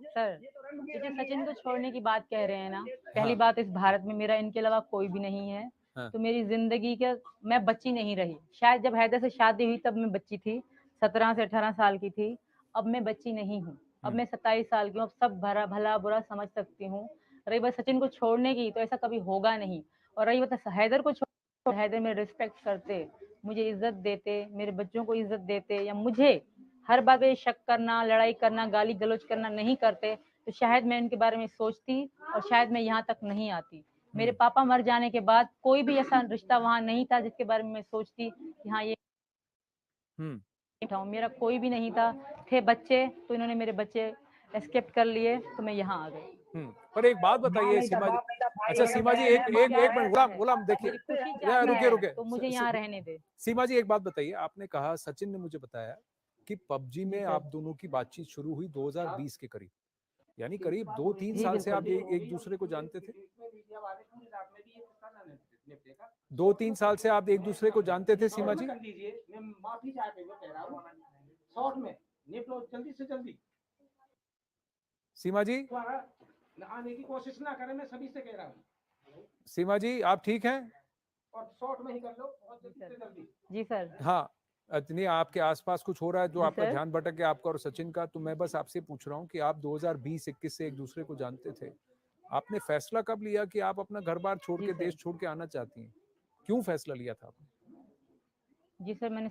सर, ये जो सचिन को छोड़ने की बात कह रहे हैं ना, पहली हाँ, बात, इस भारत में मेरा इनके अलावा कोई भी नहीं है। हाँ, तो मेरी जिंदगी के, मैं बच्ची नहीं रही। शायद जब हैदर से शादी हुई तब मैं बच्ची थी, 17 से 18 साल की थी। अब मैं बच्ची नहीं हूँ, अब मैं 27 साल की हूँ। अब सब भला बुरा समझ सकती हूँ। रही बात सचिन को छोड़ने की, तो ऐसा कभी होगा नहीं। और रही बात हैदर को छोड़, हैदर मेरे रिस्पेक्ट करते, मुझे इज्जत देते, मेरे बच्चों को इज्जत देते, या मुझे हर बात पे शक करना, लड़ाई करना, गाली गलौज करना नहीं करते, तो शायद मैं इनके बारे में सोचती और शायद मैं यहाँ तक नहीं आती। मेरे पापा मर जाने के बाद कोई भी ऐसा रिश्ता वहां नहीं था जिसके बारे में मैं सोचती कि हाँ ये था। मेरा कोई भी नहीं था। थे बच्चे, तो इन्होंने मेरे बच्चे एस्केप कर लिए, तो मैं यहाँ आ गई। पर एक बात माँ बताइए नहीं था, सीमा जी। बाप नहीं था, भाई अच्छा है, सीमा जी, बहन एक है, एक मामा एक है। मिनट गुलाम देखिए, मेरी खुशी चाहती रुकिए है, रुकिए, तो मुझे यहाँ रहने दे। सीमा जी एक बात बताइए। आपने कहा, सचिन ने मुझे बताया कि पबजी में जी आप सर। दोनों की बातचीत शुरू हुई 2020 के करीब, यानी करीब 2-3 जी साल से बिल्कुल। आप एक दूसरे को जानते थे। 2-3 साल से आप एक दूसरे को जानते थे सीमा जी? कर दीजिए, मैं माफी चाहते हुए कह रहा हूँ, शॉर्ट में निपटो जल्दी से जल्दी। सीमा जी, दोबारा आने की कोशिश ना करें, मैं सभी से कह रहा हूँ। सीमा जी आप ठीक हैं? और शॉर्ट में ही कर लो, बहुत जल्दी से जल्दी। जी सर। हाँ नहीं, आपके आसपास कुछ हो रहा है जो जी आपका सर। ध्यान भटक गया आपका और सचिन का, तो मैं बस आपसे पूछ रहा हूँ कि आप 2020-21 से एक दूसरे को जानते थे, आपने फैसला कब लिया कि आप अपना घर बार छोड़ जी के सर। देश छोड़ के आना चाहती हैं? क्यों फैसला लिया था आपने? जी सर,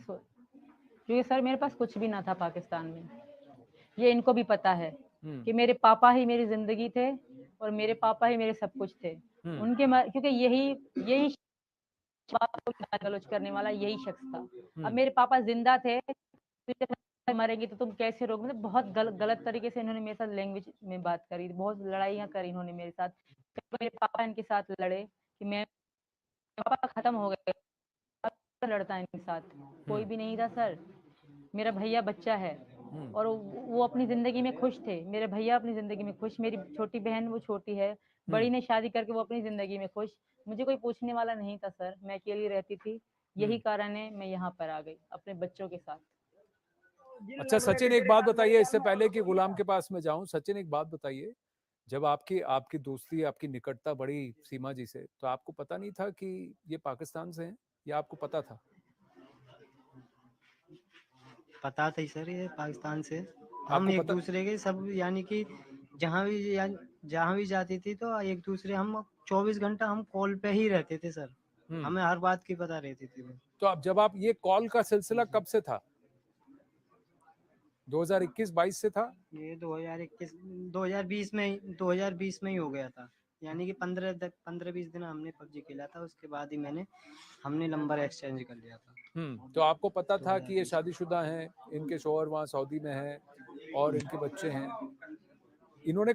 क्योंकि सर मेरे पास कुछ भी ना था पाकिस्तान में, ये इनको भी पता है कि मेरे पापा ही मेरी जिंदगी थे और मेरे पापा ही मेरे सब कुछ थे। क्योंकि यही बात को गाली गलौज करने वाला यही शख्स था। अब मेरे पापा जिंदा थे, तो मरेंगे तो तुम कैसे रोक, मतलब बहुत गलत तरीके से इन्होंने मेरे साथ लैंग्वेज में बात करी, बहुत लड़ाइयाँ करी इन्होंने मेरे साथ। मेरे पापा इनके साथ लड़े कि मैं, पापा खत्म हो गए, लड़ता इनके साथ कोई भी नहीं था सर। मेरा भैया बच्चा है और वो अपनी जिंदगी में खुश थे, मेरे भैया अपनी जिंदगी में खुश, मेरी छोटी बहन वो छोटी है, बड़ी ने शादी करके वो अपनी जिंदगी में खुश, मुझे कोई पूछने वाला नहीं था सर, मैं अकेली रहती थी, यही कारण है मैं यहाँ पर आ गई अपने बच्चों के साथ। अच्छा सचिन, एक बात बताइए इससे पहले कि गुलाम के पास में जाऊं, सचिन एक बात बताइए, जब आपकी आपकी दोस्ती आपकी निकटता बढ़ी सीमा जी से, तो आपको पता नहीं था कि ये पाकिस्तान से हैं या आपको पता था? पता था सर, ये पाकिस्तान से। हम आपको एक पता? दूसरे के सब, यानी कि जहाँ भी जाती थी तो एक दूसरे, हम 24 घंटा हम कॉल पे ही रहते थे सर, हमें हर बात की पता रहती थी। तो अब जब आप, ये कॉल का सिलसिला कब से था? 2021-22 से था? ये 2020 में ही हो गया था, यानी कि 15-20 दिन हमने पबजी खेला था, उसके बाद ही हमने नंबर एक्सचेंज कर लिया था। तो आपको पता था कि ये शादीशुदा हैं, इनके शौहर वहाँ सऊदी में हैं और इनके बच्चे हैं? इन्होंने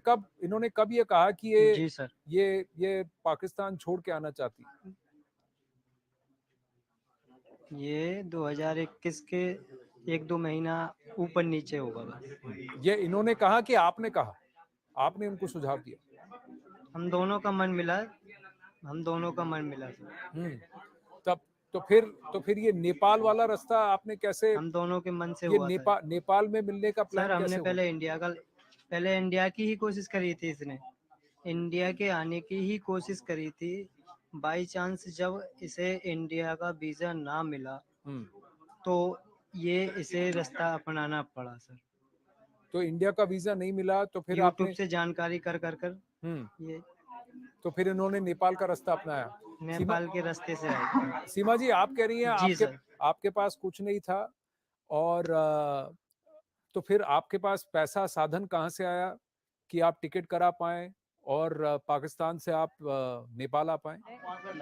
कब ये कहा कि जी सर, ये पाकिस्तान छोड़ के आना चाहती? ये 2021 के 1-2 महीना ऊपर नीचे होगा बस। ये इन्होंने कहा कि आपने कहा, आपने उनको सुझाव दिया? हम दोनों का मन मिला, हम दोनों का मन मिला सर। तब तो फिर ये नेपाल वाला रास्ता आपने कैसे, हम दोनों के मन से ये हुआ था नेपाल में मिलने का प्लान सर। हमने कैसे हुआ? पहले इंडिया की ही कोशिश करी थी, इसने इंडिया के आने की ही कोशिश करी थी। बाई चांस जब इसे इंडिया का वीजा ना मिला तो ये इसे रास्ता अपनाना पड़ा सर। तो इंडिया का वीजा नहीं मिला तो फिर यूट्यूब आपने, से जानकारी कर कर कर ये तो फिर इन्होंने नेपाल का रास्ता अपनाया। नेपाल के रास्ते से आए। सीमा जी, आप कह रही हैं जी सर। आपके पास कुछ नहीं था, और तो फिर आपके पास पैसा साधन कहाँ से आया कि आप टिकट करा पाए और पाकिस्तान से आप नेपाल आ पाए?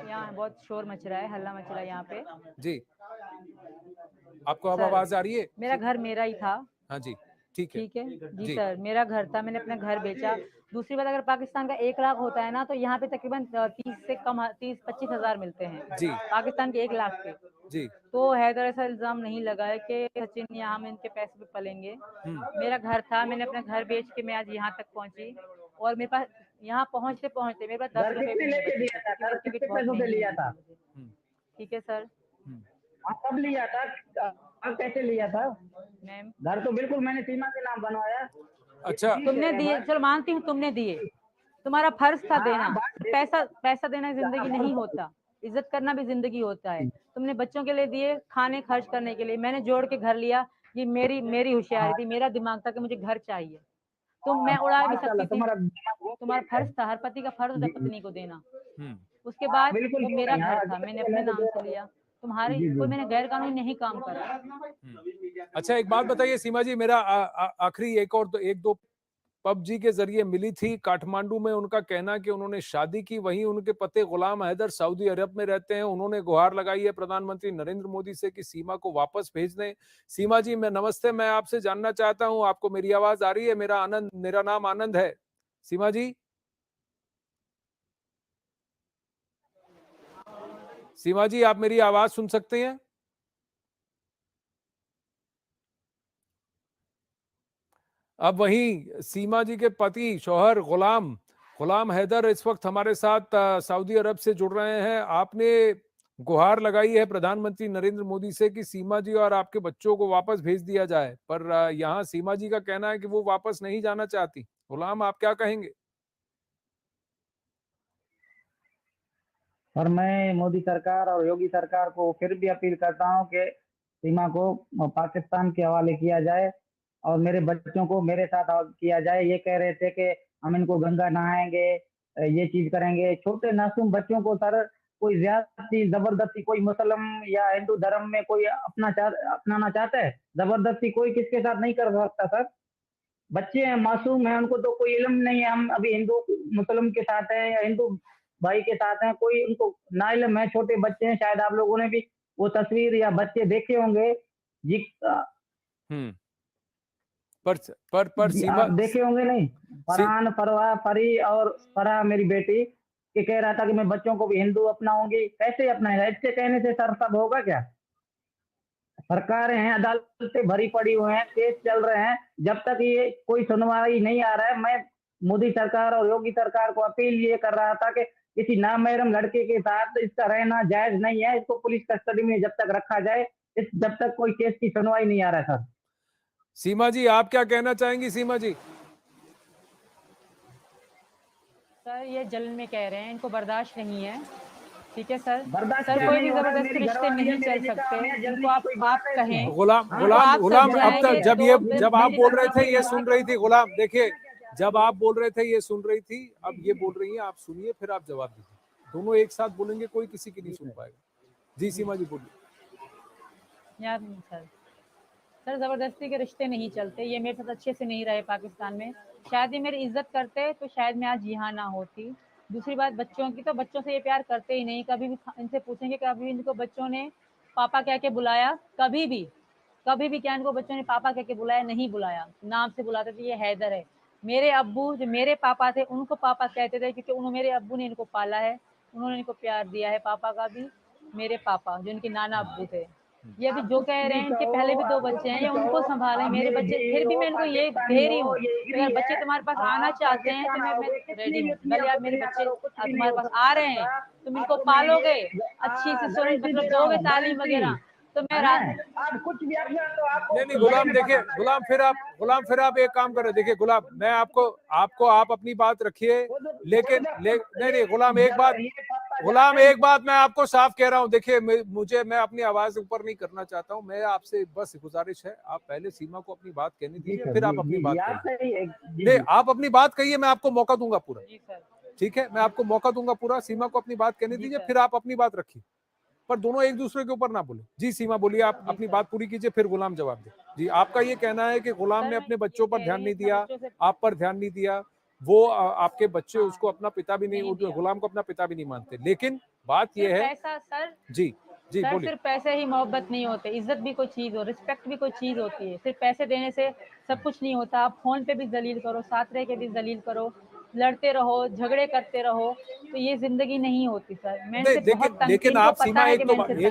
यहाँ बहुत शोर मच रहा है, हल्ला मच रहा है यहाँ पे। जी, आपको अब सर, आवाज आ रही है? मेरा घर मेरा ही था। हाँ जी, ठीक है। ठीक है जी सर, मेरा घर था, मैंने अपना घर बेचा। दूसरी बात, अगर पाकिस्तान का 1 लाख होता है ना, तो यहाँ पे तकरीबन 30 से कम 30-25 हजार मिलते हैं जी पाकिस्तान के 1 लाख के। जी। तो हैदर ऐसा इल्जाम नहीं लगा है कि सचिन यहाँ हम इनके पैसे पे पलेंगे। मेरा घर था, मैंने अपना घर बेच के मैं आज यहाँ तक पहुंची, और मेरे पास यहाँ पहुंचते पहुंचते मेरे पास 10 घर रुपए कितने भी नहीं लेके बचे दिया था क्योंकि सर, टिकट कितने बहुत पैसों से महंगी लिया मिली था? थी मुझे। ठीक है सर। हाँ कब लिया था, अब कैसे लिया था? मैम, घर तो बिल्कुल मैंने सीमा के नाम बनवाया। अच्छा, तुमने दिए, चलो मानती हूँ तुमने दिए, तुम्हारा फर्ज था देना। पैसा देना जिंदगी नहीं होता, इज्जत करना भी जिंदगी होता है। तुमने बच्चों के लिए दिए, खाने खर्च करने के लिए, मैंने जोड़ के घर लिया। ये मेरी होशियारी थी, मेरा दिमाग था कि मुझे घर चाहिए। तो मैं उड़ा भी सकती थी, तुम्हारा फर्ज था, हर पति का फर्ज होता है पत्नी को देना। उसके बाद बिल्कुल वो मेरा घर था, मैंने अपने नाम से लिया। तुम्हारे कोई मैंने गैर कानूनी नहीं काम करा। अच्छा एक बात बताइए सीमा जी, मेरा आखिरी एक दो पबजी के जरिए मिली थी काठमांडू में, उनका कहना कि उन्होंने शादी की, वहीं उनके पति गुलाम हैदर सऊदी अरब में रहते हैं। उन्होंने गुहार लगाई है प्रधानमंत्री नरेंद्र मोदी से कि सीमा को वापस भेज दें। सीमा जी, मैं नमस्ते, मैं आपसे जानना चाहता हूं, आपको मेरी आवाज आ रही है? मेरा नाम आनंद है। सीमा जी, सीमा जी, आप मेरी आवाज सुन सकते हैं? अब वहीं सीमा जी के पति शौहर गुलाम हैदर इस वक्त हमारे साथ सऊदी अरब से जुड़ रहे हैं। आपने गुहार लगाई है प्रधानमंत्री नरेंद्र मोदी से कि सीमा जी और आपके बच्चों को वापस भेज दिया जाए, पर यहाँ सीमा जी का कहना है कि वो वापस नहीं जाना चाहती। गुलाम, आप क्या कहेंगे? और मैं मोदी सरकार और योगी सरकार को फिर भी अपील करता हूँ कि सीमा को पाकिस्तान के हवाले किया जाए और मेरे बच्चों को मेरे साथ किया जाए। ये कह रहे थे कि हम इनको गंगा नहाएंगे, ये चीज करेंगे। छोटे मासूम बच्चों को सर कोई ज्यादती जबरदस्ती कोई मुस्लिम या हिंदू धर्म में कोई अपनाना चाहता है, जबरदस्ती कोई किसके साथ नहीं कर सकता सर। बच्चे हैं, मासूम हैं, उनको तो कोई इल्म नहीं है हम अभी हिंदू मुस्लिम के साथ हैं या हिंदू भाई के साथ हैं, कोई उनको ना इल्म है। छोटे बच्चे हैं, शायद आप लोगों ने भी वो तस्वीर या बच्चे देखे होंगे जी। हम्म। पर जी सीमा आप देखे होंगे नहीं, फरहान फरवा फरी और फरहा मेरी बेटी के कह रहा था कि मैं बच्चों को भी हिंदू अपनाऊंगी। कैसे अपनाएगा? इसके कहने से सर सब होगा क्या? सरकारें हैं, अदालतें भरी पड़ी हुई हैं, केस चल रहे हैं, जब तक ये कोई सुनवाई नहीं आ रहा है। मैं मोदी सरकार और योगी सरकार को अपील ये कर रहा था कि किसी नामहरम लड़के के साथ इसका रहना जायज नहीं है, इसको पुलिस कस्टडी में जब तक रखा जाए, जब तक कोई केस की सुनवाई नहीं आ रहा है सर। सीमा जी आप क्या कहना चाहेंगी? सीमा जी सर ये जलन में कह रहे हैं, इनको बर्दाश्त नहीं है। ठीक है सर, बर्दाश्त सर क्या कोई नहीं भी हो रहा है? जबरदस्ती मेरी रिश्ते घरवाली है, नहीं मेरे चल निकाह सकते। में जल्दी इनको आप कोई बात है? कहें। गुलाम हाँ, गुलाम आप गुलाम सब अब तक जाएंगे जब तो जब आप बोल रहे थे ये मेरी सुन रही थी। गुलाम देखिए, जब आप बोल रहे थे ये सुन रही थी, अब ये बोल रही हैं, आप सुनिए फिर आप जवाब दीजिए। दोनों एक साथ बोलेंगे, कोई किसी की नहीं सुन पाएगा। जी सीमा जी बोलिए। यार सर जबरदस्ती के रिश्ते नहीं चलते। ये मेरे साथ अच्छे से नहीं रहे पाकिस्तान में, शायद ये मेरी इज्जत करते तो शायद मैं आज यहाँ ना होती। दूसरी बात बच्चों की, तो बच्चों से ये प्यार करते ही नहीं। कभी भी इनसे पूछेंगे, कभी इनको बच्चों ने पापा कह के बुलाया? कभी भी क्या इनको बच्चों ने पापा कह के बुलाया? नहीं बुलाया। नाम से बुलाते थे, ये हैदर है। मेरे अब्बू जो मेरे पापा थे उनको पापा कहते थे, क्योंकि उन्होंने मेरे अब्बू ने इनको पाला है, उन्होंने इनको प्यार दिया है। पापा का भी मेरे पापा जो इनके नाना अब्बू थे। ये भी जो कह रहे हैं, इनके पहले भी 2 बच्चे हैं, ये उनको संभालें। मेरे बच्चे, फिर भी मैं इनको ये कह रही हूँ कि अगर बच्चे तुम्हारे पास आना चाहते हैं तो मैं रेडी हूँ। कल यार मेरे बच्चे तुम्हारे पास आ रहे हैं, तुम इनको पालोगे, अच्छी सी मतलब दोगे तालीम वगैरह, तो मैं आप कुछ भी अपना तो आपको नहीं गुलाम देखिए, गुलाम फिर आप एक काम करें। देखिए गुलाम, मैं आपको आप अपनी बात रखिए, लेकिन नहीं गुलाम एक बात मैं आपको साफ कह रहा हूं। देखिए मैं अपनी आवाज ऊपर नहीं करना चाहता हूं। मैं आपसे बस गुजारिश है, आप पहले सीमा को अपनी बात कहने दीजिए, फिर आप अपनी बात कहिए। नहीं आप अपनी बात कहिए, मैं आपको मौका दूंगा पूरा। ठीक है, मैं आपको मौका दूंगा पूरा। सीमा को अपनी बात कहने दीजिए, फिर आप अपनी बात रखिए, पर दोनों एक दूसरे के ऊपर ना बोले। जी सीमा बोलिए, आप अपनी बात पूरी कीजिए, फिर गुलाम जवाब दे। जी आपका ये कहना है कि गुलाम ने अपने बच्चों पर ध्यान नहीं दिया, आप पर ध्यान नहीं दिया, वो आपके बच्चे उसको अपना पिता भी नहीं, गुलाम को अपना पिता भी नहीं मानते। लेकिन बात ये है सर, जी बोलिए। सिर्फ पैसे ही मोहब्बत नहीं होते, इज्जत भी कोई चीज हो, रिस्पेक्ट भी कोई चीज होती है। सिर्फ पैसे देने से सब कुछ नहीं होता। आप फोन पे भी जलील करो, साथ रह के भी जलील करो, लड़ते रहो, झगड़े करते रहो, तो ये जिंदगी नहीं होती सर। मैं लेकिन आप सीमा एक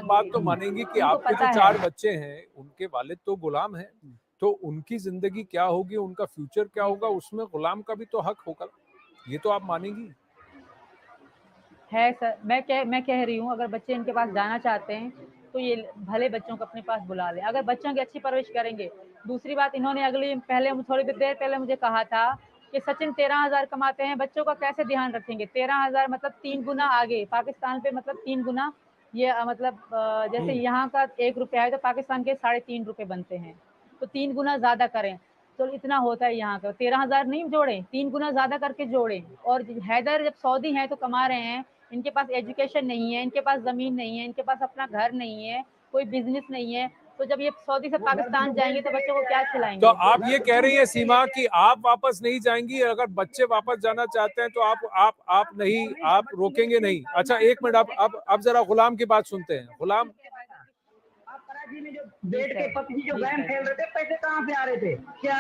बात तो मानेंगी कि आपके जो 4 बच्चे हैं उनके वालिद तो गुलाम हैं, तो उनकी जिंदगी क्या होगी, उनका फ्यूचर क्या होगा, उसमें गुलाम का भी तो हक होगा। ये तो आप मानेंगी है सर। मैं कह रही हूँ, अगर बच्चे इनके पास जाना चाहते हैं तो ये भले बच्चों को अपने पास बुला ले, अगर बच्चों की अच्छी परवरिश करेंगे। दूसरी बात, इन्होंने थोड़ी देर पहले मुझे कहा था कि सचिन 13,000 कमाते हैं, बच्चों का कैसे ध्यान रखेंगे? 13,000 मतलब 3 गुना आगे पाकिस्तान पे, मतलब 3 गुना। ये मतलब जैसे यहाँ का 1 रुपया है तो पाकिस्तान के 3.5 रुपए बनते हैं, तो 3 गुना ज्यादा करें तो इतना होता है यहाँ का। 13,000 नहीं जोड़े, 3 गुना ज्यादा करके जोड़े। और हैदर जब सऊदी है तो कमा रहे हैं, इनके पास एजुकेशन नहीं है, इनके पास जमीन नहीं है, इनके पास अपना घर नहीं है, कोई बिजनेस नहीं है, तो जब ये सऊदी से पाकिस्तान जाएंगे तो बच्चों को क्या खिलाएंगे? तो आप ये कह रही है सीमा कि आप वापस नहीं जाएंगी, अगर बच्चे वापस जाना चाहते हैं तो आप नहीं, आप रोकेंगे नहीं। अच्छा एक मिनट, अब जरा गुलाम की बात सुनते हैं। गुलाम, आप कराची में जो बैठ के पबजी जो गेम खेल रहे थे, पैसे कहाँ से आ रहे थे? क्या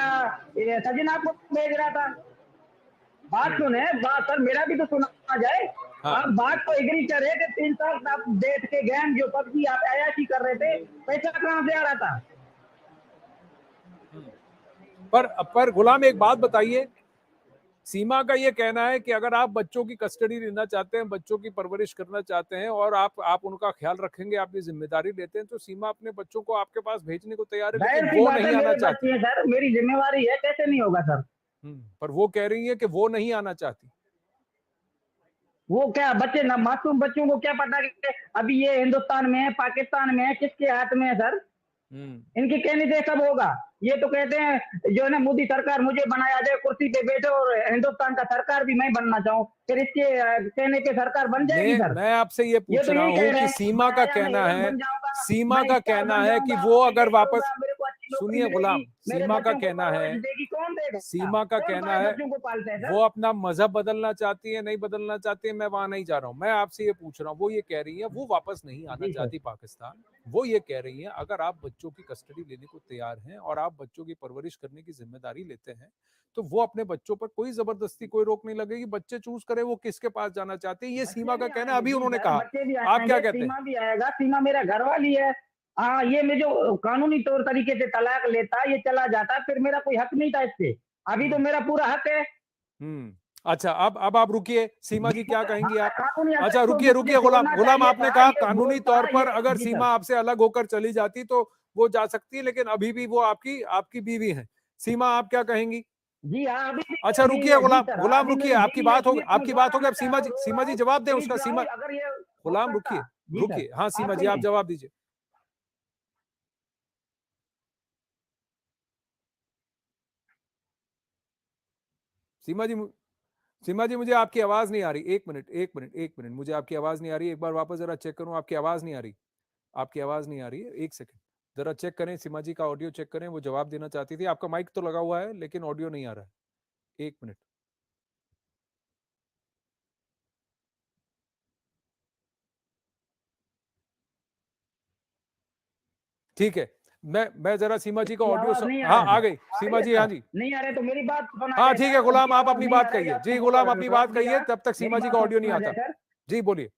सचिन आपको भेज रहा था? बात सुने, बात सर मेरा भी तो सुना जाए। हाँ। आप बात तो एग्री करे कि 3 साल आप बैठ के गेम जो पबजी आप अयाशी कर रहे थे, पैसा कहाँ से आ रहा था? पर गुलाम एक बात बताइए, सीमा का ये कहना है कि अगर आप बच्चों की कस्टडी लेना चाहते हैं, बच्चों की परवरिश करना चाहते हैं और आप उनका ख्याल रखेंगे, आप ये जिम्मेदारी लेते हैं, तो सीमा अपने बच्चों को आपके पास भेजने को तैयार है, लेकिन वो नहीं आना चाहती है सर, मेरी जिम्मेवारी है, कैसे नहीं होगा सर? पर वो कह रही है कि वो नहीं आना चाहती। वो क्या बच्चे ना, मासूम बच्चों को क्या पता कि अभी ये हिंदुस्तान में है, पाकिस्तान में है, किसके हाथ में है सर? इनके कहने से सब होगा। ये तो कहते हैं जो है ना, मोदी सरकार मुझे बनाया जाए, कुर्सी पे बैठे और हिंदुस्तान का सरकार भी मैं बनना चाहूँ, फिर इसके कहने पे सरकार बन जाएगी सर? मैं आपसे ये ये पूछ तो रहा यही कह हूँ रहे कि हैं, सीमा मैं का आया, मैं कहना हीरो है, बन जाऊंगा, सीमा मैं का स्टार कहना बन है कि जाऊंगा, वो मैं अगर ये वापस, करूंगा, मेरे को अच्छी नौकरी सुनिए मिलेगी, गुलाम, मेरे सीमा का बच्चों को कहना है, परवरिश देगी, कौन देगा? सीमा का कौन कहना सारे है बच्चों को पालता है वो सर? अपना मजहब बदलना चाहती है, नहीं बदलना चाहती है, मैं वहां नहीं जा रहा हूं। मैं आपसे ये पूछ रहा हूँ, वो ये कह रही है वो वापस नहीं आना जी सर। चाहती पाकिस्तान। वो ये कह रही है अगर आप बच्चों की कस्टडी लेने को तैयार हैं और आप बच्चों की परवरिश करने की जिम्मेदारी लेते हैं, तो वो अपने बच्चों पर कोई जबरदस्ती, कोई रोक नहीं लगेगी, बच्चे चूज करें वो किसके पास जाना चाहते हैं। ये सीमा बच्चे का भी कहना है, आएंगे अभी जी उन्होंने सर, कहा। बच्चे भी आप क्या आएंगे, कहते हैं? सीमा भी आएगा, सीमा मेरा घर वाली है। हाँ, ये मैं जो कानूनी तौर तरीके से तलाक लेता, ये चला जाता, फिर मेरा कोई हक नहीं था इससे। अभी तो मेरा पूरा हक है। अच्छा, अब आप रुकिए, सीमा जी क्या कहेंगी हाँ, आप? कानूनी हक अच्छा तो रुकिए मुझे रुकिए, गुलाम छोड़ना गुलाम, चाहिए आपने था, कहा ये कानूनी भूल था तौर पर ये। अगर जी सीमा सर। आपसे अलग होकर चली जाती तो वो जा सकती है, लेकिन अभी भी वो आपकी आपकी बीवी है। सीमा आप क्या कहेंगी? जी हाँ, अभी भी अच्छा मेरी बीवी रुकिए है जी गुलाम, सर। हाँ, गुलाम अभी रुकिए, मेरी बीवी है, इसलिए क्यों आपकी रोना बात हो गई। अब मचा रहा हूँ, रो रहा सीमा जी हूँ, जवाब दें फिर उसका। सीमा, जाऊँ अगर ये हो गुलाम सकता। रुकिए, जी सर, रुकिए, हाँ आप सीमा जी आप कहिए। जवाब दीजिए। सीमा जी सीमा जी मुझे आपकी आवाज नहीं आ रही, एक मिनट एक मिनट एक मिनट, मुझे आपकी आवाज नहीं आ रही, एक बार वापस जरा चेक करूं, आपकी आवाज नहीं आ रही, आपकी आवाज नहीं आ रही है, एक सेकंड जरा चेक करें, सीमा जी का ऑडियो चेक करें, वो जवाब देना चाहती थी। आपका माइक तो लगा हुआ है लेकिन ऑडियो नहीं आ रहा है, एक मिनट। ठीक है, मैं जरा सीमा जी का की ऑडियो आवाज नहीं आ हाँ रहा आ है गई सर? आ रही सीमा है जी, हाँ सर? जी। नहीं आ रहे तो मेरी बात सुना हाँ जाए ठीक है सर, गुलाम, उनकी आप आवाज अपनी नहीं आ बात रही है, कहिए आपने जी, मुझे गुलाम अपनी बात जवाब कहिए, दिया, तब तक मेरी सीमा जी का बात तो ऑडियो नहीं सुना आता। जाए सर। जी बोलिए,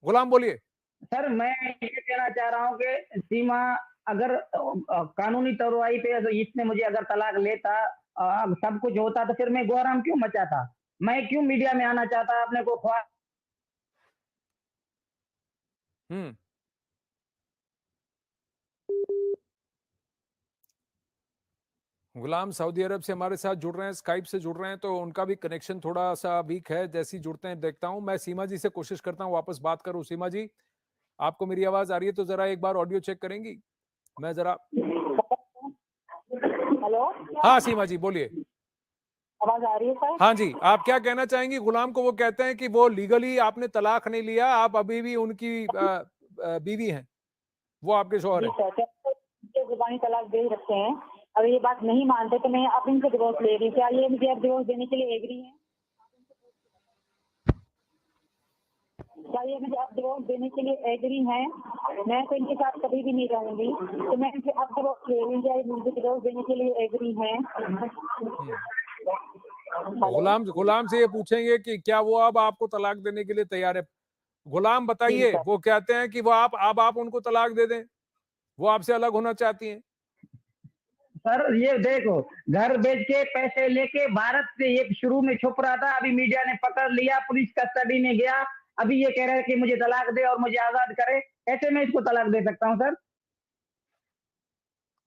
गुलाम बोलिए। सर मैं ये कहना चाह रहा हूँ कि सीमा अगर कानूनी कार्रवाई पे तो इसने मुझे अगर तलाक लेता, सब कुछ होता, तो फिर मैं गौराम क्यों मचाता? मैं क्यों मीडिया में आना चाहता अपने को ख्वाह? हम्म गुलाम सऊदी अरब से हमारे साथ जुड़ रहे हैं, स्काइप से जुड़ रहे हैं, तो उनका भी कनेक्शन थोड़ा सा वीक है। जैसे ही जुड़ते हैं देखता हूं। मैं सीमा जी से कोशिश करता हूं वापस बात करूं। सीमा जी, आपको मेरी आवाज आ रही है तो जरा एक बार ऑडियो चेक करेंगी? मैं जरा, हेलो, हाँ सीमा जी बोलिए। आवाज आ रही है सर? हाँ जी, आप क्या कहना चाहेंगी गुलाम को? वो कहते हैं कि वो लीगली आपने तलाक नहीं लिया, आप अभी भी उनकी बीवी हैं, वो आपके शौहर जी हैं। सर, मुझे जुबानी तलाक दे ही रखते हैं। अगर ये बात नहीं मानते तो मैं अब इनसे डिवोर्स ले रही हूँ। क्या ये मुझे अब डिवोर्स देने के लिए एग्री है? क्या ये मुझे अब डिवोर्स देने के लिए एग्री है? मैं तो इनके साथ कभी भी नहीं रहूंगी, तो मैं इनसे अब डिवोर्स ले रही हूँ। क्या ये मुझे डिवोर्स देने के लिए एग्री है? गुलाम गुलाम से ये पूछेंगे कि क्या वो अब आपको तलाक देने के लिए तैयार है? गुलाम जी बताइए, सर। वो कहते हैं कि वो आप उनको तलाक दे दें, वो आपसे अलग होना चाहती हैं। सर ये देखो, घर बेच के पैसे लेके भारत से ये शुरू में छुप रहा था, अभी मीडिया ने पकड़ लिया, पुलिस कस्टडी में गया, अभी ये कह रहे हैं कि मुझे तलाक दे और मुझे आजाद करे। ऐसे मैं इसको तलाक दे सकता हूँ सर?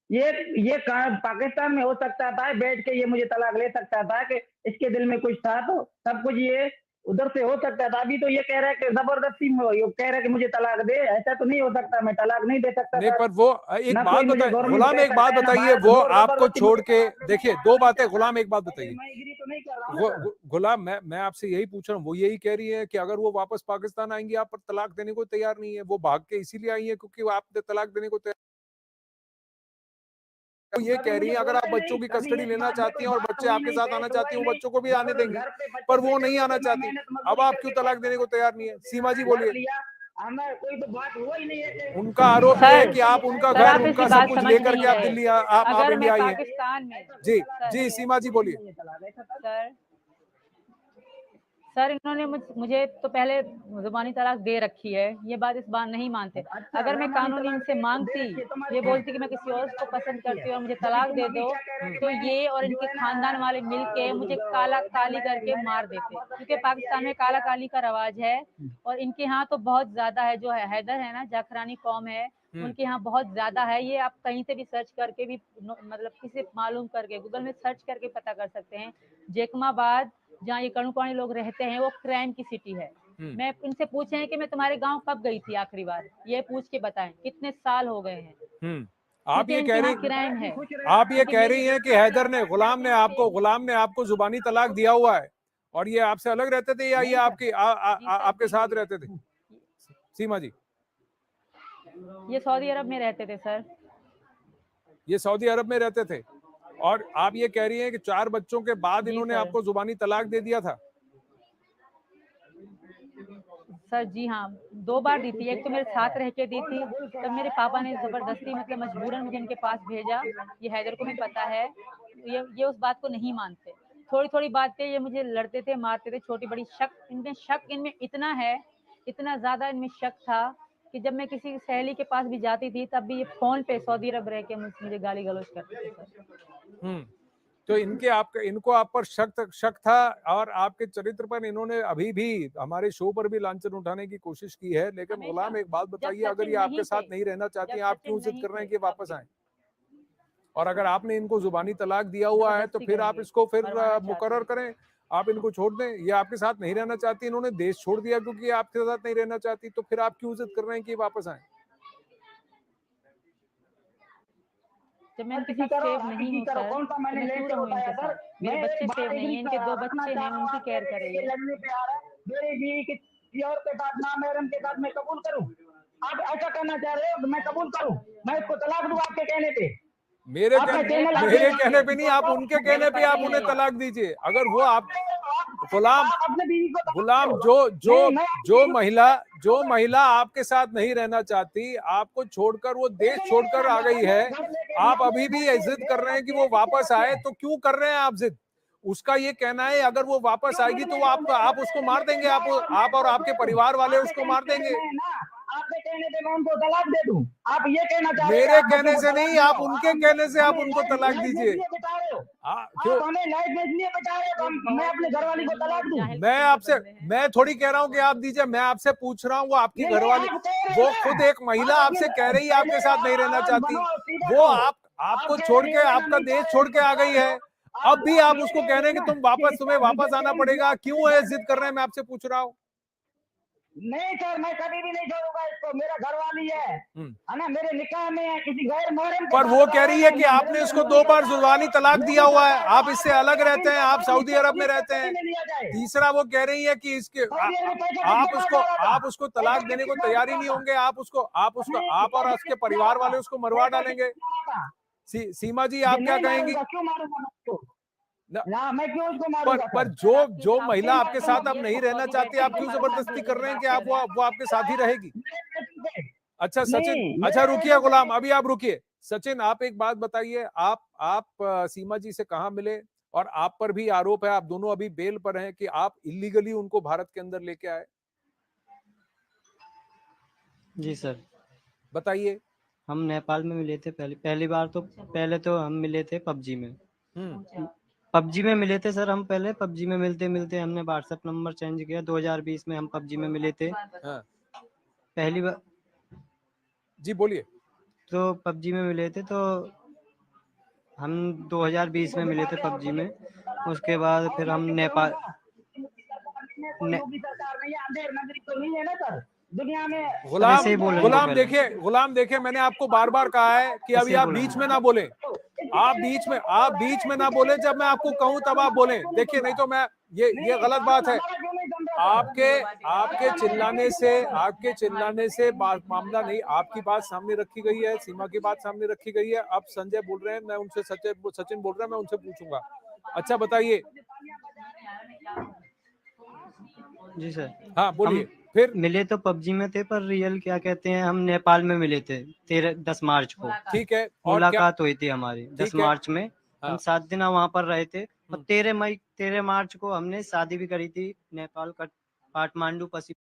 ये पाकिस्तान में हो सकता था, बैठ के ये मुझे तलाक ले सकता था कि इसके दिल में कुछ था, तो सब कुछ ये उधर से हो सकता था। अभी तो ये कह रहा है कि जबरदस्ती में ये कह रहा है कि मुझे तलाक दे, ऐसा तो नहीं हो सकता, मैं तलाक नहीं दे सकता नहीं सर। पर वो एक ना बात कोई मुझे बताइए गवर्नमेंट गुलाम, कह एक बात सकता है, ना बताइए, भारत वो जोर आपको जबरदस्ती छोड़ मुझे के, तलाक दे, मैं देखिए तलाक दो नहीं बातें, चाहता। गुलाम एक बात बताइए, मैं एग्री तो नहीं कर रहा हूँ ना सर। गुलाम मैं आपसे यही पूछ रहा हूँ, वो यही कह रही है कि अगर वो वापस पाकिस्तान आएंगी आप पर तलाक देने को तैयार नहीं है, वो भाग के इसीलिए आई है क्योंकि वो आपने तलाक देने को तैयार। वो ये कभी कह रही मुझे है अगर बोला आप ही बच्चों नहीं, की कभी कस्टडी एक लेना बात चाहती देखो, हैं और बात बच्चे हुई आपके नहीं, साथ आना बहस हुआ चाहती ही हैं, वो नहीं। बच्चों को भी आने देंगी, घर पे पर बच्चे वो बैठे नहीं हुए आना थे, मैं चाहती। मेहनत अब मजदूरी आप क्यों करके तलाक पैसा देने को तैयार नहीं है? सीमा जी घर बोलिए। लिया, हमें कोई तो बात हुआ ही नहीं है कि उनका आरोप ये है सर कि आप उनका सर घर, आप इसकी उनका सब बात कुछ समझ लेकर नहीं के आप रहे। दिल्ली आप अगर मैं इंडिया आई हैं। पाकिस्तान में, जी तलाक जी है, सीमा जी बोलिए। ये तलाक है सर। सर सर इन्होंने मुझे तो पहले जुबानी तलाक दे रखी है, ये बात इस बार नहीं मानते। अच्छा, अगर मैं जबानी कानूनी तलाक इनसे दे मांगती, रखी है तुम्हारी, ये बोलती कि मैं किसी जबानी और को तलाक दे पसंद रखी करती है, हूँ और मुझे जबकि तलाक तुम दे अभी दो, क्या कह रहे हो कि तो मैं ये और जो इनके है ना, खानदान वाले मिलके मुझे काला काली करके मैंने मार अपना देते, मदद क्योंकि चेंज किया, पाकिस्तान ये में काला किया। काली का रवाज है। और इनके यहाँ तो बहुत ज्यादा है, जो है हैदर है ना, जाखरानी कौम है, उनके यहाँ बहुत ज्यादा है। ये आप कहीं से भी सर्च करके भी मतलब किसी मालूम करके गूगल में सर्च करके पता कर सकते हैं। जेकमाबाद जहाँ ये कर्णकुमारी लोग रहते हैं वो क्राइम की सिटी है। मैं इनसे पूछे हैं कि मैं तुम्हारे गांव कब गई थी आखिरी बार, ये पूछ के बताएं कितने साल हो गए हैं। आप ये कह रही क्राइम है, आप ये कह रही हैं कि हैदर ने गुलाम ने आपको जुबानी तलाक दिया हुआ है और ये आपसे अलग रहते थे या ये आपके साथ रहते थे? सीमा जी, ये सऊदी अरब में रहते थे सर। ये सऊदी अरब में रहते थे और आप ये कह रही हैं कि 4 बच्चों के बाद जी इन्होंने सर। आपको जुबानी तलाक दे दिया था? सर जी हाँ, 2 बार दी थी। एक तो मेरे साथ रह के दी थी, तब मेरे पापा ने जबरदस्ती मतलब मजबूरन मुझे इनके पास भेजा। ये हैदर को भी पता है, ये उस बात को नहीं मानते। थोड़ी थोड़ी बात पे ये मुझे लड़ते थे, मारते थे, छोटी बड़ी शक इनमें इतना है, इतना ज्यादा इनमें शक था कि जब मैं किसी सहेली के पास भी जाती थी तब भी ये फोन पे सऊदी अरब रह के मुझे गाली गलौज करते थे सर। तो इनको आप पर शक था और आपके चरित्र पर इन्होंने अभी भी हमारे शो पर भी लांछन उठाने की कोशिश की है। लेकिन गुलाम एक बात बताइए, अगर ये आपके साथ नहीं रहना चाहती, आप क्यों जिद कर रहे हैं कि वापस आए? और अगर आपने इनको जुबानी तलाक दिया हुआ है तो फिर आप इसको फिर मुकर्रर करें, आप इनको छोड़ दें। ये आपके साथ नहीं रहना चाहती, इन्होंने देश छोड़ दिया क्योंकि आपके साथ नहीं रहना चाहती, तो फिर आप क्यों जिद कर रहे हैं कि वापस आए? जब मैं इनके साथ सेव नहीं हूँ सर, तो मैं क्यों रहूँ इनके साथ? मेरे बच्चे सेव नहीं है, इनके 2 बच्चे हैं, उनकी केयर करिए। मेरे बीवी किसी और के साथ नामहरम के साथ मैं कबूल करूं? आप ऐसा करना चाह रहे हो? मैं कबूल करूं? मैं इसको तलाक दूं आपके कहने पे? मेरे कहने पे नहीं, आप उनके कहने पे आप उन्हें तलाक दीजिए। अगर वो आप गुलाम जो महिला आपके साथ नहीं रहना चाहती, आपको छोड़कर वो देश छोड़कर आ गई है, आप अभी भी जिद कर रहे हैं कि वो वापस आए, तो क्यों कर रहे हैं आप जिद? उसका ये कहना है अगर वो वापस आएगी तो आप उसको मार देंगे, आप और आपके परिवार वाले उसको मार देंगे। आपके कहने पे मैं उनको तलाक दे दूं? आप ये कहना चाह रहे हैं? मेरे कहने से नहीं, आप उनके कहने से आप उनको तलाक दीजिए। क्यों हमें लाइफ में इसलिए बता रहे हो? मैं अपने घरवाली को तलाक दूं? मैं थोड़ी कह रहा हूँ कि आप दीजिए, मैं आपसे पूछ रहा हूँ वो आपकी घरवाली, वो खुद एक महिला आपसे कह रही है आपके साथ नहीं रहना चाहती, वो आपको छोड़ के, आपका देश छोड़ के आ गई है, अब भी आप उसको कह रहे हैं कि तुम्हें वापस आना पड़ेगा, क्यों है जिद कर रहे हैं? मैं आपसे पूछ रहा हूँ। नहीं सर, मैं कभी भी नहीं छोड़ूंगा इसको, मेरा घरवाली है ना, मेरे निकाह में है, किसी गैर महरम के। पर वो कह रही है कि आपने इसको 2 बार जुबानी तलाक दिया हुआ है, आप इससे अलग रहते हैं, आप सऊदी अरब में रहते हैं। तीसरा वो कह रही है कि इसके आप उसको तलाक देने को तैयार ही नहीं होंगे, आप और उसके परिवार वाले उसको मरवा डालेंगे। सीमा जी, आप क्या कहेंगी? क्यों मारूंगा ना, मैं क्यों उसको मारूंगा? पर जो महिला आपके साथ अब नहीं रहना चाहती, आप क्यों जबरदस्ती कर रहे हैं कि आप वो आपके साथ ही रहेगी? अच्छा सचिन, अच्छा रुकिए गुलाम, अभी आप रुकिए। सचिन, आप एक बात बताइए, आप सीमा जी से कहाँ मिले? और आप पर भी आरोप है, आप दोनों अभी बेल पर हैं, कि आप इलीगली उनको भारत के अंदर लेके आए। जी सर, बताइए। हम नेपाल में मिले थे पहली बार, तो पहले तो हम मिले थे पबजी में। पबजी में मिले थे सर, हम पहले पबजी में मिलते मिलते हमने व्हाट्सएप नंबर चेंज किया। 2020 में हम पबजी में मिले थे पहली बार। जी बोलिए। तो पबजी में मिले थे, तो हम 2020 में मिले थे पबजी में। उसके बाद फिर हम नेपाल गुलाम देखिए मैंने आपको बार बार कहा है कि अभी आप बीच में ना बोले, आप बीच में ना बोले, जब मैं आपको कहूं तब आप बोलें। देखिए नहीं तो मैं ये गलत बात है। आपके चिल्लाने से मामला नहीं, आपकी बात सामने रखी गई है, सीमा की बात सामने रखी गई है। अब संजय बोल रहे हैं, मैं उनसे सचिन बोल रहा है, मैं उनसे पूछूंगा। अच्छा बताइए। जी सर, हाँ बोलिए। फिर मिले तो पबजी में थे, पर रियल क्या कहते हैं, हम नेपाल में मिले थे 10 मार्च को। ठीक है, मुलाकात हुई थी हमारी 10 मार्च में। हम 7 दिन वहां पर रहे थे, और 13 मार्च को हमने शादी भी करी थी नेपाल का काठमांडू पसी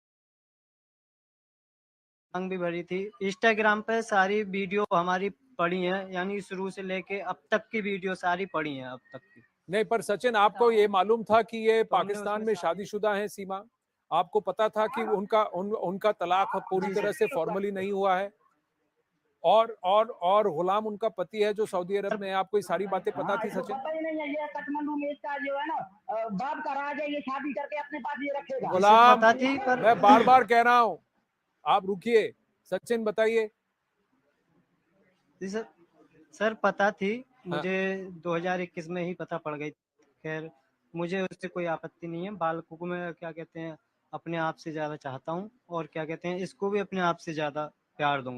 भी भरी थी। इंस्टाग्राम पे सारी वीडियो हमारी पड़ी है, यानी शुरू से लेके अब तक की वीडियो सारी पड़ी है अब तक की। नहीं, पर सचिन आपको ये मालूम था कि ये पाकिस्तान में शादीशुदा है? सीमा, आपको पता था कि उनका तलाक पूरी तरह से फॉर्मली नहीं हुआ है? और गुलाम उनका पति है जो सऊदी अरब में है। आपको ये सारी बातें पता हाँ, थी इसको सचिन? पता ही नहीं है, ये काठमांडू में इसका जो है ना बाप का राज है, ये शादी करके अपने पास ये रखेगा। गुलाम, पता थी पर मैं बार बार कह रहा हूँ, आप रुकिए। सचिन बताइए। जी सर पता थी हाँ। मुझे 2021 में ही पता पड़ गई। खैर मुझे उससे कोई आपत्ति नहीं है, बालकों को मैं क्या कहते हैं अपने आप से ज्यादा चाहता हूँ और क्या कहते हैं इसको भी अपने आप से ज्यादा प्यार दूंगा।